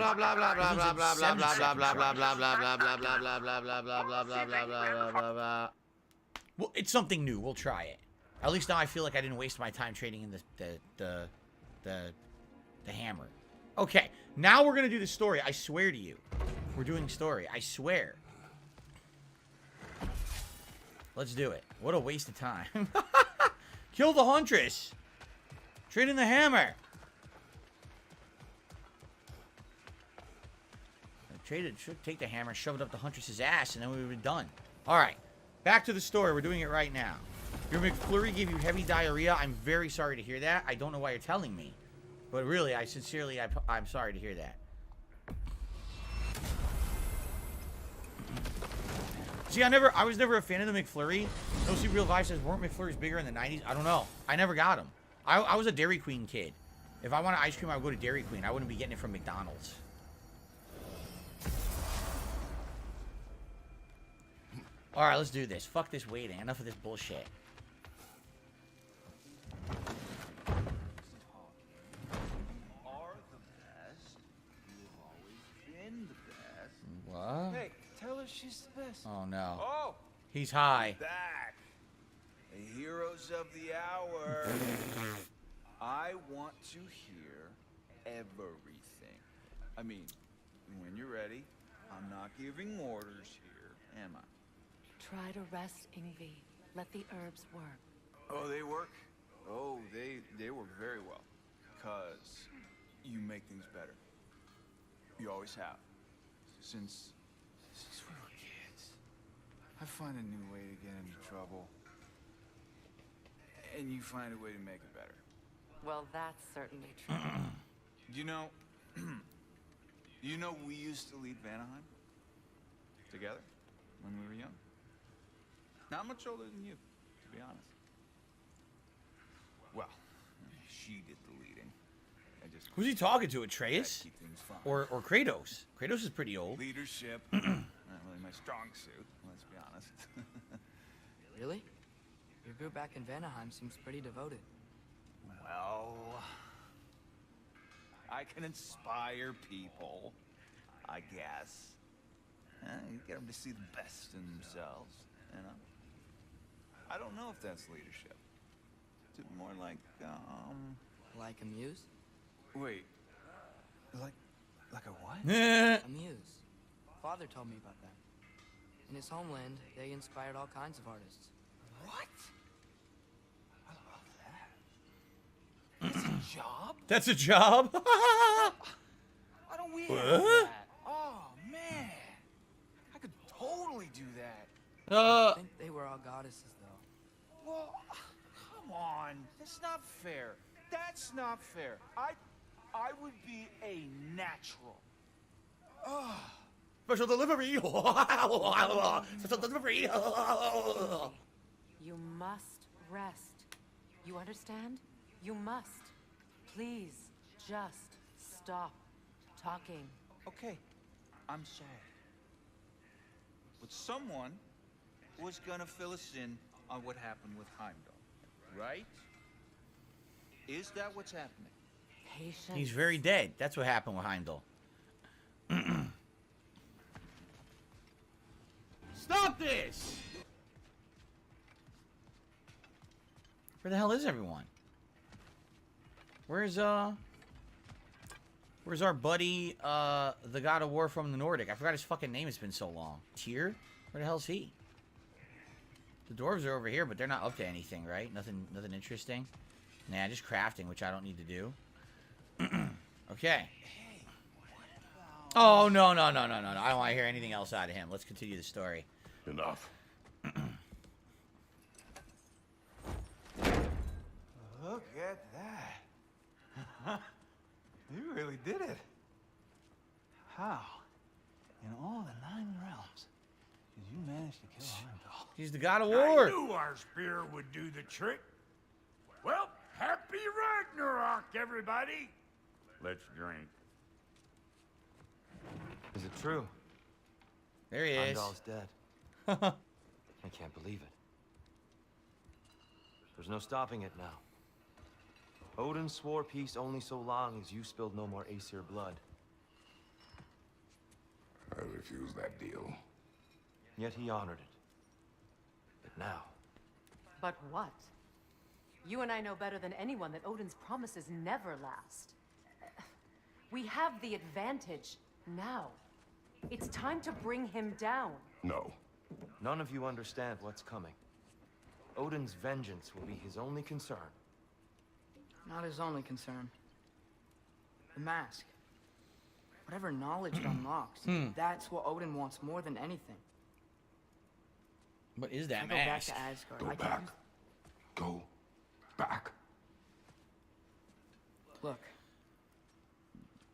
Well, it's something new. We'll try it. At least now I feel like I didn't waste my time trading in the hammer. Okay, now we're gonna do the story. I swear to you, we're doing story. I swear. Let's do it. What a waste of time. Kill the Huntress. Trade in the hammer. Should take the hammer, shove it up the Huntress's ass, and then we would be done. All right, back to the story. We're doing it right now. Your McFlurry gave you heavy diarrhea. I'm very sorry to hear that. I don't know why you're telling me, but really, I'm sorry to hear that. See, I was never a fan of the McFlurry. No See Real Vibe says, weren't McFlurries bigger in the 90s? I don't know. I never got them. I was a Dairy Queen kid. If I wanted ice cream, I would go to Dairy Queen. I wouldn't be getting it from McDonald's. Alright, let's do this. Fuck this waiting. Enough of this bullshit. What? Hey, tell her she's the best. Oh no. Oh! He's high. Back! The heroes of the hour. I want to hear everything. I mean, when you're ready, I'm not giving orders here, am I? Try to rest, Ingvi. Let the herbs work. Oh, they work? Oh, they work very well. Because you make things better. You always have. Since we were kids. I find a new way to get into trouble. And you find a way to make it better. Well, that's certainly true. You know, we used to lead Vanaheim together when we were young. Not much older than you, to be honest. Well, she did the leading. I just Who's he talking to, Atreus? keep things fun. Or Kratos? Kratos is pretty old. Leadership, not really my strong suit. Let's be honest. Really? Your group back in Vanaheim seems pretty devoted. Well, I can inspire people, I guess. You get them to see the best in themselves, you know? I don't know if that's leadership. It's more like, Like a muse? Wait. Like a what? A muse. Father told me about that. In his homeland, they inspired all kinds of artists. What? I love that. That's a job? That's a job? Why don't we have that? Oh, man. I could totally do that. I think they were all goddesses, though. Well, come on. That's not fair. That's not fair. I would be a natural. Special delivery. Special delivery. You must rest. You understand? You must. Please, just stop talking. Okay, I'm sorry. But someone was gonna fill us in on what happened with Heimdall, right? Is that what's happening? Patience. He's very dead. That's what happened with Heimdall. Stop this! Where the hell is everyone? Where's our buddy, the god of war from the Nordic? I forgot his fucking name. It's been so long. Tyr? Where the hell's he? The dwarves are over here, but they're not up to anything, right? Nothing interesting. Nah, just crafting, which I don't need to do. Okay. Oh, no. I don't want to hear anything else out of him. Let's continue the story. Enough. Look at that. You really did it. How? In all the 9 realms, did you manage to kill Heimdall? He's the god of war. I knew our spear would do the trick. Well, happy Ragnarok, everybody. Let's drink. Is it true? There he is. Heimdall's dead. I can't believe it. There's no stopping it now. Odin swore peace only so long as you spilled no more Aesir blood. I refuse that deal. Yet he honored it. But now... But what? You and I know better than anyone that Odin's promises never last. We have the advantage now. It's time to bring him down. No. None of you understand what's coming. Odin's vengeance will be his only concern. Not his only concern. The mask. Whatever knowledge it unlocks, that's what Odin wants more than anything. What is I that go back mask? to Asgard. Go I can back. Go back. Look.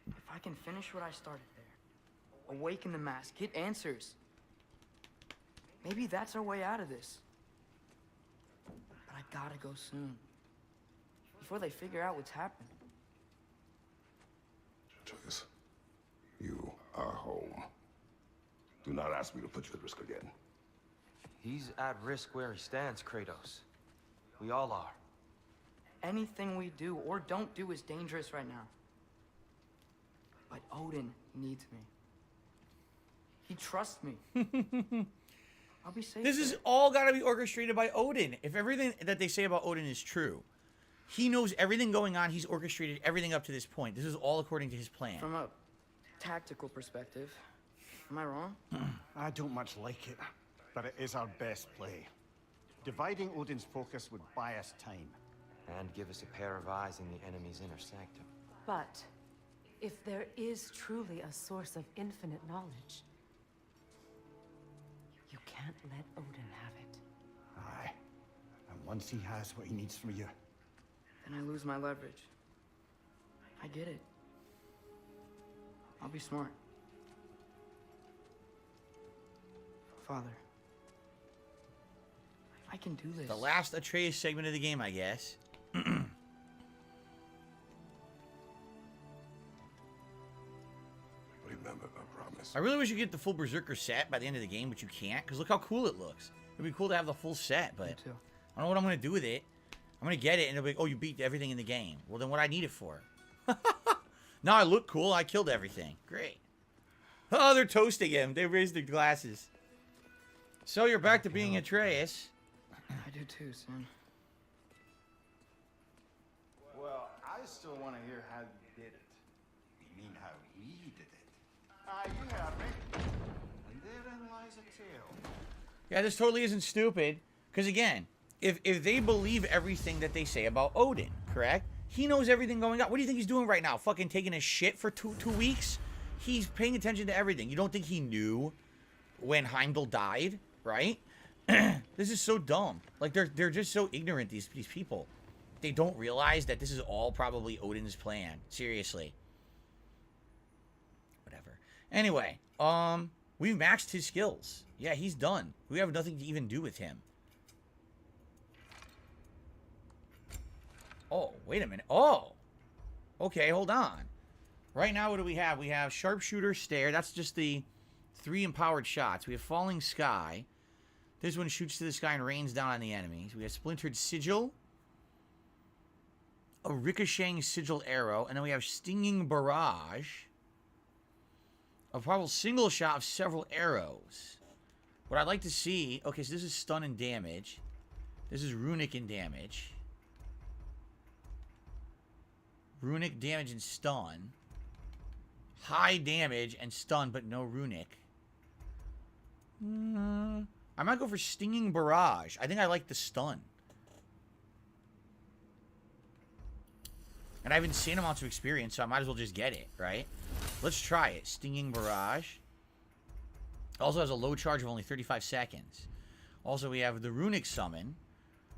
If I can finish what I started there, awaken the mask, get answers. Maybe that's our way out of this. But I gotta go soon. Before they figure out what's happened. Atreus, you are home. Do not ask me to put you at risk again. He's at risk where he stands, Kratos. We all are. Anything we do or don't do is dangerous right now. But Odin needs me. He trusts me. I'll be safe. This is all got to be orchestrated by Odin. If everything that they say about Odin is true, he knows everything going on. He's orchestrated everything up to this point. This is all according to his plan. From a tactical perspective, am I wrong? I don't much like it, but it is our best play. Dividing Odin's focus would buy us time. And give us a pair of eyes in the enemy's inner sanctum. But if there is truly a source of infinite knowledge, you can't let Odin have it. Aye. And once he has what he needs from you... Then I lose my leverage. I get it. I'll be smart. Father, I can do this. The last Atreus segment of the game, I guess. Remember the promise. I really wish you could get the full Berserker set by the end of the game, but you can't, because look how cool it looks. It'd be cool to have the full set, but I don't know what I'm going to do with it. I'm going to get it, and it'll be like, oh, you beat everything in the game. Well, then what I need it for? Now I look cool. I killed everything. Great. Oh, they're toasting him. They raised their glasses. So you're back to being Atreus. I do too, son. Well, I still want to hear how you did it. You mean how we did it? Ah, you have me. And therein lies a tale. Yeah, this totally isn't stupid. Because again, if they believe everything that they say about Odin, correct? He knows everything going on. What do you think he's doing right now? Fucking taking a shit for two weeks? He's paying attention to everything. You don't think he knew when Heimdall died, right? This is so dumb. Like, they're just so ignorant, these people. They don't realize that this is all probably Odin's plan. Seriously. Whatever. Anyway, we've maxed his skills. Yeah, he's done. We have nothing to even do with him. Oh, wait a minute. Oh! Okay, hold on. Right now, what do we have? We have Sharpshooter Stare. That's just the 3 empowered shots. We have Falling Sky. This one shoots to the sky and rains down on the enemies. We have Splintered Sigil. A Ricocheting Sigil Arrow. And then we have Stinging Barrage. A probable single shot of several arrows. What I'd like to see... Okay, so this is stun and damage. This is runic and damage. Runic damage and stun. High damage and stun, but no runic. I might go for Stinging Barrage. I think I like the stun. And I have insane amounts of experience, so I might as well just get it, right? Let's try it. Stinging Barrage. Also has a low charge of only 35 seconds. Also, we have the Runic Summon,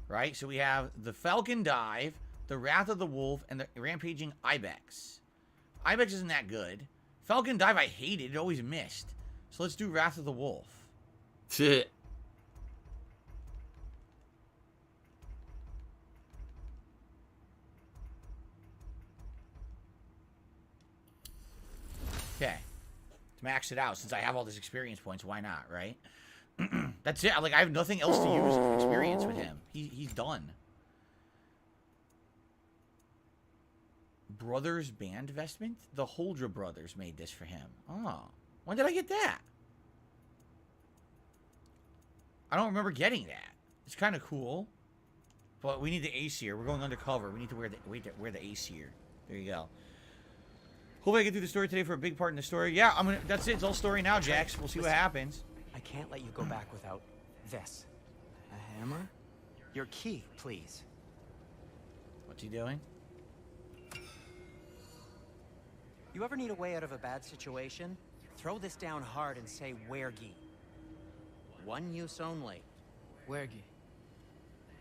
right? So we have the Falcon Dive, the Wrath of the Wolf, and the Rampaging Ibex. Ibex isn't that good. Falcon Dive, I hated. It always missed. So let's do Wrath of the Wolf. Okay. To max it out, since I have all this experience points, why not, right? That's it. Like, I have nothing else to use experience with him. He's done. Brothers Band Vestment? The Holdra brothers made this for him. Oh. When did I get that? I don't remember getting that. It's kind of cool. But we need the Aesir. We're going undercover. We need to wear the Aesir. There you go. Hopefully I get through the story today for a big part in the story. Yeah, that's it. It's all story now, Jax. We'll see what happens. I can't let you go back without this. A hammer? Your key, please. What's he doing? You ever need a way out of a bad situation? Throw this down hard and say Wergi. One use only. Wergi.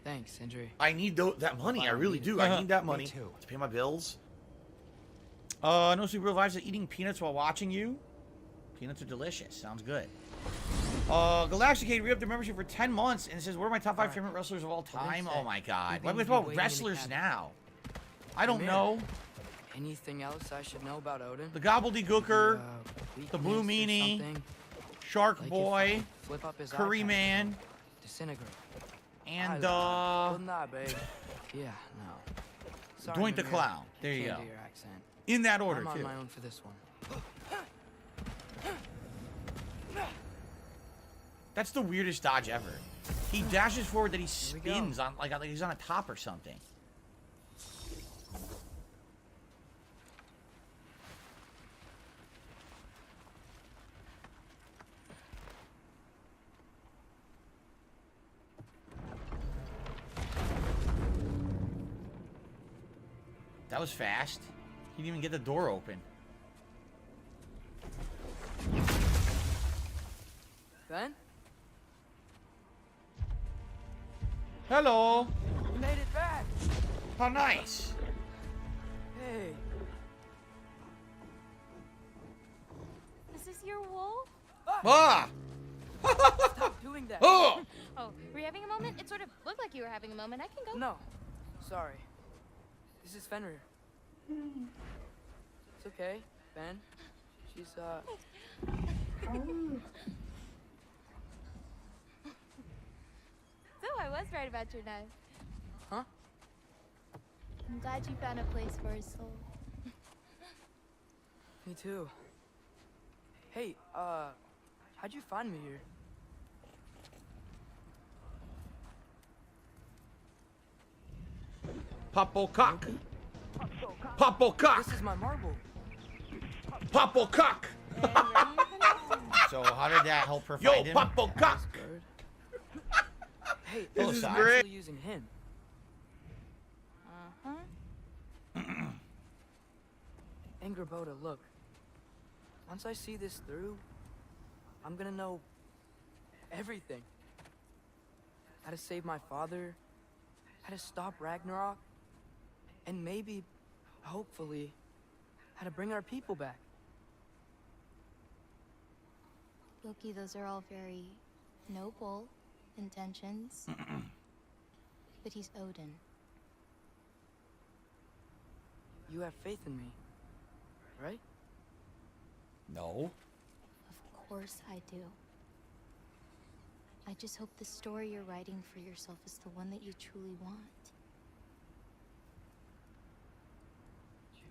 Thanks, Indri. I need that money. I really do. I need that money to pay my bills. No super vibes of eating peanuts while watching you. Peanuts are delicious. Sounds good. Galacticade re-upped their membership for 10 months and it saes, what are my top 5 favorite wrestlers of all time? Oh my god. What about wrestlers now? I don't know. Anything else I should know about Odin? The Gobbledygooker, the Blue Meanie, Shark Boy, Curry Man, Disintegrate. And babe. Yeah, no. Doink the Clown. There you go. In that order, I'm on too. my own for this one. That's the weirdest dodge ever. He dashes forward, that he spins on like he's on a top or something. That was fast. He didn't even get the door open. Ben? Hello. You made it back. How nice. Hey. Is this your wolf? Ah! Stop doing that. Oh! Oh, were you having a moment? It sort of looked like you were having a moment. I can go. No. Sorry. This is Fenrir. It's okay, Ben. She's, So I was right about your knife. Huh? I'm glad you found a place for his soul. Me too. Hey, how'd you find me here? Popo cock. Popo cock. This is my marble. Popo cock. So how did that help her find him? Popo cock. Hey, This this is is great. actually using him. Angerboda, look. Once I see this through, I'm gonna know everything. How to save my father, how to stop Ragnarok, and maybe, hopefully, how to bring our people back. Loki, those are all very noble intentions. But he's Odin. You have faith in me, right? No. Of course I do. I just hope the story you're writing for yourself is the one that you truly want.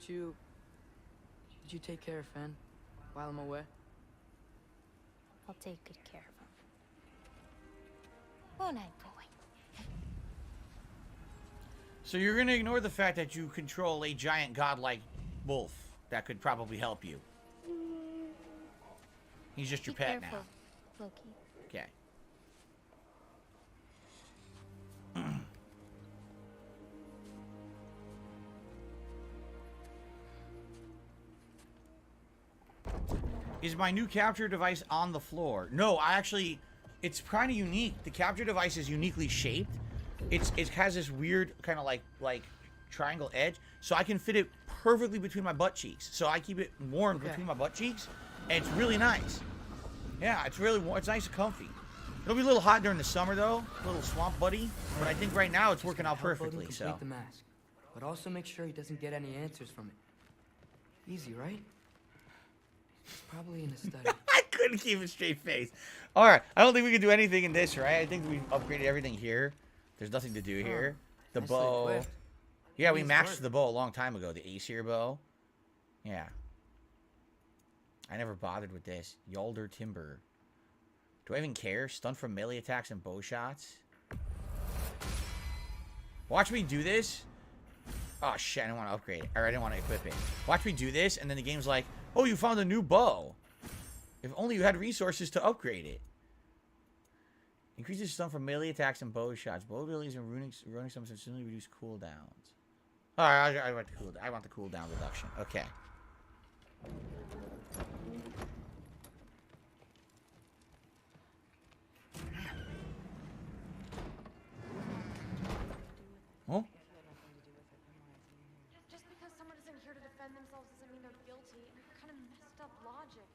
Did you take care of Fen while I'm away? I'll take good care of him. Won't I, boy? So you're gonna ignore the fact that you control a giant godlike wolf that could probably help you. He's just your Be pet careful, now. Loki. Okay. Is my new capture device on the floor? No, I actually, it's kind of unique. The capture device is uniquely shaped. It has this weird kind of like triangle edge, so I can fit it perfectly between my butt cheeks. So I keep it warm between my butt cheeks, and it's really nice. Yeah, it's really warm. It's nice and comfy. It'll be a little hot during the summer though, a little swamp buddy. But I think right now it's working out Help Odin perfectly. complete So the mask, but also make sure he doesn't get any answers from it. Easy, right? It's probably in his study. I couldn't keep a straight face. All right, I don't think we can do anything in this, right? I think we upgraded everything here. There's nothing to do here. The nicely bow. equipped. Yeah, we Needs maxed work. the bow a long time ago. The Aesir bow. Yeah. I never bothered with this. Yalder Timber. Do I even care? Stun from melee attacks and bow shots. Watch me do this. Oh shit, I didn't want to upgrade it. Or I didn't want to equip it. Watch me do this, and then the game's like, oh, you found a new bow. If only you had resources to upgrade it. Increases stun from melee attacks and bow shots. Bow abilities and running summons instantly reduce cooldowns. Alright, I want the cooldown reduction. Okay. Oh? Just because someone isn't here to defend themselves doesn't mean they're guilty. What kind of messed up logic?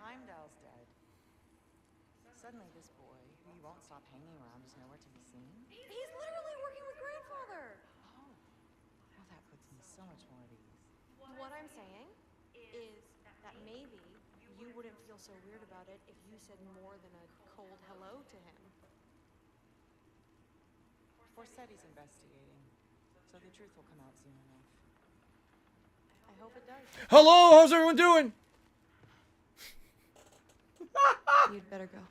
Heimdall's dead. Suddenly this boy, who you won't stop hanging around, is nowhere to be seen. He's literally working with grandfather! Oh. Well, that puts me so much more at ease. What I'm saying is that maybe you wouldn't feel so weird about it if you said more than a cold hello to him. Forseti's investigating, so the truth will come out soon enough. I hope it does. Hello, how's everyone doing? You'd better go.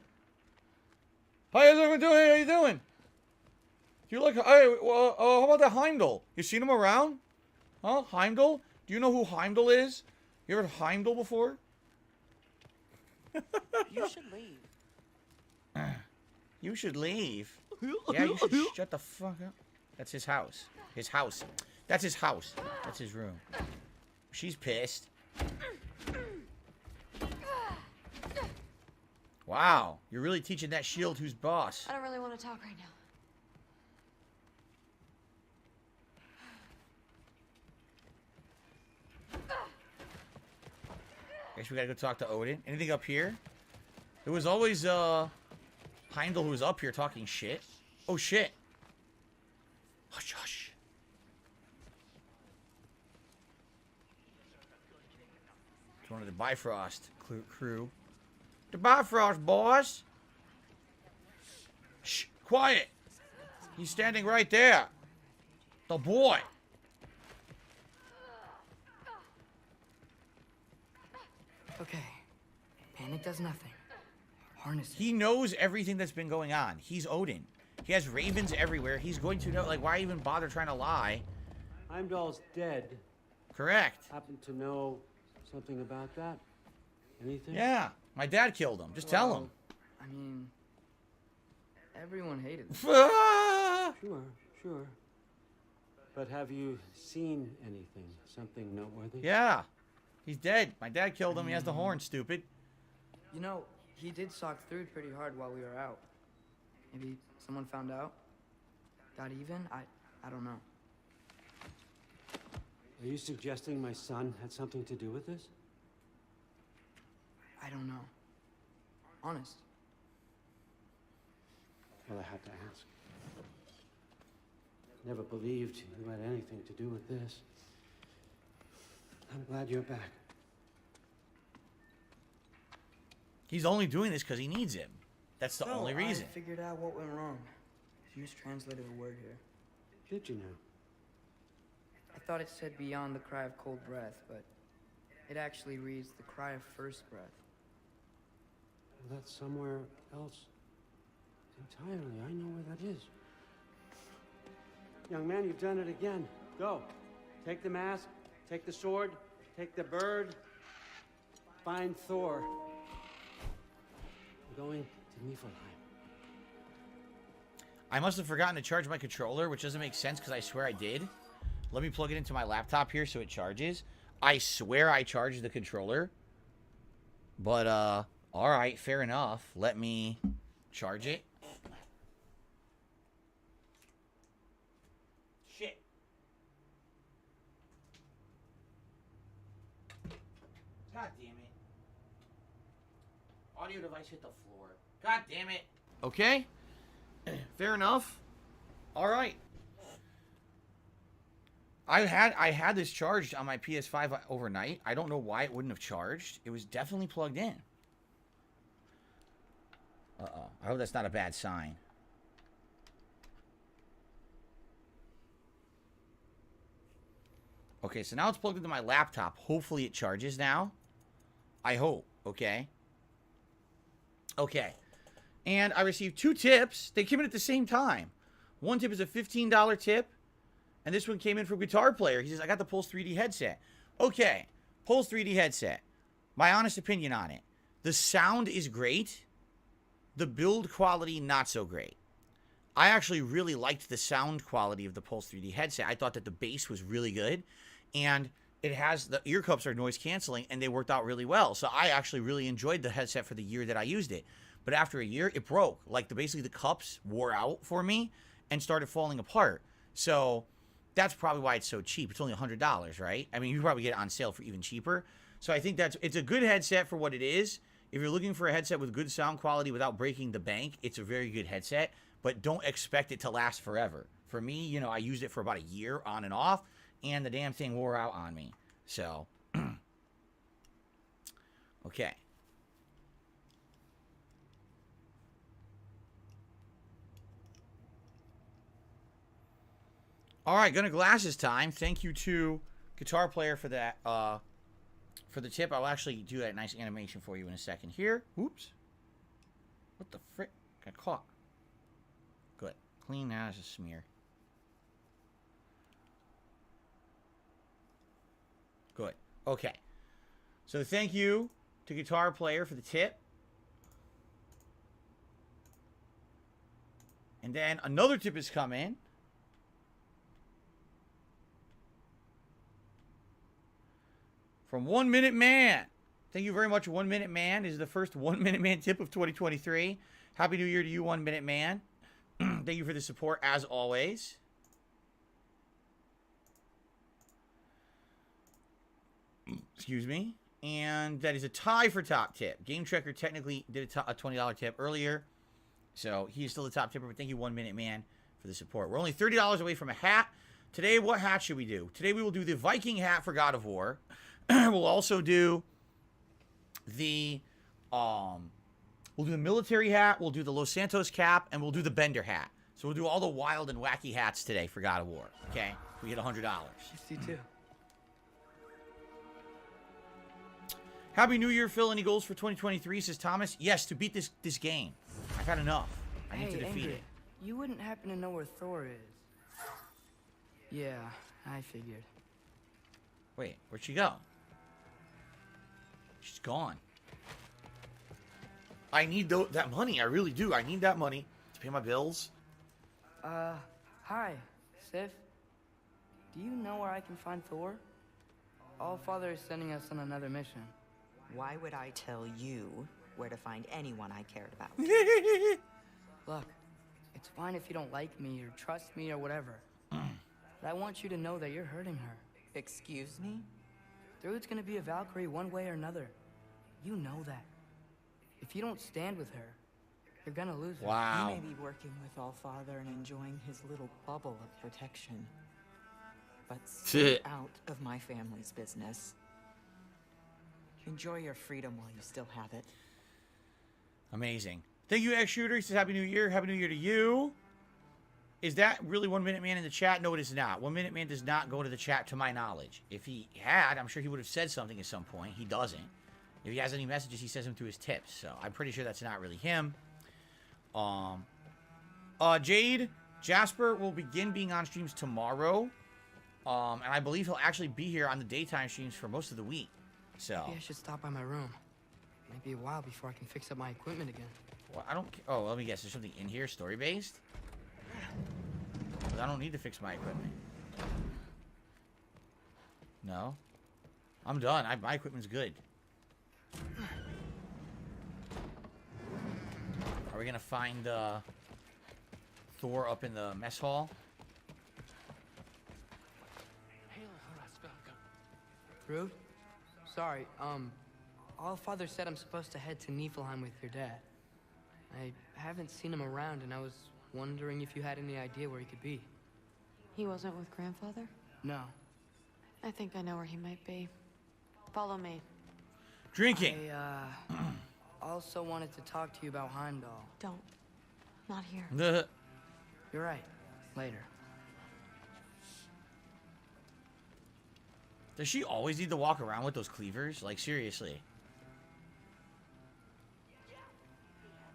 Hi, how's everyone doing? How you doing? Do you like, hey, how about that Heimdall? You seen him around? Huh? Heimdall? Do you know who Heimdall is? You ever heard of Heimdall before? You should leave. You should leave. Yeah, you should shut the fuck up. That's his house. His house. That's his house. That's his room. She's pissed. Wow. You're really teaching that shield who's boss. I don't really want to talk right now. Guess we gotta go talk to Odin. Anything up here? There was always, Heimdall who was up here talking shit. Oh, shit. Hush, hush. It's one of the Bifrost crew. The Bifrost, boys. Shh, quiet. He's standing right there. The boy. Okay. Panic does nothing. Harness it. He knows everything that's been going on. He's Odin. He has ravens everywhere. He's going to know, like, why even bother trying to lie? Heimdall's dead. Correct. Happen to know something about that? Anything? Yeah. My dad killed him. Just tell him. I mean, everyone hated him. Sure. But have you seen anything? Something noteworthy? Yeah. He's dead. My dad killed him. He has the horn, stupid. You know, he did sock through pretty hard while we were out. Maybe someone found out? Got even? I don't know. Are you suggesting my son had something to do with this? I don't know. Honest. Well, I had to ask. Never believed you had anything to do with this. I'm glad you're back. He's only doing this because he needs him. That's the only reason. I figured out what went wrong. You just translated a word here. Did you know? I thought it said beyond the cry of cold breath, but it actually reads the cry of first breath. Well, that's somewhere else entirely. I know where that is. Young man, you've done it again. Go. Take the mask, take the sword, take the bird, find Thor. I'm going to Niflheim. I must have forgotten to charge my controller, which doesn't make sense because I swear I did. Let me plug it into my laptop here so it charges. I swear I charged the controller. But, alright, fair enough. Let me charge it. Shit. God damn it. Audio device hit the floor. God damn it. Okay. Fair enough. Alright. I had this charged on my PS5 overnight. I don't know why it wouldn't have charged. It was definitely plugged in. Uh-oh. I hope that's not a bad sign. Okay, so now it's plugged into my laptop. Hopefully it charges now. I hope. Okay. Okay. And I received 2 tips. They came in at the same time. One tip is a $15 tip. And this one came in from Guitar Player. He says, I got the Pulse 3D headset. Okay. Pulse 3D headset. My honest opinion on it. The sound is great. The build quality, not so great. I actually really liked the sound quality of the Pulse 3D headset. I thought that the bass was really good. And it has, the ear cups are noise canceling, and they worked out really well. So I actually really enjoyed the headset for the year that I used it. But after a year, it broke. Like, basically the cups wore out for me and started falling apart. So that's probably why it's so cheap. It's only $100, right? I mean, you probably get it on sale for even cheaper. So I think it's a good headset for what it is. If you're looking for a headset with good sound quality without breaking the bank, it's a very good headset. But don't expect it to last forever. For me, you know, I used it for about a year on and off, and the damn thing wore out on me. So, okay. All right, gonna glasses time. Thank you to Guitar Player for that, for the tip. I'll actually do that nice animation for you in a second here. Oops. What the frick? Got caught. Good. Clean that as a smear. Good. Okay. So thank you to Guitar Player for the tip. And then another tip has come in. From 1 Minute Man. Thank you very much, 1 Minute Man. This is the first 1 Minute Man tip of 2023. Happy New Year to you, 1 Minute Man. Thank you for the support, as always. Excuse me. And that is a tie for top tip. Game Tracker technically did a $20 tip earlier. So he is still the top tipper, but thank you, 1 Minute Man, for the support. We're only $30 away from a hat. Today, what hat should we do? Today, we will do the Viking hat for God of War. We'll also do the military hat, we'll do the Los Santos cap, and we'll do the Bender hat. So we'll do all the wild and wacky hats today for God of War. Okay? We get $100. You too. Happy New Year, Phil. Any goals for 2023, says Thomas? Yes, to beat this game. I've had enough. I need to defeat it. You wouldn't happen to know where Thor is? Yeah, I figured. Wait, where'd she go? She's gone. I need that money. I really do. I need that money to pay my bills. Hi, Sif. Do you know where I can find Thor? Allfather is sending us on another mission. Why would I tell you where to find anyone I cared about? Look, it's fine if you don't like me or trust me or whatever. But I want you to know that you're hurting her. Excuse me? Thrude's gonna be a Valkyrie one way or another. You know that. If you don't stand with her, you're gonna lose her. Wow. You may be working with Allfather and enjoying his little bubble of protection. But stay out of my family's business. Enjoy your freedom while you still have it. Amazing. Thank you, X Shooter. He says Happy New Year. Happy New Year to you. Is that really 1 Minute Man in the chat? No, it is not. 1 Minute Man does not go to the chat to my knowledge. If he had, I'm sure he would have said something at some point. He doesn't. If he has any messages, he says them through his tips. So I'm pretty sure that's not really him. Jade, Jasper will begin being on streams tomorrow. And I believe he'll actually be here on the daytime streams for most of the week. So. Maybe I should stop by my room. Might be a while before I can fix up my equipment again. Well, I don't. Oh, let me guess. There's something in here, story based. But I don't need to fix my equipment. No, I'm done. My equipment's good. Are we gonna find Thor up in the mess hall? Rude? Sorry, Allfather said I'm supposed to head to Niflheim with your dad. I haven't seen him around, and I was wondering if you had any idea where he could be. He wasn't with Grandfather? No. I think I know where he might be. Follow me. Drinking. I, also wanted to talk to you about Heimdall. Don't. Not here. You're right. Later. Does she always need to walk around with those cleavers? Like, seriously.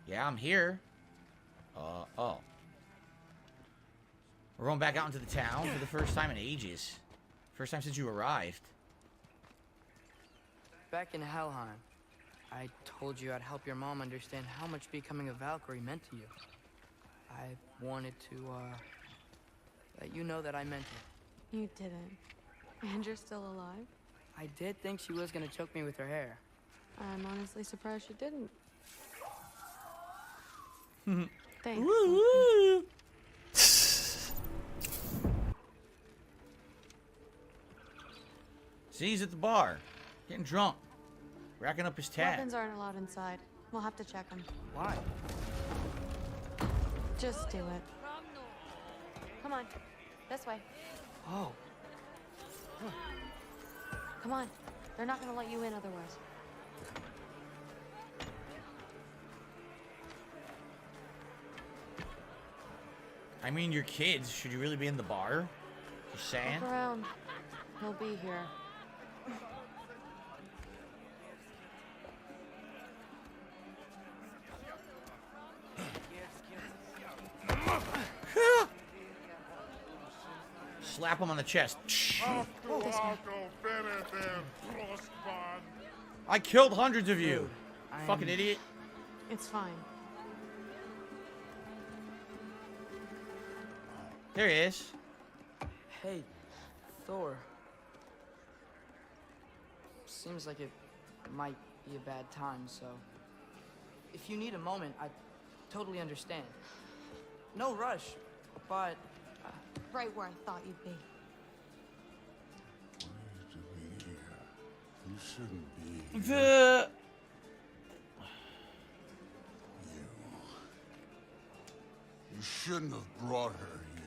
Yeah, I'm here. Oh. We're going back out into the town for the first time in ages. First time since you arrived. Back in Helheim, I told you I'd help your mom understand how much becoming a Valkyrie meant to you. I wanted to, let you know that I meant it. You didn't. And you're still alive? I did think she was gonna choke me with her hair. I'm honestly surprised she didn't. Thanks. Woo-woo. See, he's at the bar, getting drunk, racking up his tab. Weapons aren't allowed inside. We'll have to check them. Why? Just do it. Come on. This way. Oh. Come on. They're not gonna let you in otherwise. I mean, your kids. Should you really be in the bar? Just saying. Look around. He'll be here. Slap him on the chest. I killed hundreds of you. Fucking idiot. It's fine. There he is. Hey, Thor. seems like it might be a bad time, so if you need a moment, I totally understand. No rush, but Right where I thought you'd be. You shouldn't be The You shouldn't have brought her here.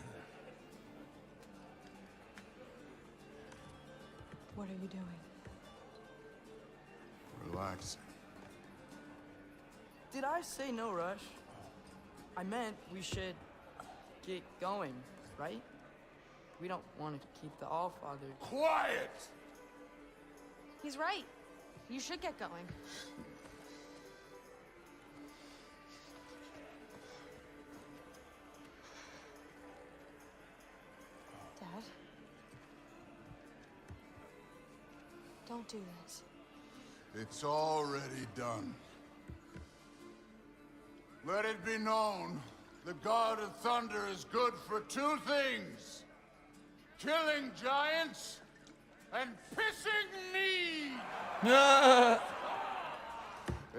What are you doing? Relaxing. did I say no rush? I meant we should get going, right? We don't want to keep the Allfather. Quiet! He's right. You should get going. Dad? Don't do this. It's already done. Let it be known, the God of Thunder is good for two things. Killing giants and pissing me!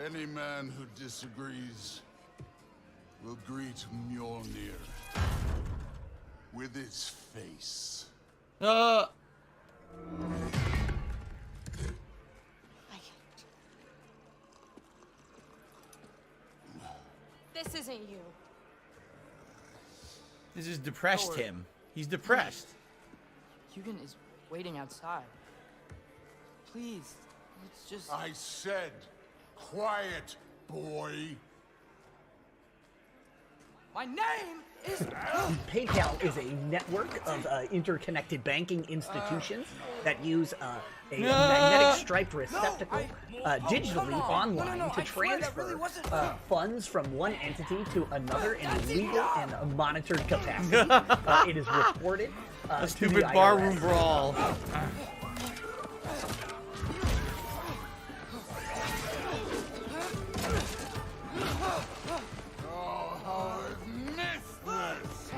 Any man who disagrees will greet Mjolnir with its face. This isn't you. This has depressed him. He's depressed. Hugan is waiting outside. Please, let's just... I said, quiet, boy. My name is... PayPal is a network of interconnected banking institutions that use a magnetic striped receptacle digitally online to transfer funds from one entity to another in a legal and a monitored capacity. It is reported A to stupid the IRS. barroom brawl. Oh, how I've missed this!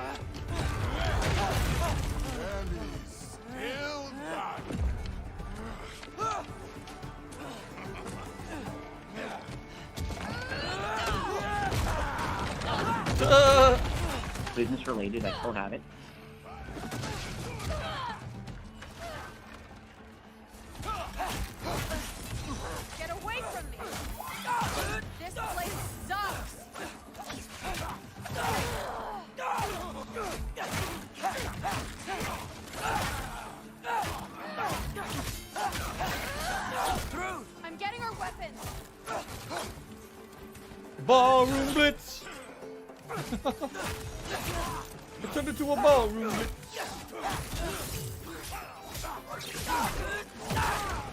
And he's still got it. Business related, I still have it. Get away from me! This place sucks! I'm getting our weapons! Ballroom blitz. I turned into a ballroom blitz.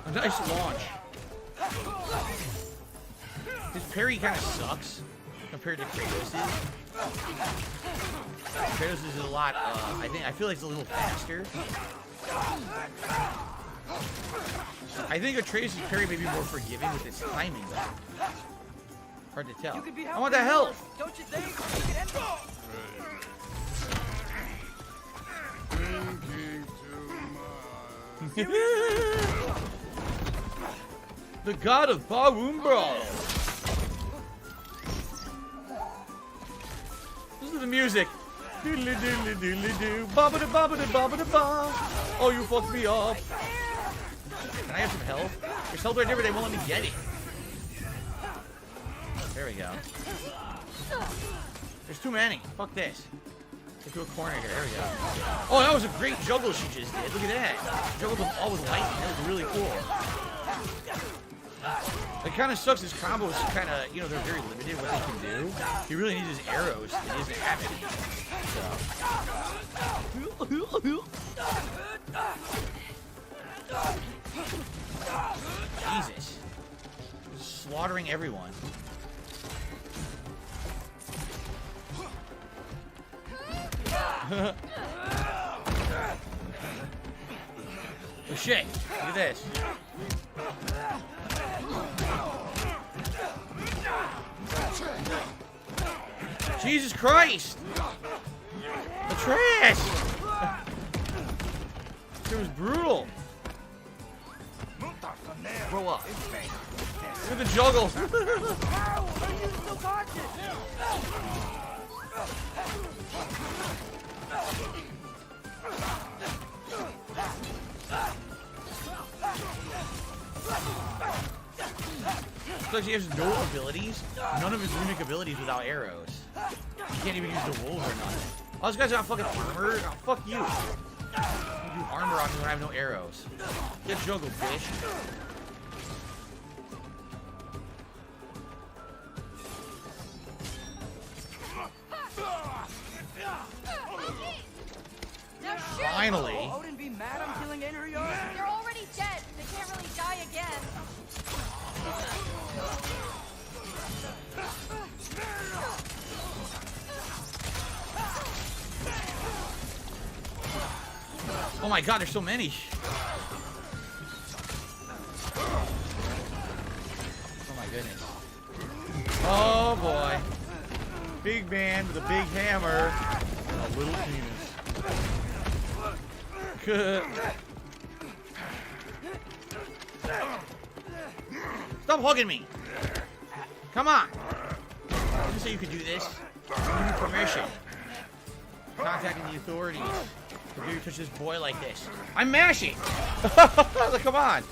A nice launch. His parry kind of sucks compared to Atreus's. Atreus is a lot. I feel like it's a little faster. I think Atreus's parry may be more forgiving with its timing. Hard to tell. I want the help. Don't you think? You can end Thinking too much. The god of barroom brawl. Listen to the music. Doodly doodly doodly doo. Bobbada bobbada bobbada bob. Oh, you fucked me up. Can I have some health? There's health right there, but they won't let me get it. There we go. There's too many. Fuck this. Get to a corner here. There we go. Oh, that was a great juggle she just did. Look at that. She juggled them all with lightning. That was really cool. It kind of sucks. His combos kind of, you know, they're very limited what they can do. He really needs his arrows. He doesn't have it. So. Jesus. Just slaughtering everyone. Oh shit, look at this. Jesus Christ! The trash! It was brutal. Bro, show up. Look at the juggle. How are you still conscious? Because he has no abilities. None of his runic abilities without arrows. He can't even use the wolves or nothing. Oh, this guy's got fucking armor. Oh, fuck you. You do armor on me when I have no arrows. Get juggled, bitch. Now shoot! Finally. Odin be mad I'm killing Ragearök? They're already dead. They can't really die again. Oh my god, there's so many. Oh my goodness. Oh boy. Big man with a big hammer. A little penis. Good. Stop hugging me. Come on. I didn't say you could do this. Give me permission. Contacting the authorities. How dare you touch this boy like this? I'm mashing! Come on!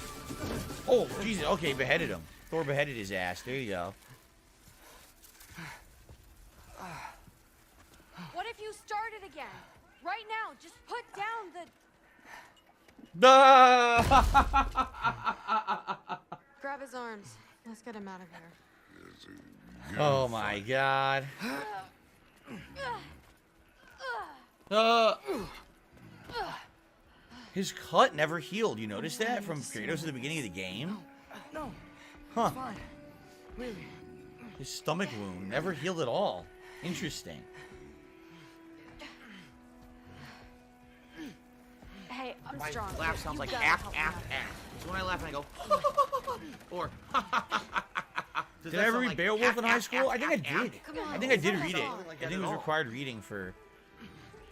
Oh, Jesus. Okay, beheaded him. Thor beheaded his ass. There you go. What if you started again? Right now, just put down the... Grab his arms. Let's get him out of here. Oh my god. His cut never healed. You notice that from Kratos at the beginning of the game? No. Huh. It's fine. Really. His stomach wound never healed at all. Interesting. Hey, I'm My strong. laugh sounds You like gotta ack, help him ack, out. ack. So when I laugh and I go, or Does did that I ever sound read like Beowulf in high school? I think I did. Come on, I think I did let's read go. it. Like I that think it at was all. required reading for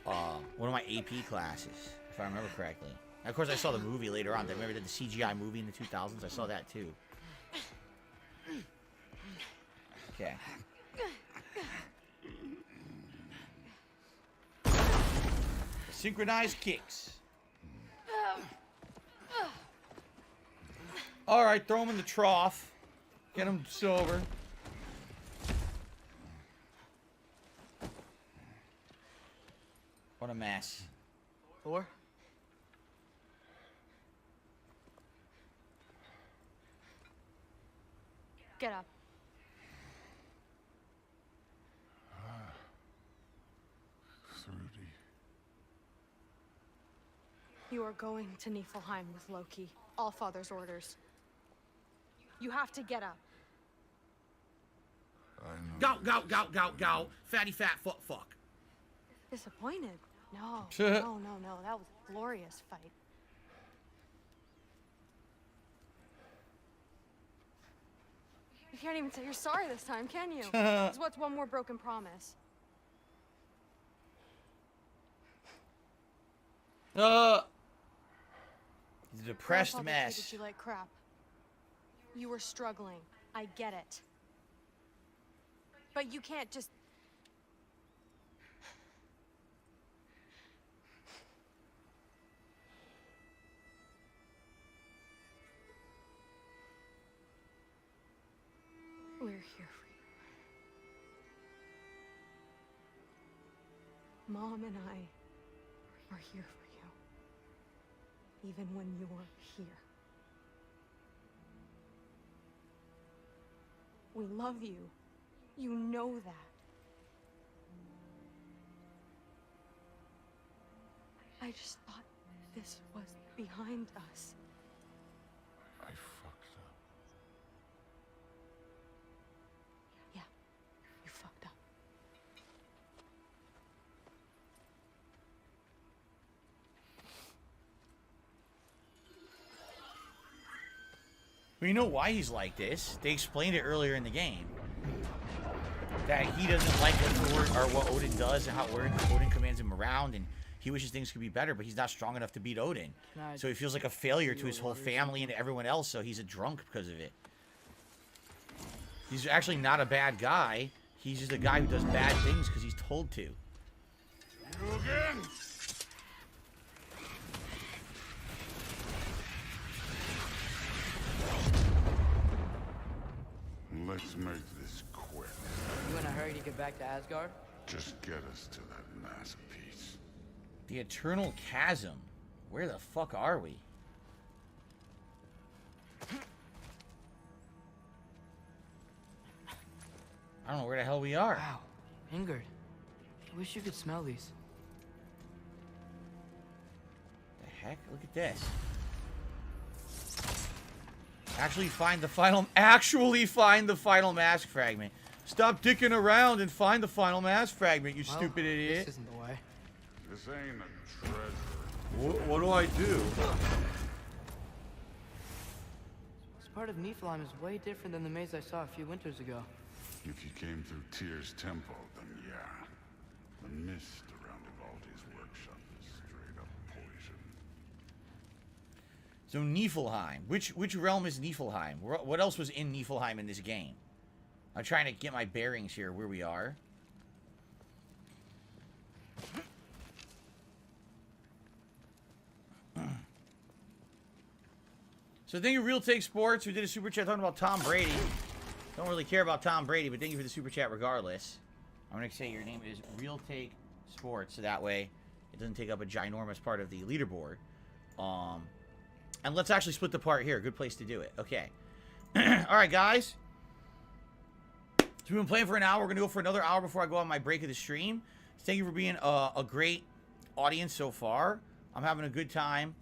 one of my AP classes, if I remember correctly. And of course, I saw the movie later on. I remember did the CGI movie in the 2000s. I saw that too. Okay. Synchronized kicks. All right, throw him in the trough. Get him sober. What a mess. Thor? Get up. You are going to Niflheim with Loki. All Father's orders. You have to get up. Go, go, go, go, go. Fatty fat fuck fuck. Disappointed? No, no, no, no. That was a glorious fight. You can't even say you're sorry this time, can you? It's what's one more broken promise. He's a depressed Grandfather mess. treated you like crap. You were struggling. I get it. But you can't just... We're here for you. Mom and I are here for you. Even when you're here. We love you. You know that. I just thought this was behind us. I fucked up. Yeah, you fucked up. Well, you know why he's like this? They explained it earlier in the game. That he doesn't like what Odin does and how Odin commands him around, and He wishes things could be better, but he's not strong enough to beat Odin. Can I So he feels like a failure to you his a whole water or family and everyone else, so he's a drunk because of it. He's actually not a bad guy. He's just a guy who does bad things because he's told to. You again? Let's make this quick. You in a hurry to get back to Asgard? Just get us to that masterpiece. The Eternal Chasm. Where the fuck are we? I don't know where the hell we are. Wow, Ingrid. I wish you could smell these. The heck? Look at this. Actually find the final mask fragment. Stop dicking around and find the final mask fragment, you stupid idiot. This isn't the way. This ain't a treasure. What do I do? This part of Niflheim is way different than the maze I saw a few winters ago. If you came through Tyr's temple, then yeah. The mist around Ivaldi's workshop is straight up poison. So Niflheim. Which realm is Niflheim? What else was in Niflheim in this game? I'm trying to get my bearings here where we are. So thank you, Real Take Sports, who did a super chat talking about Tom Brady. Don't really care about Tom Brady, but thank you for the super chat regardless. I'm going to say your name is Real Take Sports, so that way it doesn't take up a ginormous part of the leaderboard. And let's actually split the part here. Good place to do it. Okay. Alright, guys. So we've been playing for an hour. We're going to go for another hour before I go on my break of the stream. Thank you for being a great audience so far. I'm having a good time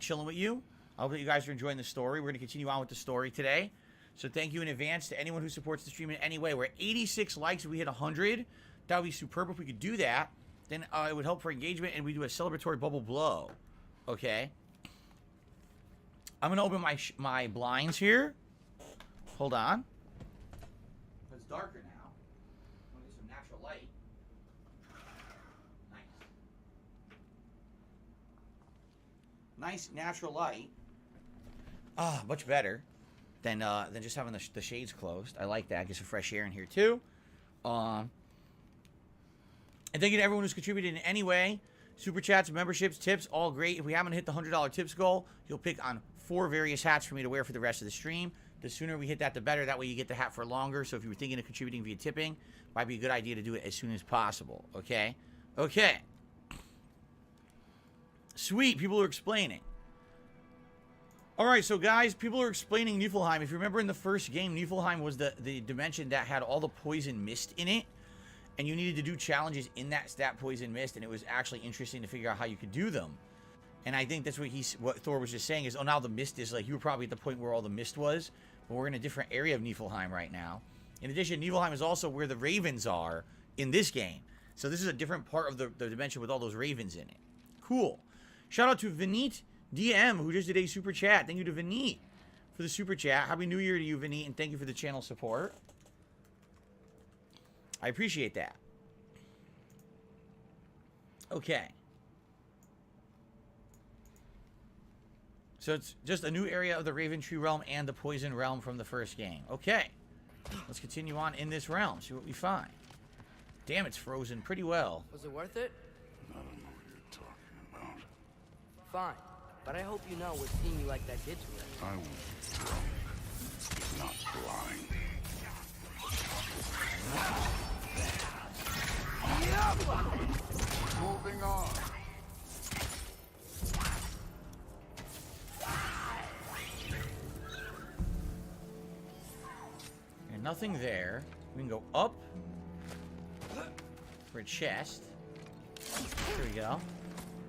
chilling with you. I hope that you guys are enjoying the story. We're going to continue on with the story today. So thank you in advance to anyone who supports the stream in any way. We're at 86 likes. If we hit 100, that would be superb if we could do that. Then it would help for engagement, and we do a celebratory bubble blow. Okay. I'm going to open my blinds here. Hold on. It's darker now. I'm going to get some natural light. Nice natural light. Ah, much better than just having the shades closed. I like that. Get some fresh air in here too. And thank you to everyone who's contributed in any way. Super chats, memberships, tips, all great. If we haven't hit the $100 tips goal, you'll pick on 4 various hats for me to wear for the rest of the stream. The sooner we hit that, the better. That way you get the hat for longer. So if you were thinking of contributing via tipping, might be a good idea to do it as soon as possible. Okay? Okay. Sweet. People are explaining. Alright, so guys, people are explaining Niflheim. If you remember in the first game, Niflheim was the dimension that had all the poison mist in it. And you needed to do challenges in that poison mist. And it was actually interesting to figure out how you could do them. And I think that's what Thor was just saying is, oh, now the mist is like, you were probably at the point where all the mist was. But we're in a different area of Niflheim right now. In addition, Niflheim is also where the ravens are in this game. So this is a different part of the dimension with all those ravens in it. Cool. Shout out to Vinit DM, who just did a super chat. Thank you to Vinit for the super chat. Happy New Year to you, Vinit, and thank you for the channel support. I appreciate that. Okay. So it's just a new area of the Raven Tree realm and the Poison realm from the first game. Okay. Let's continue on in this realm. See what we find. Damn, it's frozen pretty well. Was it worth it? I don't know what you're talking about. Fine. But I hope you know what seeing you like that did to her. I was drunk, not blind. Moving on. And nothing there. We can go up for a chest. Here we go.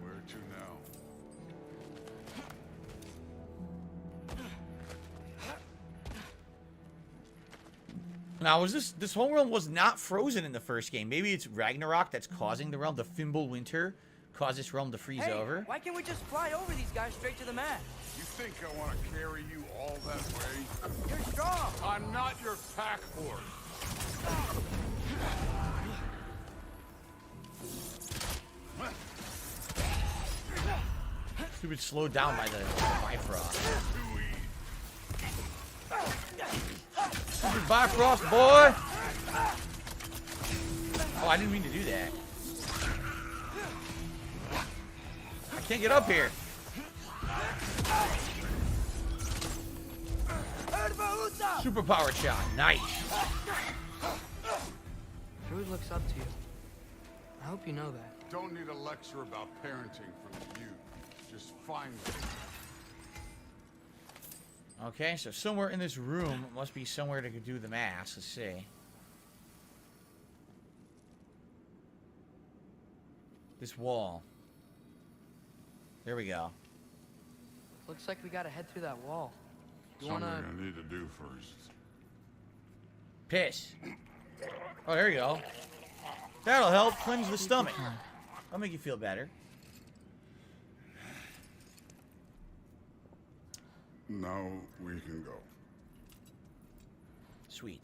Where to now? Now, was this whole realm was not frozen in the first game? Maybe it's Ragearök that's causing the realm. The Fimble Winter caused this realm to freeze over. Why can't we just fly over these guys straight to the mast? You think I want to carry you all that way? You're strong. I'm not your pack horse. Stupid slowed down by the Bifrost. Stupid Bifrost, boy! Oh, I didn't mean to do that. I can't get up here. Super power shot. Nice. Druid looks up to you. I hope you know that. Don't need a lecture about parenting from you. Just find it. Okay, so somewhere in this room must be somewhere to do the mass. Let's see. This wall. There we go. Looks like we gotta head through that wall. You Something wanna... I need to do first. Piss. Oh, there you go. That'll help cleanse the stomach. That'll make you feel better. Now we can go. Sweet.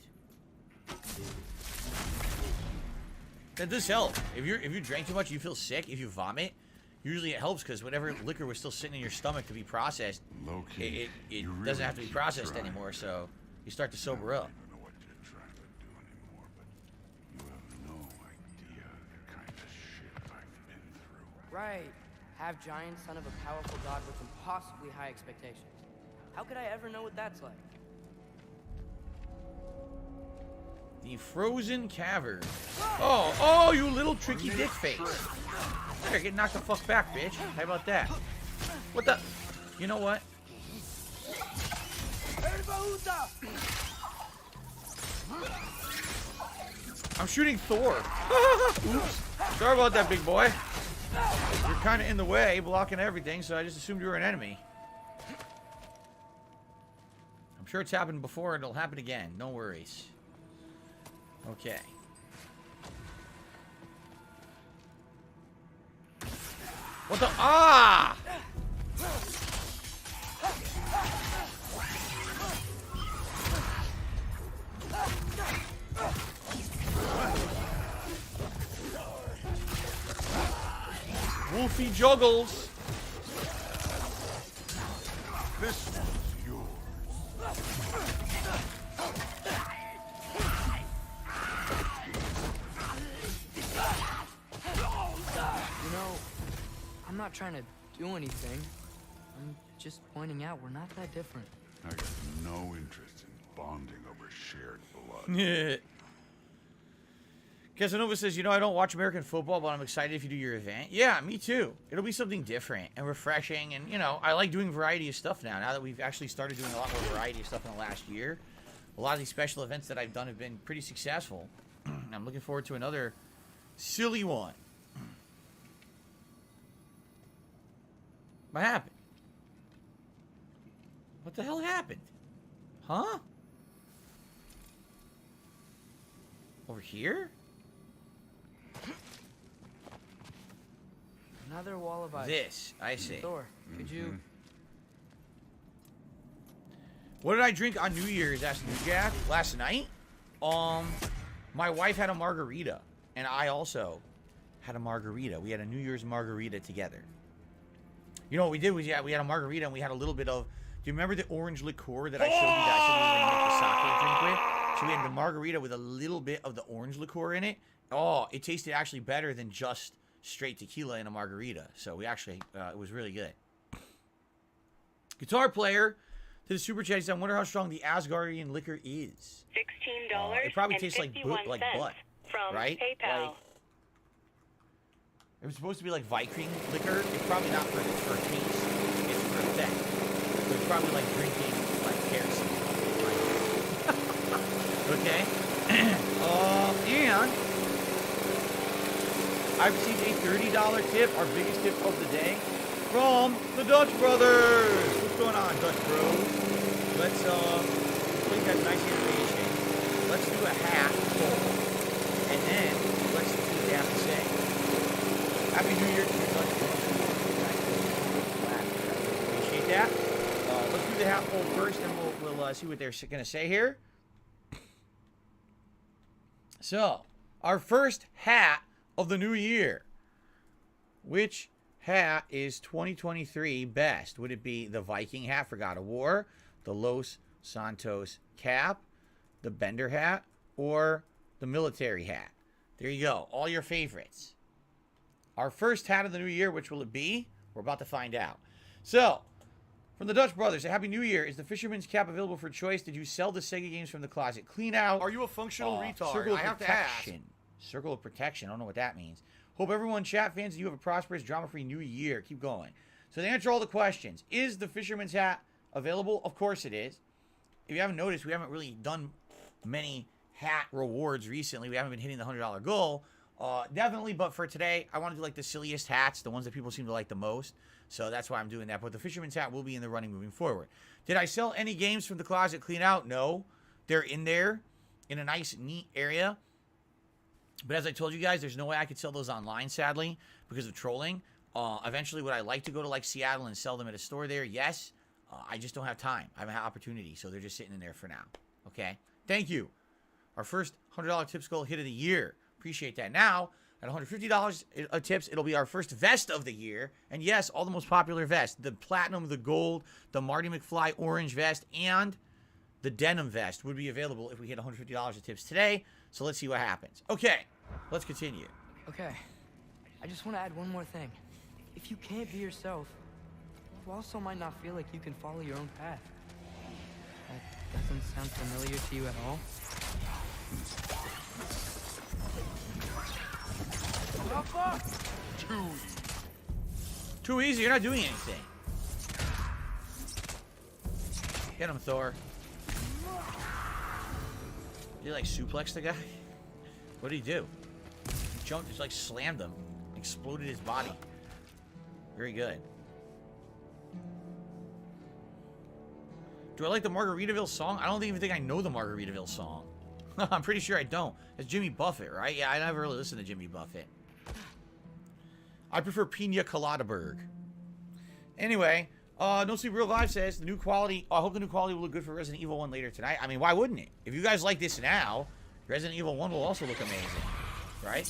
That does help. If you drank too much, you feel sick. If you vomit, usually it helps because whatever liquor was still sitting in your stomach to be processed, it really doesn't have to be keep processed trying. anymore. So you start to sober up. I don't know what you're trying to do anymore, but you have no idea the kind of shit I've been through. Right. Half giant, son of a powerful god with impossibly high expectations. How could I ever know what that's like? The frozen cavern. Oh, you little tricky dick face. There, get knocked the fuck back, bitch. How about that? What the? You know what? I'm shooting Thor. Oops. Sorry about that, big boy. You're kind of in the way, blocking everything, so I just assumed you were an enemy. I'm sure it's happened before and it'll happen again. No worries. Okay. What the? Ah! Wolfie juggles. This one's yours. You know, I'm not trying to do anything. I'm just pointing out we're not that different. I got no interest in bonding over shared blood. Yeah. Casanova says, you know, I don't watch American football, but I'm excited if you do your event. Yeah, me too. It'll be something different and refreshing. And, you know, I like doing variety of stuff now. Now that we've actually started doing a lot more variety of stuff in the last year. A lot of these special events that I've done have been pretty successful. I'm looking forward to another silly one. What happened? What the hell happened? Huh? Over here? Another wall of ice. This, I see. Thor, could you... What did I drink on New Year's, asked New Jack, last night? My wife had a margarita, and I also had a margarita. We had a New Year's margarita together. You know what we did was, yeah, we had a margarita, and we had a little bit of... Do you remember the orange liqueur that I showed you that I said we were going to make the sake drink with? So we had the margarita with a little bit of the orange liqueur in it. Oh, it tasted actually better than just straight tequila in a margarita. So we actually, it was really good. Guitar player to the super chat. I wonder how strong the Asgardian liquor is. $16. It probably tastes like butt, from right? PayPal. Like, it was supposed to be like Viking liquor. It's probably not for taste. It's for effect. So it's probably like drinking like kerosene. Okay. And I received a $30 tip, our biggest tip of the day, from the Dutch Brothers. What's going on, Dutch Bros? Let's take that nice animation. Let's do a hat poll, and then let's see what they have to say. Happy New Year to the Dutch Bros. Appreciate that. Let's do the hat poll first, and we'll see what they're going to say here. So, our first hat of the new year. Which hat is 2023 best? Would it be the Viking hat for God of War, the Los Santos cap, the Bender hat, or the military hat? There you go. All your favorites. Our first hat of the new year, which will it be? We're about to find out. So, from the Dutch Brothers, a Happy New Year. Is the Fisherman's Cap available for choice? Did you sell the Sega games from the closet? Clean out. Are you a functional retard? Circle of I have to protection. ask. Circle of protection. I don't know what that means. Hope everyone, chat fans, you have a prosperous, drama-free new year. Keep going. So to answer all the questions, is the Fisherman's Hat available? Of course it is. If you haven't noticed, we haven't really done many hat rewards recently. We haven't been hitting the $100 goal. Definitely, but for today, I want to do like the silliest hats, the ones that people seem to like the most. So that's why I'm doing that. But the Fisherman's Hat will be in the running moving forward. Did I sell any games from the closet clean out? No. They're in there in a nice, neat area. But as I told you guys, there's no way I could sell those online, sadly, because of trolling. Eventually, would I like to go to like Seattle and sell them at a store there? Yes. I just don't have time. I haven't had opportunity, so they're just sitting in there for now. Okay? Thank you. Our first $100 tips goal hit of the year. Appreciate that. Now, at $150 tips, it'll be our first vest of the year. And yes, all the most popular vests. The platinum, the gold, the Marty McFly orange vest, and the denim vest would be available if we hit $150 of tips today. So let's see what happens. Okay, let's continue. Okay, I just want to add one more thing. If you can't be yourself, you also might not feel like you can follow your own path. That doesn't sound familiar to you at all? Too easy. You're not doing anything. Get him, Thor. Did he like suplex the guy? What did he do? He jumped, just like slammed him. Exploded his body. Very good. Do I like the Margaritaville song? I don't even think I know the Margaritaville song. I'm pretty sure I don't. It's Jimmy Buffett, right? Yeah, I never really listened to Jimmy Buffett. I prefer Pina Coladaberg. Anyway, No Sleep Real Live says the new quality. I hope the new quality will look good for Resident Evil 1 later tonight. I mean, why wouldn't it? If you guys like this now, Resident Evil 1 will also look amazing, right?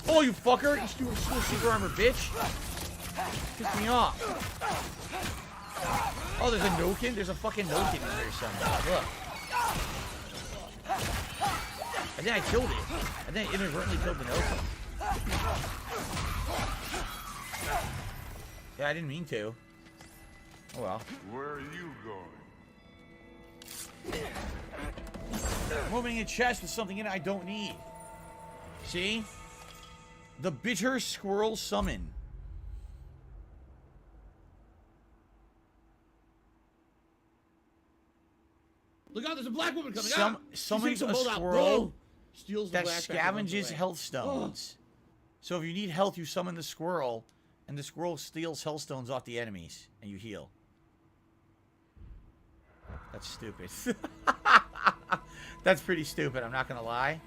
Oh, you fucker! You stupid super armor bitch! Piss me off. Oh, there's a Nokin? There's a fucking Nokin in there somewhere. Look. I think I killed it. I think I inadvertently killed the Nokin. Yeah, I didn't mean to. Oh well. Where are you going? I'm opening a chest with something in it I don't need. See? The Bitter Squirrel Summon. Look out, there's a black woman coming out. Summons a squirrel that scavenges health stones. So if you need health, you summon the squirrel, and the squirrel steals health stones off the enemies, and you heal. That's stupid. That's pretty stupid, I'm not gonna lie.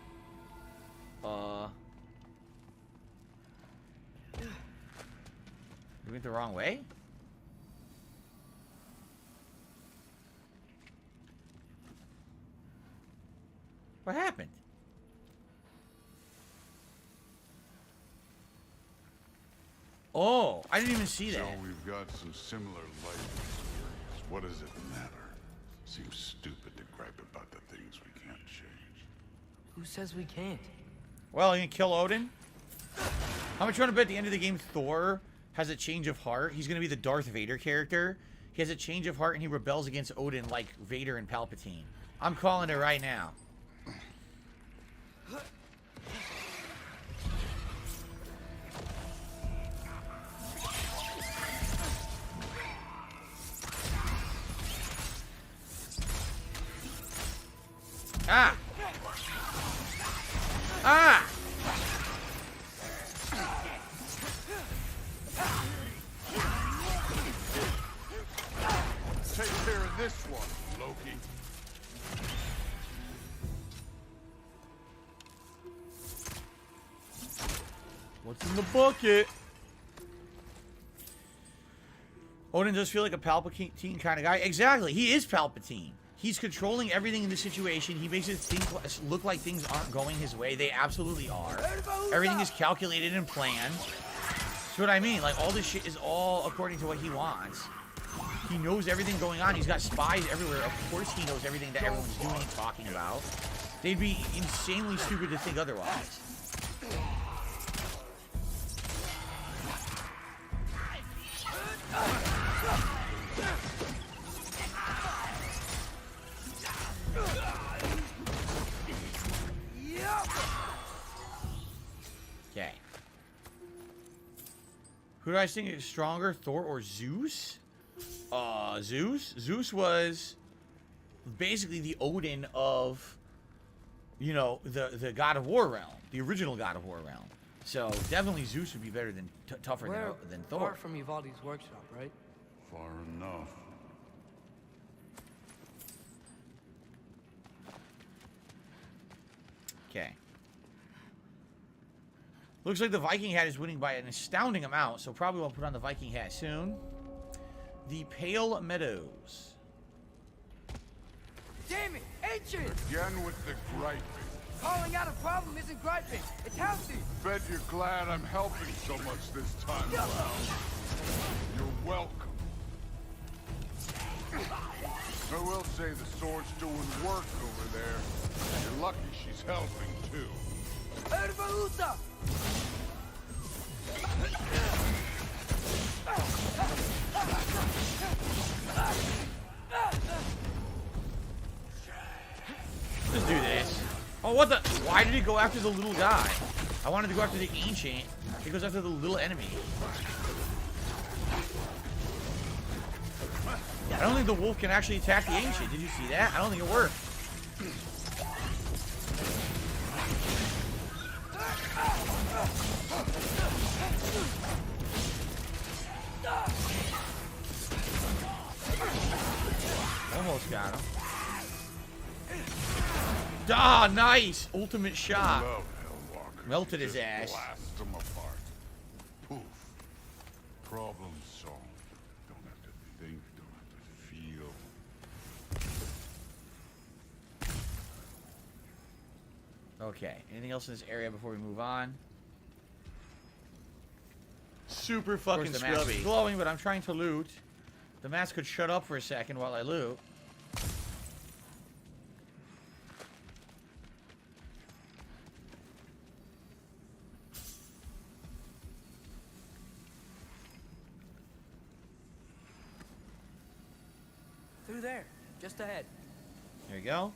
We went the wrong way? What happened? Oh, I didn't even see that. So we've got some similar life experience. What does it matter? Seems stupid to gripe about the things we can't change. Who says we can't? Well, you can kill Odin. How much you want to bet at the end of the game Thor has a change of heart? He's going to be the Darth Vader character. He has a change of heart and he rebels against Odin like Vader and Palpatine. I'm calling it right now. Ah! Ah! Take care of this one, Loki. What's in the bucket? Odin does feel like a Palpatine kind of guy. Exactly. He is Palpatine. He's controlling everything in the situation. He makes it look like things aren't going his way. They absolutely are. Everything is calculated and planned. That's what I mean. Like, all this shit is all according to what he wants. He knows everything going on. He's got spies everywhere. Of course he knows everything that everyone's doing and talking about. They'd be insanely stupid to think otherwise. Okay. Who do I think is stronger, Thor or Zeus? Zeus? Zeus was basically the Odin of, you know, the God of War realm. The original God of War realm. So, definitely Zeus would be better than, tougher than Thor. Far from Uvaldi's workshop, right? Far enough. Okay. Looks like the Viking hat is winning by an astounding amount, so probably won't put on the Viking hat soon. The Pale Meadows. Damn it! Ancient! Again with the griping. Calling out a problem isn't griping. It's healthy. Bet you're glad I'm helping so much this time around. You're welcome. I will say the sword's doing work over there. You're lucky she's helping too. Ervaluta! Let's do this. Oh, what the? Why did he go after the little guy? I wanted to go after the ancient. He goes after the little enemy. I don't think the wolf can actually attack the ancient. Did you see that? I don't think it worked. Almost got him. Ah, nice! Ultimate shot. Melted his ass. Blast them apart. Poof. Problem solved. Don't have to think, don't have to feel. Okay, anything else in this area before we move on? Super Of course, fucking the mask is scrubby. glowing, but I'm trying to loot. The mask could shut up for a second while I loot. Through there, just ahead. There you go.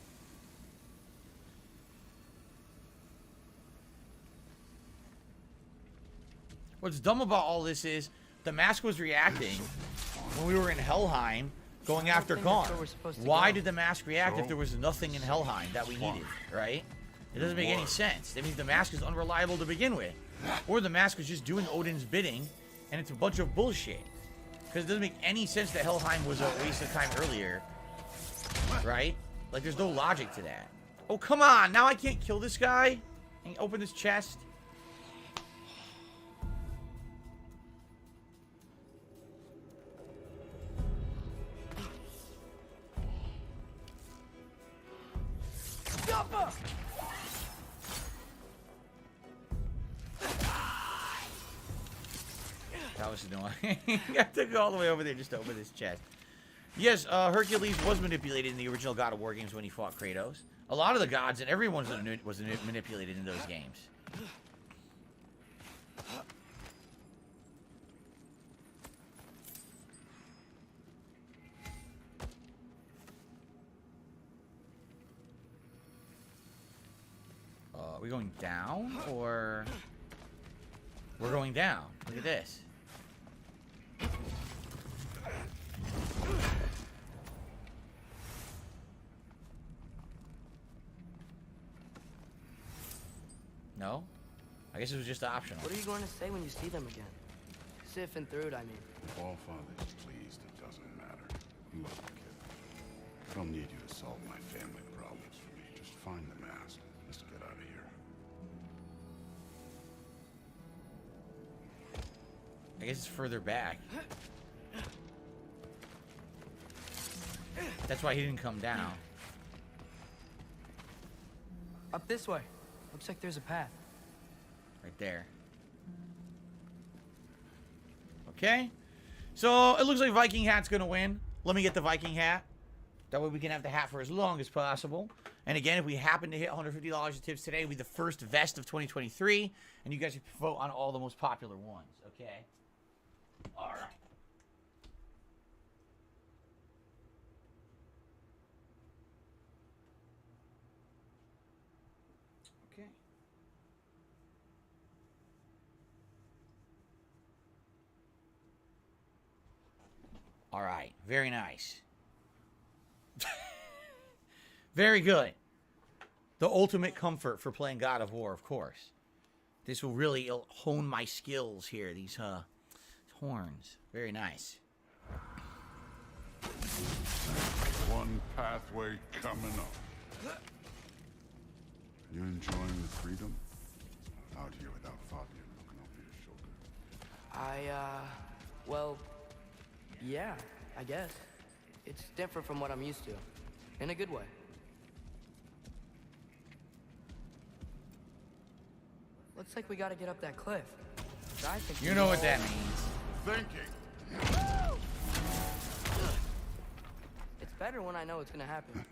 What's dumb about all this is the mask was reacting when we were in Helheim going after Khan. Why did the mask react if there was nothing in Helheim that we needed, right? It doesn't make any sense. That means the mask is unreliable to begin with. Or the mask was just doing Odin's bidding and it's a bunch of bullshit. Because it doesn't make any sense that Helheim was a waste of time earlier. Right? Like, there's no logic to that. Oh, come on! Now I can't kill this guy? And open this chest? That was annoying. I had to go all the way over there just to open this chest. Yes, Hercules was manipulated in the original God of War games when he fought Kratos. A lot of the gods and everyone was manipulated in those games. Are we going down, or... We're going down. Look at this. No? I guess it was just optional. What are you going to say when you see them again? Sif and Thrud, I mean. If all father's pleased, it doesn't matter. Look, kid. I don't need you to solve my family problems for me. Just find the mask. Let's get out of here. I guess it's further back. That's why he didn't come down. Up this way. Looks like there's a path. Right there. Okay? So, it looks like Viking Hat's gonna win. Let me get the Viking Hat. That way we can have the hat for as long as possible. And again, if we happen to hit $150 of tips today, it'll be the first vest of 2023. And you guys can vote on all the most popular ones, okay? All right. Okay. All right. Very nice. Very good. The ultimate comfort for playing God of War, of course. This will really hone my skills here, these horns. Very nice. One pathway coming up. You enjoying the freedom? Out here without Fabian looking over your shoulder. Well, yeah, I guess. It's different from what I'm used to. In a good way. Looks like we gotta get up that cliff. I think you know what that means. Thinking. It's better when I know it's gonna happen.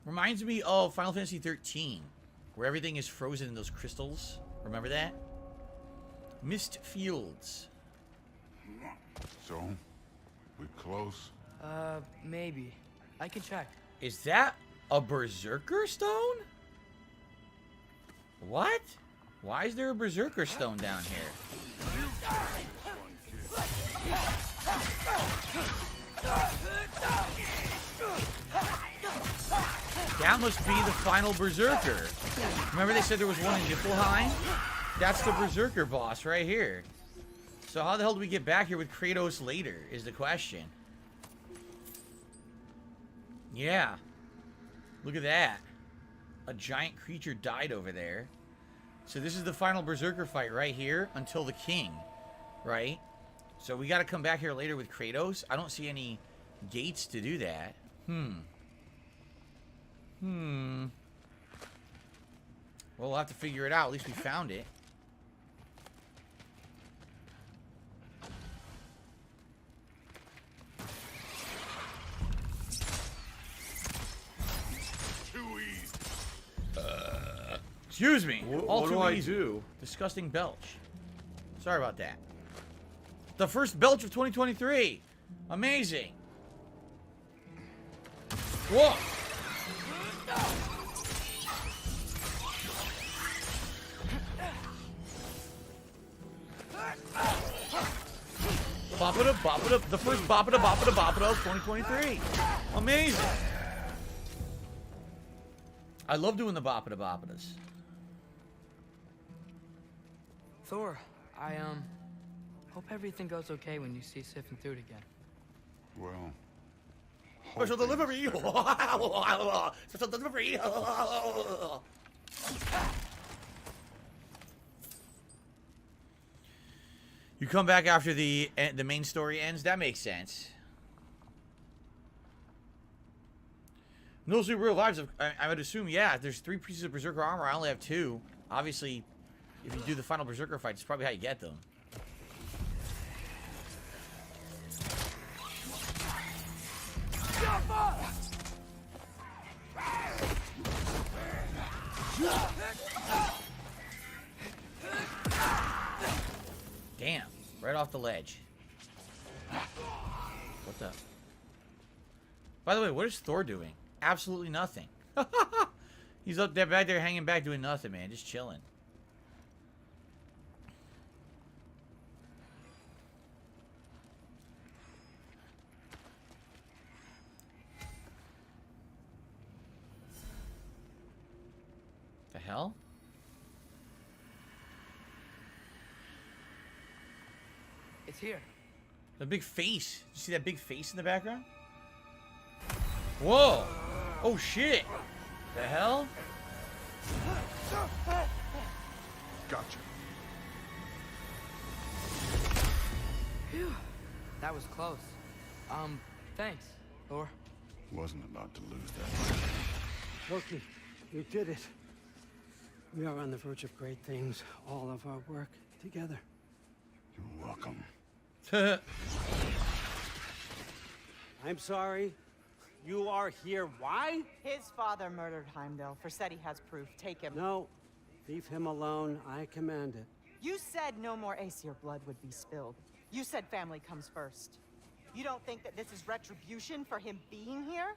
Reminds me of Final Fantasy 13, where everything is frozen in those crystals. Remember that? Mist Fields. So, we close? Maybe. I can check. Is that a Berserker Stone? What? Why is there a Berserker Stone down here? That must be the final Berserker. Remember they said there was one in Niflheim? That's the Berserker boss right here. So how the hell do we get back here with Kratos later, is the question. Yeah. Look at that. A giant creature died over there. So this is the final Berserker fight right here until the king, right? So we got to come back here later with Kratos. I don't see any gates to do that. Well, we'll have to figure it out. At least we found it. Excuse me. What do I do? Disgusting belch. Sorry about that. The first belch of 2023. Amazing. Whoa. Bop it up, bop it up. The first bop it up, bop it up, bop it up 2023. Amazing. I love doing the bop it up, bop it ups. Thor, I hope everything goes okay when you see Sif and Thud again. Well, special delivery. Special delivery. You come back after the main story ends. That makes sense. No super real vibes. I would assume, yeah. There's 3 pieces of Berserker armor. I only have 2. Obviously, if you do the final Berserker fight, it's probably how you get them. Damn. Right off the ledge. What the? By the way, what is Thor doing? Absolutely nothing. He's up there, back there, hanging back, doing nothing, man. Just chilling. The hell? It's here. The big face. You see that big face in the background? Whoa! Oh shit! The hell? Gotcha. Phew. That was close. Thanks, Thor. Wasn't about to lose that. Loki, you did it. We are on the verge of great things. All of our work together. You're welcome. I'm sorry. You are here. Why? His father murdered Heimdall. Forseti has proof. Take him. No. Leave him alone. I command it. You said no more Aesir blood would be spilled. You said family comes first. You don't think that this is retribution for him being here?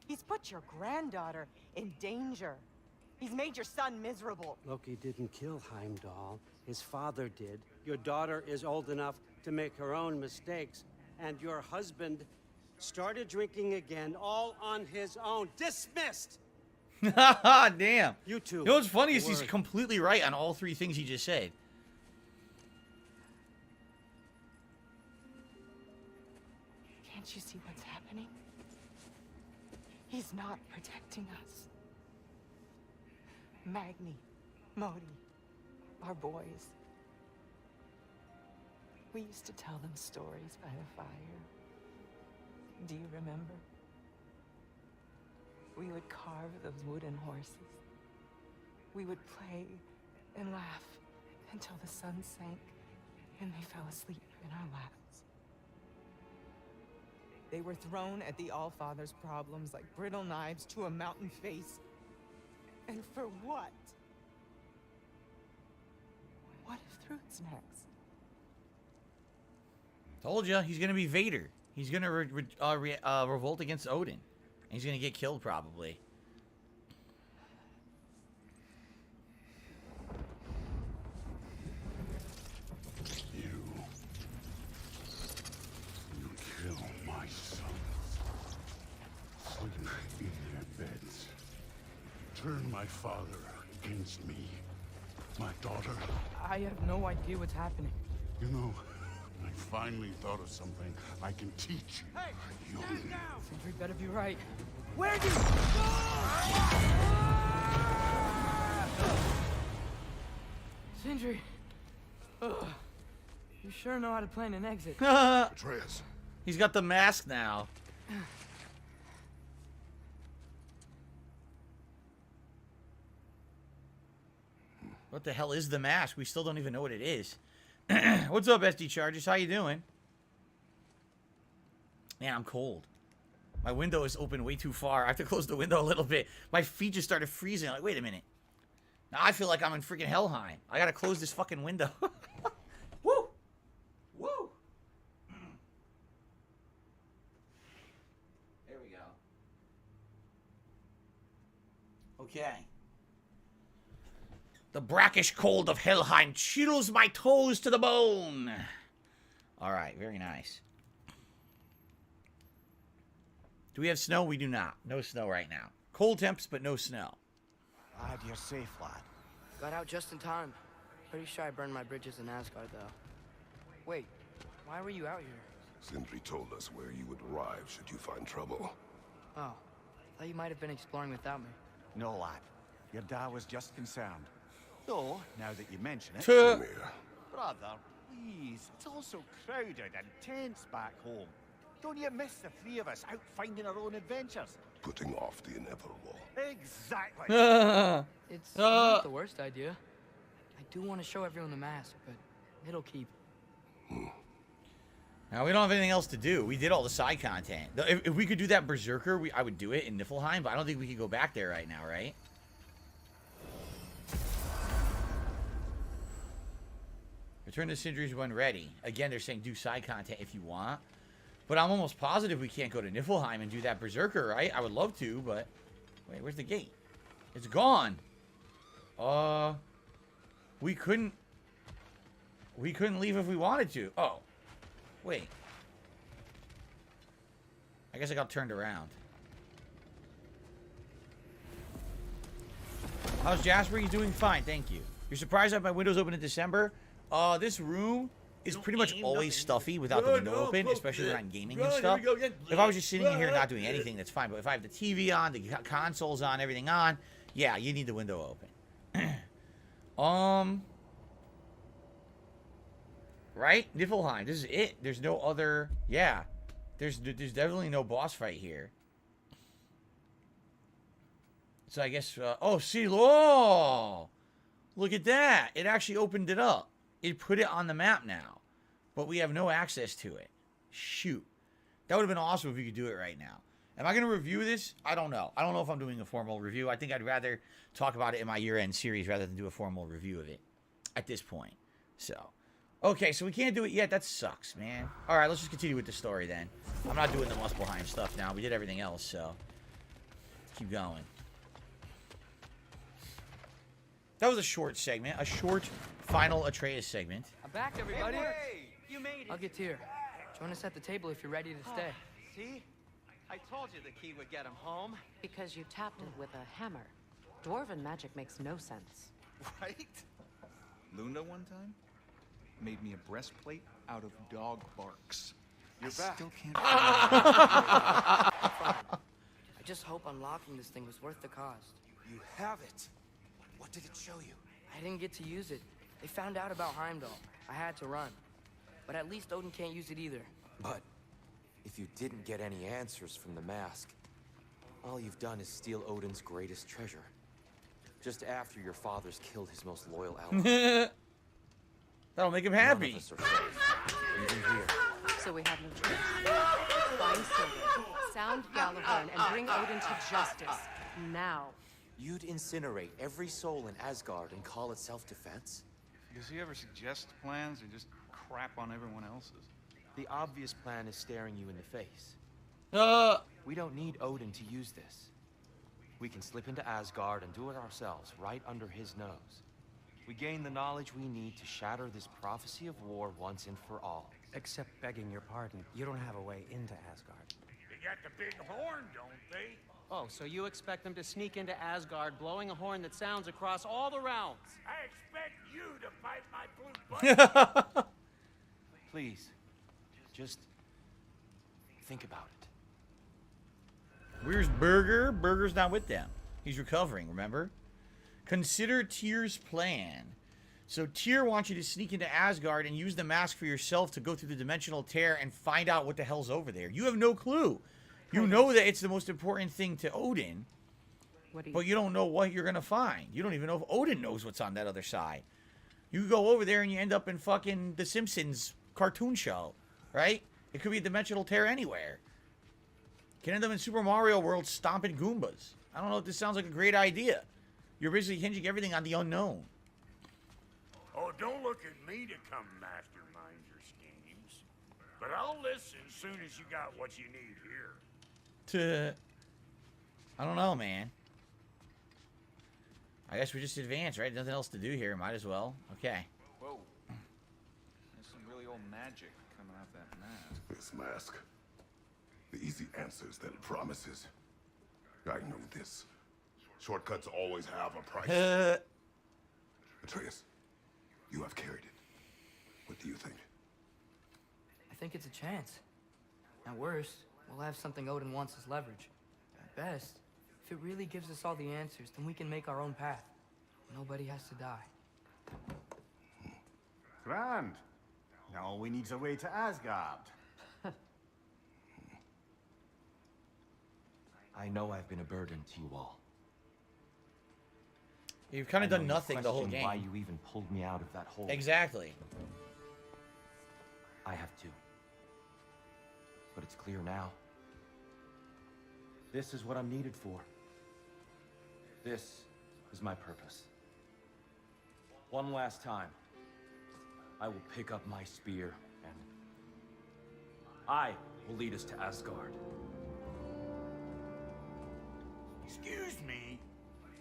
He's put your granddaughter in danger. He's made your son miserable. Loki didn't kill Heimdall. His father did. Your daughter is old enough to make her own mistakes. And your husband started drinking again, all on his own. Dismissed! Damn. You two. You know what's funny is he's completely right on all three things he just said. Can't you see what's happening? He's not protecting us. Magni, Modi, our boys. We used to tell them stories by the fire. Do you remember? We would carve those wooden horses. We would play and laugh until the sun sank and they fell asleep in our laps. They were thrown at the Allfather's problems like brittle knives to a mountain face. And for what? What if Thrud's next? Told ya, he's gonna be Vader. He's gonna revolt against Odin. And he's gonna get killed, probably. You kill my sons. Sleep in their beds. Turn my father against me. My daughter. I have no idea what's happening. You know, I finally thought of something I can teach you. Hey, You. stand down! Sentry better be right. Where do Sindri. Ugh. You sure know how to plan an exit. Atreus. He's got the mask now. What the hell is the mask? We still don't even know what it is. What's up, SD Chargers? How you doing? Man, I'm cold. My window is open way too far. I have to close the window a little bit. My feet just started freezing. I'm like, wait a minute. Now I feel like I'm in freaking Helheim. I gotta close this fucking window. Woo! Woo! There we go. Okay. The brackish cold of Helheim chills my toes to the bone. Alright, very nice. Do we have snow? We do not. No snow right now. Cold temps, but no snow. Glad you're safe, lad. Got out just in time. Pretty sure I burned my bridges in Asgard, though. Wait, why were you out here? Sindri told us where you would arrive should you find trouble. Oh, thought you might have been exploring without me. No, lad. Your dad was just concerned. Though, now that you mention it... Brother, please. It's all so crowded and tense back home. Don't you miss the three of us out finding our own adventures? Putting off the inevitable. Exactly. It's not the worst idea. I do want to show everyone the mask, but it'll keep. Now, we don't have anything else to do. We did all the side content. If we could do that Berserker, I would do it in Niflheim, but I don't think we could go back there right now, right? Return to Sindri's when ready. Again, they're saying do side content if you want. But I'm almost positive we can't go to Niflheim and do that Berserker, right? I would love to, but... Wait, where's the gate? It's gone. We couldn't leave if we wanted to. Oh. Wait. I guess I got turned around. How's Jasper? He's doing fine, thank you. You're surprised I have my windows open in December? This room is pretty much always stuffy without the window open, especially when I'm gaming and stuff. If I was just sitting in here not doing anything, that's fine. But if I have the TV on, the consoles on, everything on, yeah, you need the window open. Right? Niflheim, this is it. There's no other... Yeah. There's definitely no boss fight here. So I guess, oh, see, oh, look at that. It actually opened it up. It put it on the map now, but we have no access to it. Shoot. That would have been awesome if we could do it right now. Am I going to review this? I don't know. I don't know if I'm doing a formal review. I think I'd rather talk about it in my year-end series rather than do a formal review of it at this point. So, okay, so we can't do it yet. That sucks, man. All right, let's just continue with the story then. I'm not doing the Muspelheim stuff now. We did everything else, so let's keep going. That was a short segment, a short final Atreus segment. I'm back, everybody. Hey, you made it. I'll get here. Join us at the table if you're ready to stay. See? I told you the key would get him home. Because you tapped it with a hammer. Dwarven magic makes no sense. Right? Luna one time made me a breastplate out of dog barks. You're back. Still can't. I just hope unlocking this thing was worth the cost. You have it. What did it show you? I didn't get to use it. They found out about Heimdall. I had to run. But at least Odin can't use it either. But if you didn't get any answers from the mask, all you've done is steal Odin's greatest treasure. Just after your father's killed his most loyal ally. That'll make him happy. None of us are safe, even here. So we have no choice. Find Sildren, sound Gallagher, and bring Odin to justice. Now. You'd incinerate every soul in Asgard and call it self-defense? Does he ever suggest plans or just crap on everyone else's? The obvious plan is staring you in the face. We don't need Odin to use this. We can slip into Asgard and do it ourselves, right under his nose. We gain the knowledge we need to shatter this prophecy of war once and for all. Except begging your pardon, you don't have a way into Asgard. They got the big horn, don't they? Oh, so you expect them to sneak into Asgard blowing a horn that sounds across all the realms? I expect you to fight my blue button. Please, just think about it. Where's Burger? Burger's not with them. He's recovering, remember? Consider Tyr's plan. So Tyr wants you to sneak into Asgard and use the mask for yourself to go through the dimensional tear and find out what the hell's over there. You have no clue. You know that it's the most important thing to Odin, but you don't know what you're going to find. You don't even know if Odin knows what's on that other side. You go over there and you end up in fucking The Simpsons cartoon show, right? It could be a dimensional tear anywhere. You can end up in Super Mario World stomping Goombas. I don't know if this sounds like a great idea. You're basically hinging everything on the unknown. Oh, don't look at me to come mastermind your schemes. But I'll listen as soon as you got what you need here. I don't know, man. I guess we just advance, right? Nothing else to do here. Might as well. Okay. Whoa. There's some really old magic coming out that mask. This mask. The easy answers that it promises. I know this. Shortcuts always have a price. Atreus, you have carried it. What do you think? I think it's a chance. At worst, we'll have something Odin wants as leverage. At best, if it really gives us all the answers, then we can make our own path. Nobody has to die. Grand. Now all we need's a way to Asgard. I know I've been a burden to you all. You've kind of done nothing the whole game. Why you even pulled me out of that hole. Exactly. I have too. But it's clear now. This is what I'm needed for. This is my purpose. One last time, I will pick up my spear and I will lead us to Asgard. Excuse me,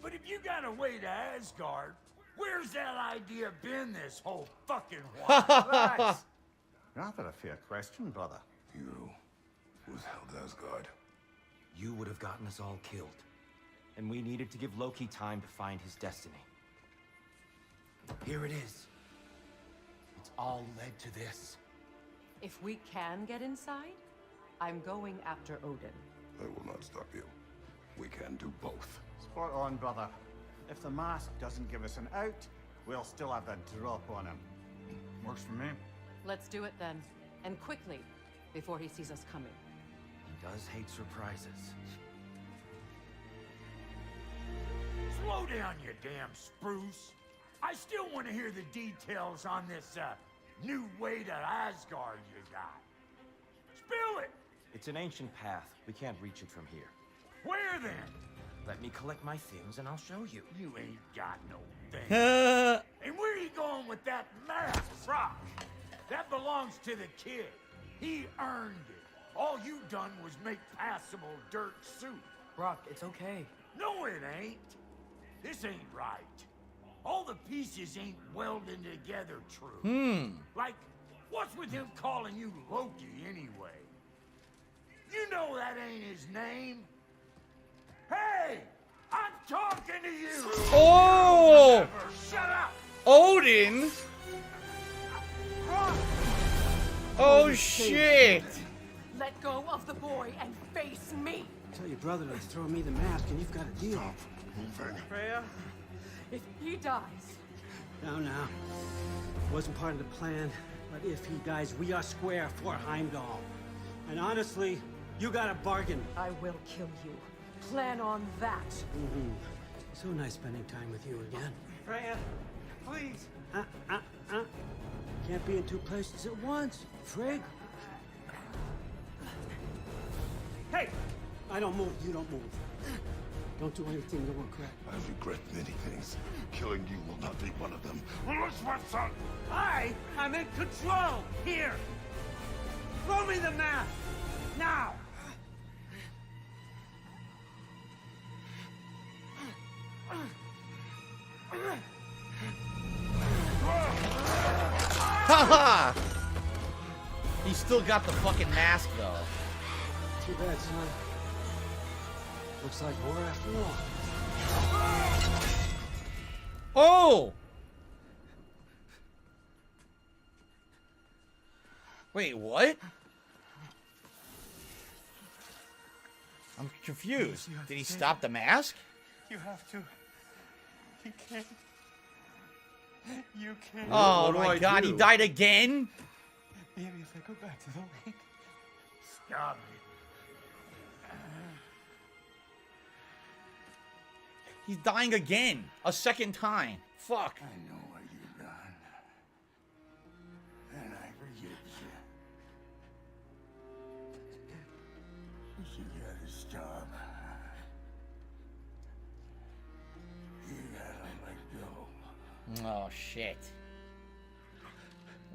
but if you got a way to Asgard, where's that idea been this whole fucking while? Rather a fair question, brother. You was held Asgard. You would have gotten us all killed. And we needed to give Loki time to find his destiny. Here it is. It's all led to this. If we can get inside, I'm going after Odin. I will not stop you. We can do both. Spot on, brother. If the mask doesn't give us an out, we'll still have a drop on him. Works for me. Let's do it then. And quickly, before he sees us coming. He does hate surprises. Slow down, you damn spruce. I still want to hear the details on this, new way to Asgard you got. Spill it! It's an ancient path. We can't reach it from here. Where then? Let me collect my things and I'll show you. You ain't got no thing. And where you going with that mask, Rock? That belongs to the kid. He earned it. All you done was make passable dirt soup. Brock, it's okay. No, it ain't. This ain't right. All the pieces ain't welding together true. Like, what's with him calling you Loki anyway? You know that ain't his name. Hey! I'm talking to you! Oh! Shut up! Odin? Oh, shit! Let go of the boy and face me! Tell your brother to throw me the mask and you've got a deal. Freya, if he dies... Now. Wasn't part of the plan, but if he dies, we are square for Heimdall. And honestly, you got a bargain. I will kill you. Plan on that. So nice spending time with you again. Freya, please. Can't be in two places at once, Frig. Hey! I don't move, you don't move. Don't do anything that will regret. I regret many things. Killing you will not be one of them. Unless my son... I'm in control! Here! Throw me the mask! Now! Haha! He still got the fucking mask, though. Too bad, son. Looks like war after all. Oh! Wait, what? I'm confused. Did he stop the mask? You have to. He can't. You can't. Oh my god, he died again? Maybe if I go back to the lake. Stop it. He's dying again. A second time. Fuck. I know what you've done. And I forgive you. You gotta stop. You gotta let go. Oh, shit.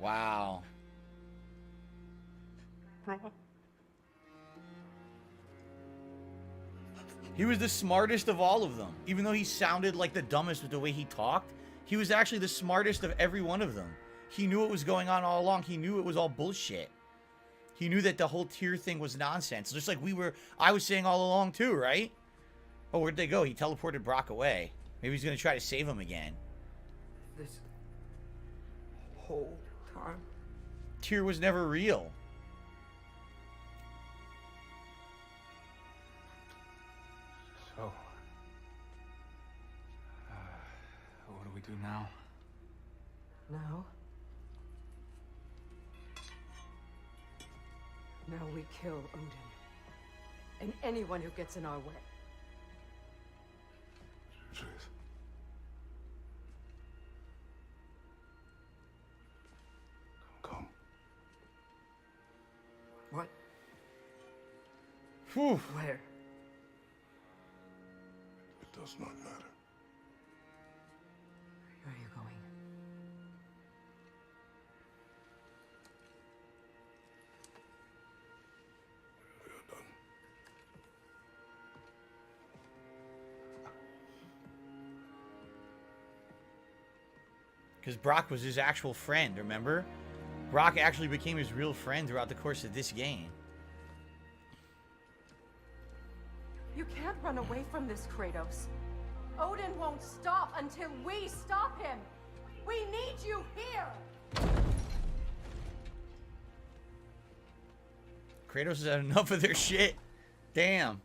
Wow. He was the smartest of all of them. Even though he sounded like the dumbest with the way he talked, he was actually the smartest of every one of them. He knew what was going on all along. He knew it was all bullshit. He knew that the whole tier thing was nonsense. Just like I was saying all along too, right? Oh, where'd they go? He teleported Brock away. Maybe he's going to try to save him again. This whole time? Tyr was never real. So, what do we do now? Now? Now we kill Odin. And anyone who gets in our way. Atreus. Come. What? Whew. Where? It does not matter. Where are you going? We are done. Because Brock was his actual friend, remember? Brock actually became his real friend throughout the course of this game. You can't run away from this, Kratos. Odin won't stop until we stop him. We need you here. Kratos has had enough of their shit. Damn.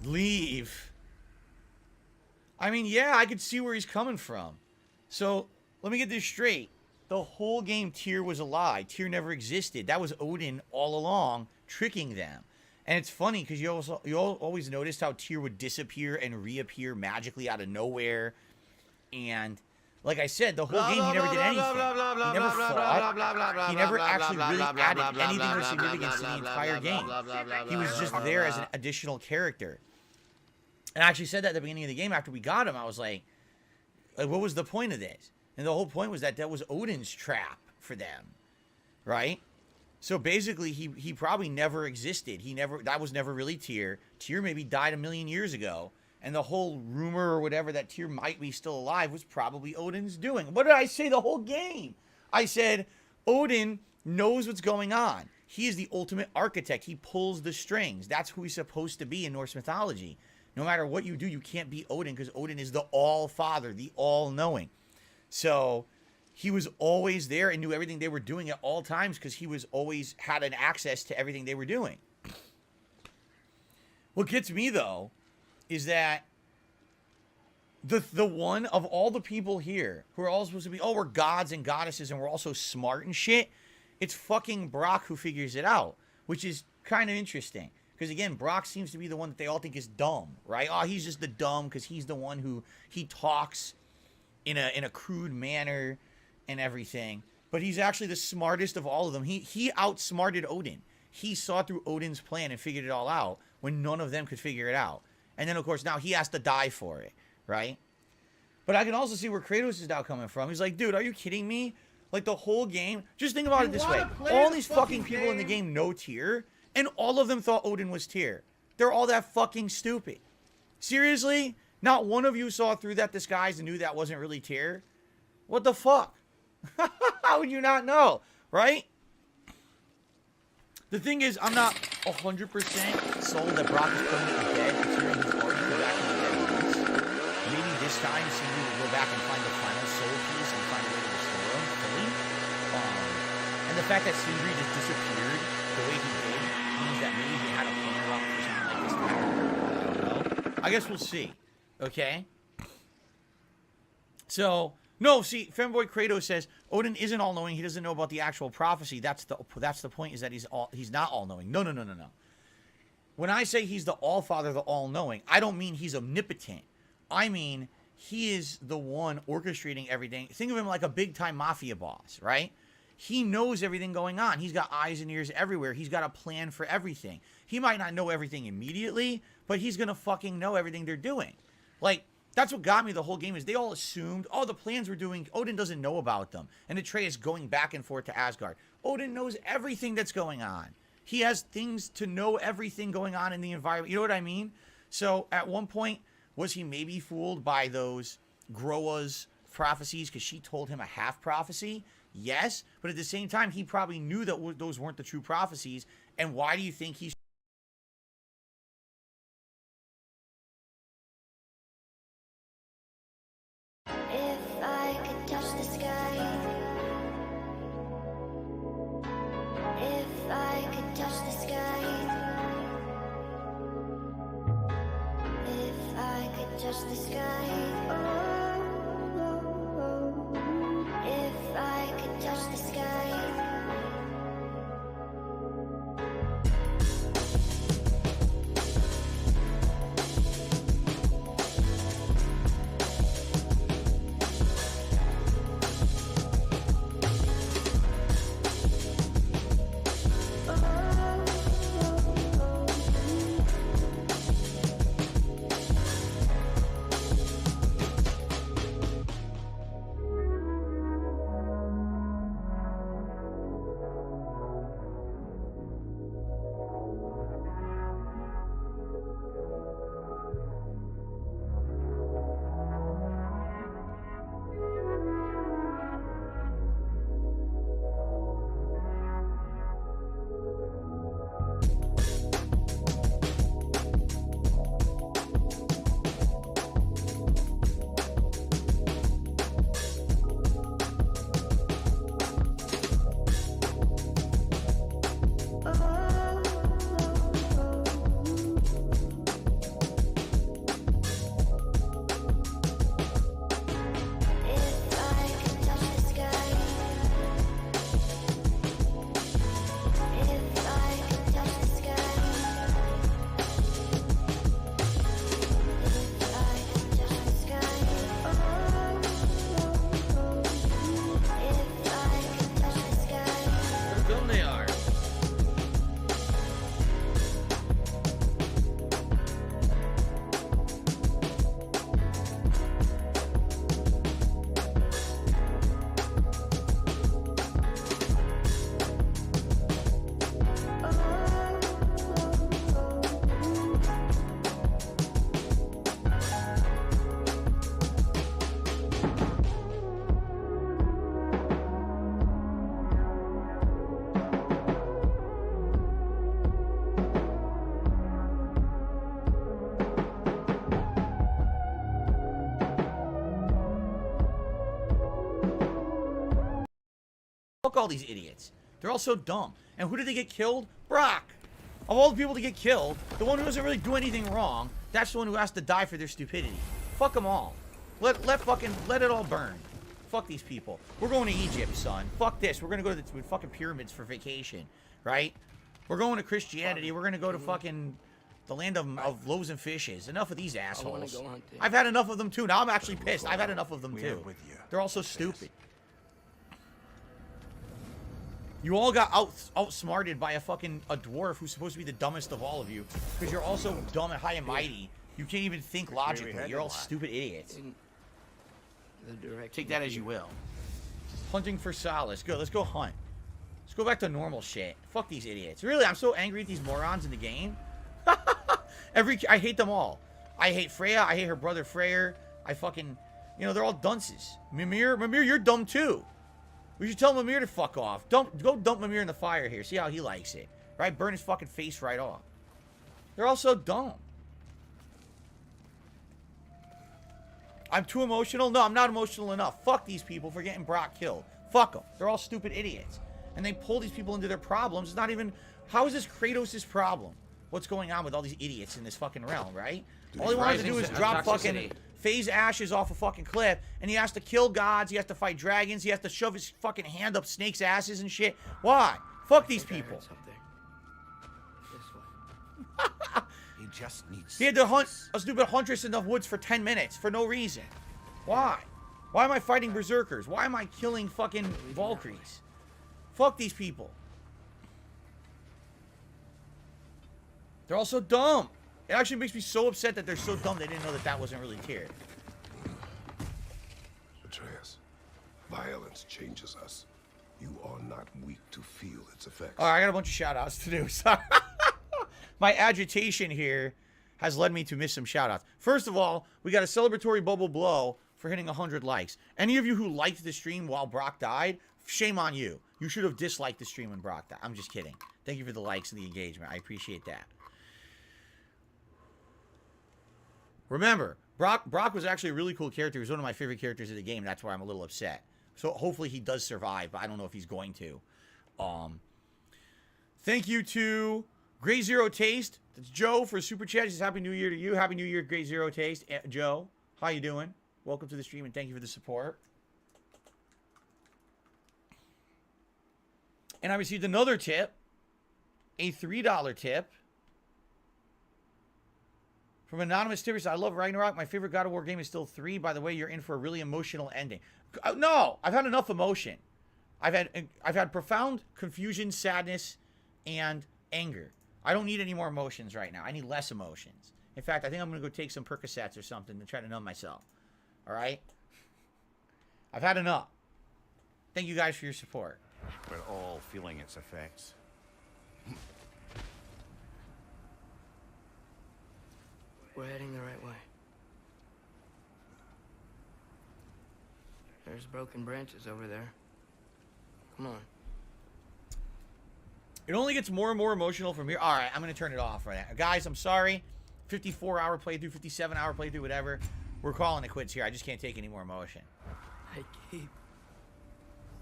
Leave. I mean, yeah, I could see where he's coming from. So, let me get this straight. The whole game Tyr was a lie. Tyr never existed. That was Odin all along, tricking them. And it's funny because you always noticed how Tyr would disappear and reappear magically out of nowhere. And like I said, the whole game he never did anything. He never fought. He never actually really added anything of significance to the entire game. He was just there as an additional character. And I actually said that at the beginning of the game after we got him. I was like, what was the point of this? And the whole point was that was Odin's trap for them, right? So basically, he probably never existed. That was never really Tyr. Tyr maybe died 1,000,000 years ago. And the whole rumor or whatever that Tyr might be still alive was probably Odin's doing. What did I say the whole game? I said, Odin knows what's going on. He is the ultimate architect. He pulls the strings. That's who he's supposed to be in Norse mythology. No matter what you do, you can't beat Odin because Odin is the all-father, the all-knowing. So he was always there and knew everything they were doing at all times because he was always had an access to everything they were doing. What gets me, though, is that the one of all the people here who are all supposed to be, oh, we're gods and goddesses and we're all so smart and shit, it's fucking Brock who figures it out, which is kind of interesting. Because, again, Brock seems to be the one that they all think is dumb, right? Oh, he's just the dumb because he's the one who, he talks in a crude manner and everything. But he's actually the smartest of all of them. He outsmarted Odin. He saw through Odin's plan and figured it all out when none of them could figure it out. And then, of course, now he has to die for it, right? But I can also see where Kratos is now coming from. He's like, dude, are you kidding me? Like, the whole game, just think about it this way. All these fucking people in the game know Tyr, and all of them thought Odin was Tyr. They're all that fucking stupid. Seriously? Not one of you saw through that disguise and knew that wasn't really Tyr? What the fuck? How would you not know, right? The thing is, I'm not 100% sold that Brock is permanently dead, considering he's already come back from the dead once. Maybe this time, Sindri will go back and find the final soul piece and find a way to restore him fully. And the fact that Sindri just disappeared the way he did means that maybe he had a plan up for something like this. I don't know. I guess we'll see. Okay? So, no, see, Femboy Kratos says Odin isn't all-knowing. He doesn't know about the actual prophecy. That's the point, is that he's not all-knowing. No. When I say he's the all-father, the all-knowing, I don't mean he's omnipotent. I mean he is the one orchestrating everything. Think of him like a big-time mafia boss, right? He knows everything going on. He's got eyes and ears everywhere. He's got a plan for everything. He might not know everything immediately, but he's going to fucking know everything they're doing. Like, that's what got me the whole game, is they all assumed, oh, the plans we're doing, Odin doesn't know about them. And Atreus going back and forth to Asgard. Odin knows everything that's going on. He has things to know everything going on in the environment. You know what I mean? So, at one point, was he maybe fooled by those Groa's prophecies because she told him a half prophecy? Yes, but at the same time, he probably knew that those weren't the true prophecies. And why do you think he's... If I could touch the sky, if I could touch the sky, if I could touch the sky, oh, if I could touch the sky. Fuck all these idiots. They're all so dumb. And who did they get killed? Brock. Of all the people to get killed, the one who doesn't really do anything wrong, that's the one who has to die for their stupidity. Fuck them all. Let it all burn. Fuck these people. We're going to Egypt, son. Fuck this. We're going to go to the fucking pyramids for vacation, right? We're going to Christianity. We're going to go to fucking the land of loaves and fishes. Enough of these assholes. I've had enough of them too. Now I'm actually pissed. I've had enough of them too. They're all so stupid. You all got outsmarted by a dwarf who's supposed to be the dumbest of all of you. Because you're all so dumb and high and mighty. You can't even think logically. You're all stupid idiots. Take that as you will. Hunting for solace. Good, let's go hunt. Let's go back to normal shit. Fuck these idiots. Really, I'm so angry at these morons in the game. I hate them all. I hate Freya. I hate her brother Freyr. I fucking... You know, they're all dunces. Mimir, you're dumb too. We should tell Mimir to fuck off. Go dump Mimir in the fire here. See how he likes it. Right? Burn his fucking face right off. They're all so dumb. I'm too emotional? No, I'm not emotional enough. Fuck these people for getting Brock killed. Fuck them. They're all stupid idiots. And they pull these people into their problems. It's not even... How is this Kratos' problem? What's going on with all these idiots in this fucking realm, right? All he wanted to do is drop fucking phase ashes off a fucking cliff, and he has to kill gods, he has to fight dragons, he has to shove his fucking hand up snakes' asses and shit. Why? Fuck these people. He just needs... He had to hunt a stupid huntress in the woods for 10 minutes for no reason. Why? Why am I fighting berserkers? Why am I killing fucking Valkyries? Fuck these people. They're all so dumb. It actually makes me so upset that they're so dumb they didn't know that that wasn't really tiered. Atreus, violence changes us. You are not weak to feel its effects. All right, I got a bunch of shout-outs to do. Sorry. My agitation here has led me to miss some shout-outs. First of all, we got a celebratory bubble blow for hitting 100 likes. Any of you who liked the stream while Brock died, shame on you. You should have disliked the stream when Brock died. I'm just kidding. Thank you for the likes and the engagement. I appreciate that. Remember, Brock was actually a really cool character. He was one of my favorite characters of the game. That's why I'm a little upset. So hopefully he does survive, but I don't know if he's going to. Thank you to Grey Zero Taste. That's Joe for Super Chat. He says Happy New Year to you. Happy New Year, Grey Zero Taste. Joe, how you doing? Welcome to the stream, and thank you for the support. And I received another tip. A $3 tip. From Anonymous Tippers, I love Ragnarok. My favorite God of War game is still 3. By the way, you're in for a really emotional ending. No, I've had enough emotion. I've had profound confusion, sadness, and anger. I don't need any more emotions right now. I need less emotions. In fact, I think I'm going to go take some Percocets or something to try to numb myself. All right? I've had enough. Thank you guys for your support. We're all feeling its effects. We're heading the right way. There's broken branches over there. Come on. It only gets more and more emotional from here. All right, I'm going to turn it off right now. Guys, I'm sorry. 54-hour playthrough, 57-hour playthrough, whatever. We're calling it quits here. I just can't take any more emotion. I keep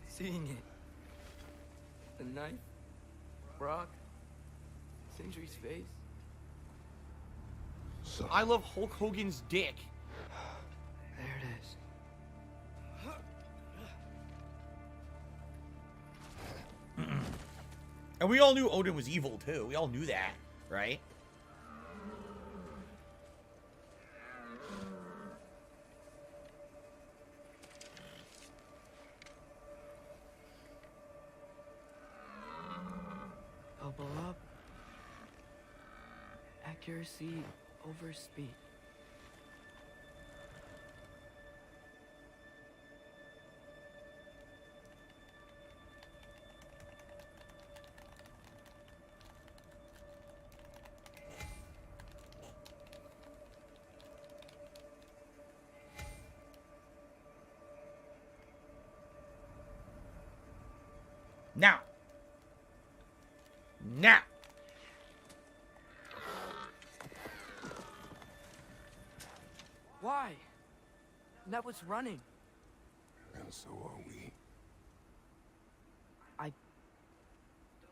seeing it. The knife, Brock, Sindri's face. I love Hulk Hogan's dick. There it is. And we all knew Odin was evil, too. We all knew that, right? Bubble up. Accuracy over speed. Now. Now. Why? That was running. And so are we.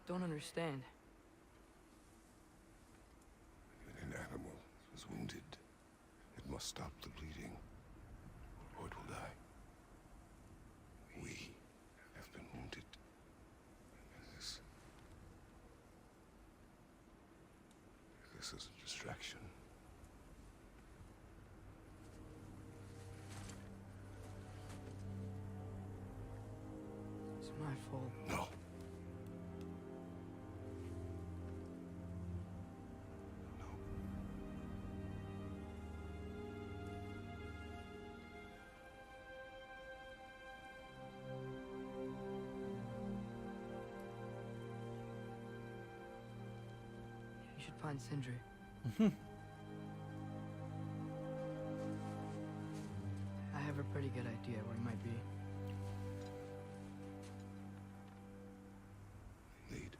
don't understand. When an animal is wounded, it must stop the bleeding, or it will die. We have been wounded. And this is a distraction. It's my fault. No. You should find Sindri. I have a pretty good idea where he might be. Lead.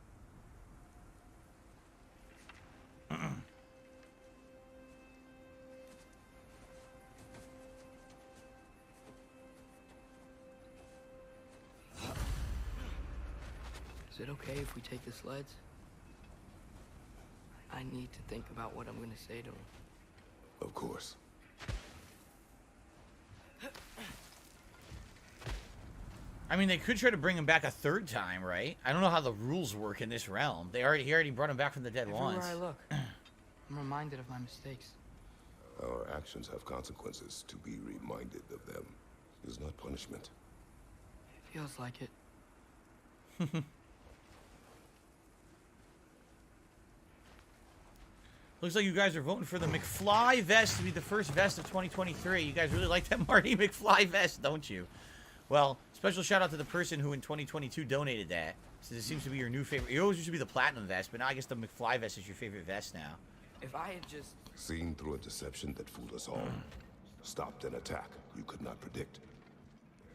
Is it okay if we take the sleds? I need to think about what I'm gonna say to him. Of course. I mean, they could try to bring him back a third time, right? I don't know how the rules work in this realm. He already brought him back from the dead once. Everywhere I look, I'm reminded of my mistakes. Our actions have consequences. To be reminded of them is not punishment. Feels like it. Looks like you guys are voting for the McFly vest to be the first vest of 2023. You guys really like that Marty McFly vest, don't you? Well, special shout out to the person who in 2022 donated that. So this seems to be your new favorite. It always used to be the platinum vest, but now I guess the McFly vest is your favorite vest now. If I had just... Seen through a deception that fooled us all. Stopped an attack you could not predict.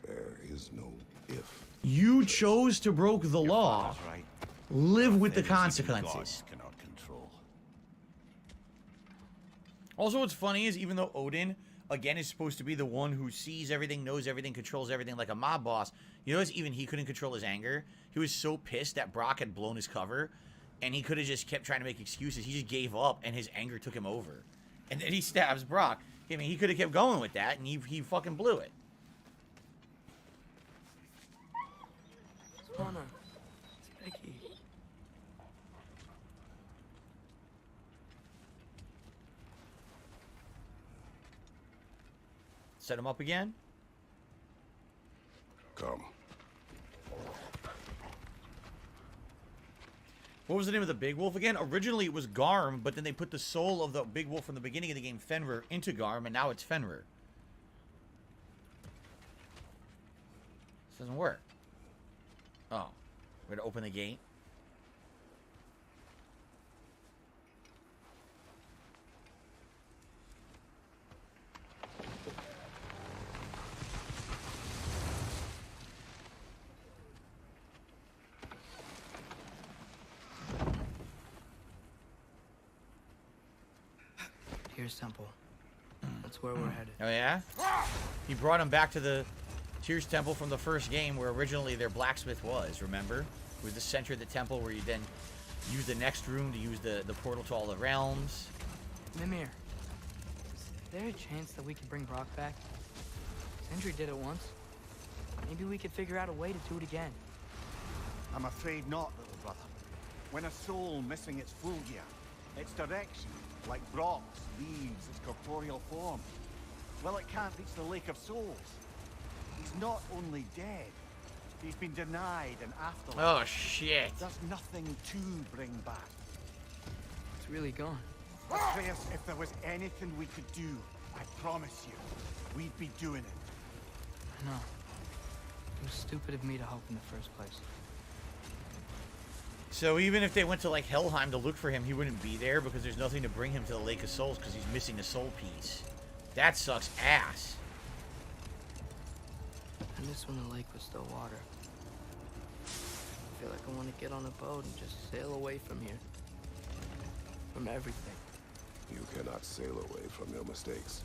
There is no if. You chose to broke the law. Right. Live with the Things even consequences. gods cannot control. Also, what's funny is even though Odin, again, is supposed to be the one who sees everything, knows everything, controls everything like a mob boss, you notice even he couldn't control his anger. He was so pissed that Brock had blown his cover, and he could have just kept trying to make excuses. He just gave up, and his anger took him over. And then he stabs Brock. I mean, he could have kept going with that, and he fucking blew it. Spawner. It's Becky. Set him up again. Come. What was the name of the big wolf again? Originally it was Garm, but then they put the soul of the big wolf from the beginning of the game, Fenrir, into Garm, and now it's Fenrir. This doesn't work. Oh. We're gonna open the gate. Here's Temple. That's where we're headed. Oh yeah? He brought him back to the Tears Temple from the first game where originally their blacksmith was, remember? It was the center of the temple where you then use the next room to use the portal to all the realms. Mimir, is there a chance that we could bring Brock back? Sindri did it once. Maybe we could figure out a way to do it again. I'm afraid not, little brother. When a soul missing its full gear, its direction, like Brock's, leaves its corporeal form, well, it can't reach the Lake of Souls. He's not only dead, he's been denied an afterlife. Oh, shit. There's nothing to bring back. It's really gone. Atreus, if there was anything we could do, I promise you, we'd be doing it. I know. It was stupid of me to help in the first place. So even if they went to like Helheim to look for him, he wouldn't be there because there's nothing to bring him to the Lake of Souls because he's missing a soul piece. That sucks ass. And this when the lake was still water. I feel like I want to get on a boat and just sail away from here. From everything. You cannot sail away from your mistakes.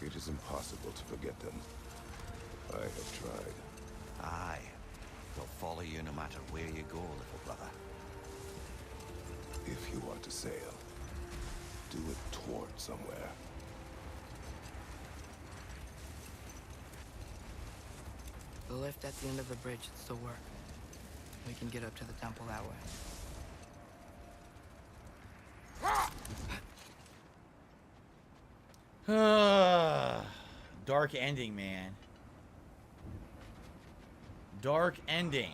It is impossible to forget them. I have tried. Aye. They'll follow you no matter where you go, little brother. If you are to sail, do it toward somewhere. The lift at the end of the bridge should still work. We can get up to the temple that way. Dark ending, man. Dark ending.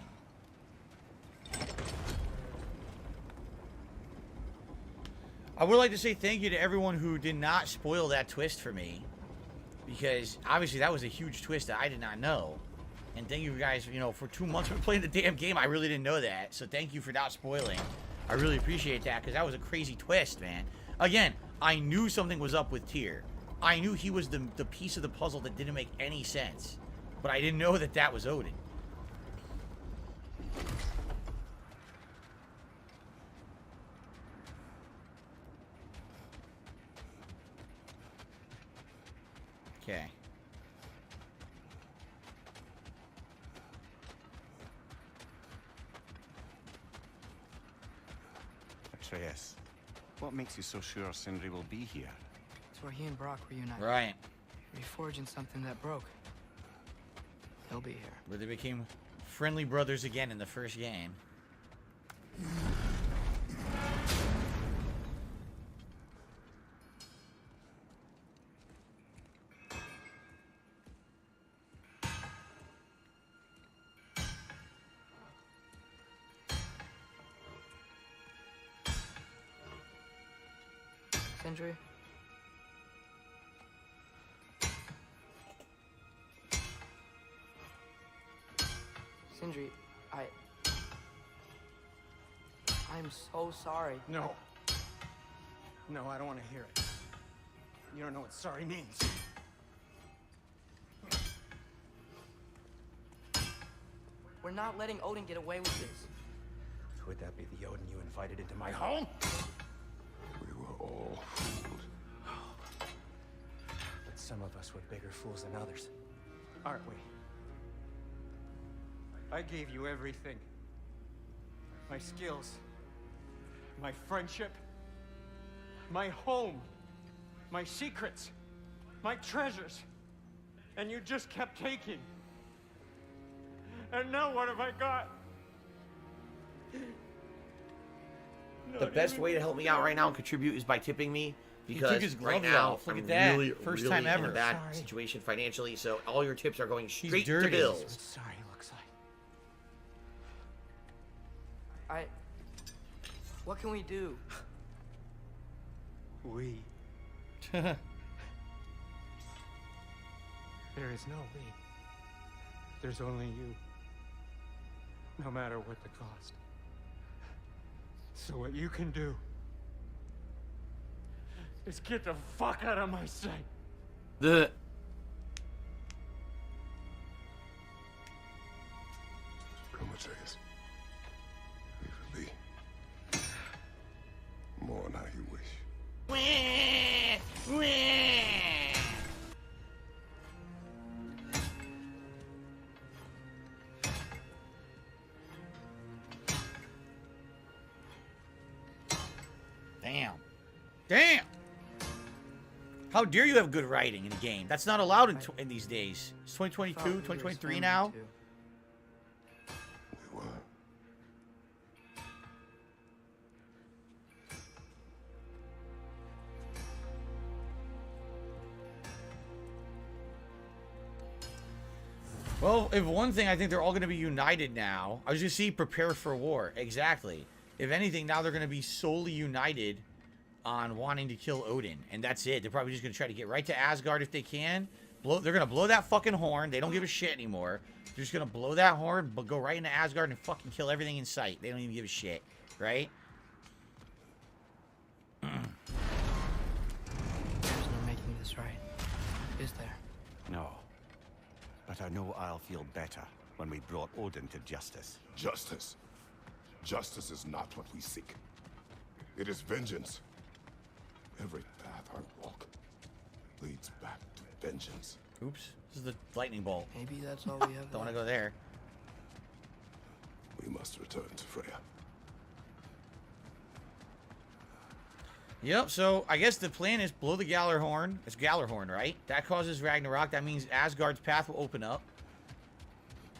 I would like to say thank you to everyone who did not spoil that twist for me, because obviously that was a huge twist that I did not know. And thank you guys, you know, for 2 months of playing the damn game, I really didn't know that. So thank you for not spoiling. I really appreciate that, because that was a crazy twist, man. Again, I knew something was up with Tyr. I knew he was the piece of the puzzle that didn't make any sense. But I didn't know that that was Odin. Okay. Atreus, what makes you so sure Sindri will be here? It's where he and Brock reunited. Right. Reforging something that broke. He'll be here. Where they became friendly brothers again in the first game. Sindri? Sindri, I'm so sorry. No. No, I don't want to hear it. You don't know what sorry means. We're not letting Odin get away with this. Would that be the Odin you invited into my home? We were all fooled. But some of us were bigger fools than others. Aren't we? I gave you everything. My skills. My friendship. My home. My secrets. My treasures. And you just kept taking. And now what have I got? The best way to help me out right now and contribute is by tipping me, because his right gloves now off. Look I'm at that. really, First really time ever. in a bad Sorry. situation financially. So all your tips are going straight to dirty. bills. Sorry, looks like. What can we do? We. There is no we. There's only you. No matter what the cost. So what you can do is get the fuck out of my sight. The Come, Atreus. Leave it be. Mourn how you wish. Damn. Damn. How dare you have good writing in a game? That's not allowed in these days. It's 2022, 2023 now. We were. Well, if one thing, I think they're all going to be united now. I was going to see prepare for war. Exactly. If anything, now they're going to be solely united on wanting to kill Odin. And that's it. They're probably just going to try to get right to Asgard if they can. They're going to blow that fucking horn. They don't give a shit anymore. They're just going to blow that horn, but go right into Asgard and fucking kill everything in sight. They don't even give a shit. Right? There's no making this right. Is there? No. But I know I'll feel better when we brought Odin to justice. Justice. Justice is not what we seek. It is vengeance. Every path I walk leads back to vengeance. Oops. This is the lightning bolt. Maybe that's all we have. Don't want to go there. We must return to Freya. Yep, so I guess the plan is blow the Gallarhorn. It's Gallarhorn, right? That causes Ragnarok. That means Asgard's path will open up.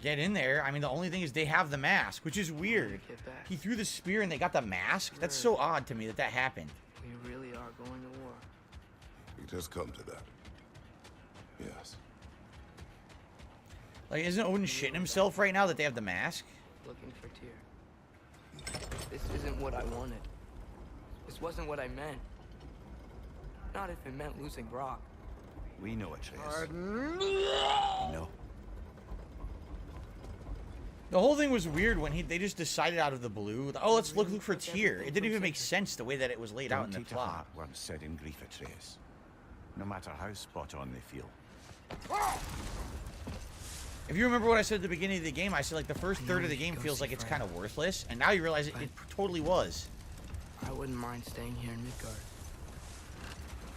Get in there. I mean, the only thing is they have the mask, which is weird. He threw the spear and they got the mask? That's so odd to me that that happened. We really are going to war. It has come to that. Yes. Like, isn't Odin shitting himself right now that they have the mask? Looking for Tyr. This isn't what I wanted. This wasn't what I meant. Not if it meant losing Brock. We know, Atreus. No. The whole thing was weird when they just decided out of the blue. Oh, let's look for Tyr. It didn't even make sense the way that it was laid out in the plot. Once said in grief, Atreus. No matter how spot on they feel. If you remember what I said at the beginning of the game, I said like the first third of the game feels like it's kind of worthless, and now you realize it totally was. I wouldn't mind staying here in Midgard.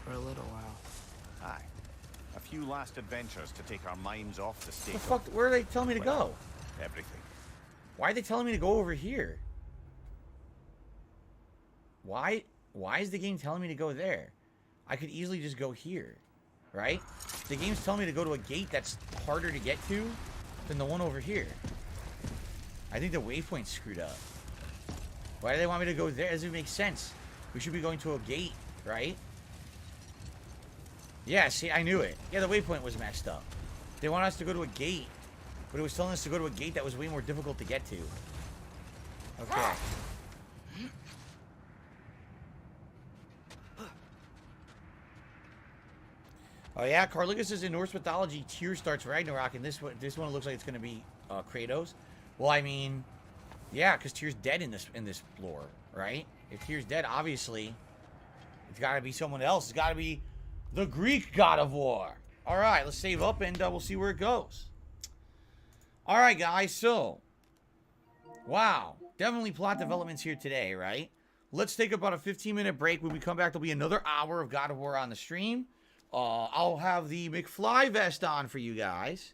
For a little while. Aye. A few last adventures to take our minds off the stake. The fuck? Where are they telling me to go? Everything. Why are they telling me to go over here? Why is the game telling me to go there? I could easily just go here, right? The game's telling me to go to a gate that's harder to get to than the one over here. I think the waypoint's screwed up. Why do they want me to go there? It doesn't make sense. We should be going to a gate, right? Yeah, see, I knew it. Yeah, the waypoint was messed up. They want us to go to a gate, but it was telling us to go to a gate that was way more difficult to get to. Okay. Oh yeah, Carligus says in Norse mythology, Tyr starts Ragnarok, and this one looks like it's gonna be Kratos. Well, I mean, yeah, because Tyr's dead in this lore, right? If Tyr's dead, obviously, it's got to be someone else. It's got to be the Greek god of war. All right, let's save up and we'll see where it goes. All right, guys. So, wow, definitely plot developments here today, right? Let's take about a 15-minute break. When we come back, there'll be another hour of God of War on the stream. I'll have the McFly vest on for you guys,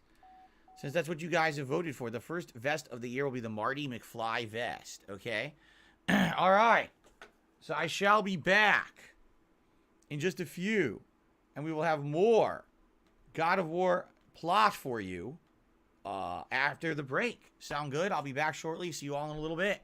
since that's what you guys have voted for. The first vest of the year will be the Marty McFly vest, okay? All right. So I shall be back in just a few, and we will have more God of War plot for you after the break. Sound good? I'll be back shortly. See you all in a little bit.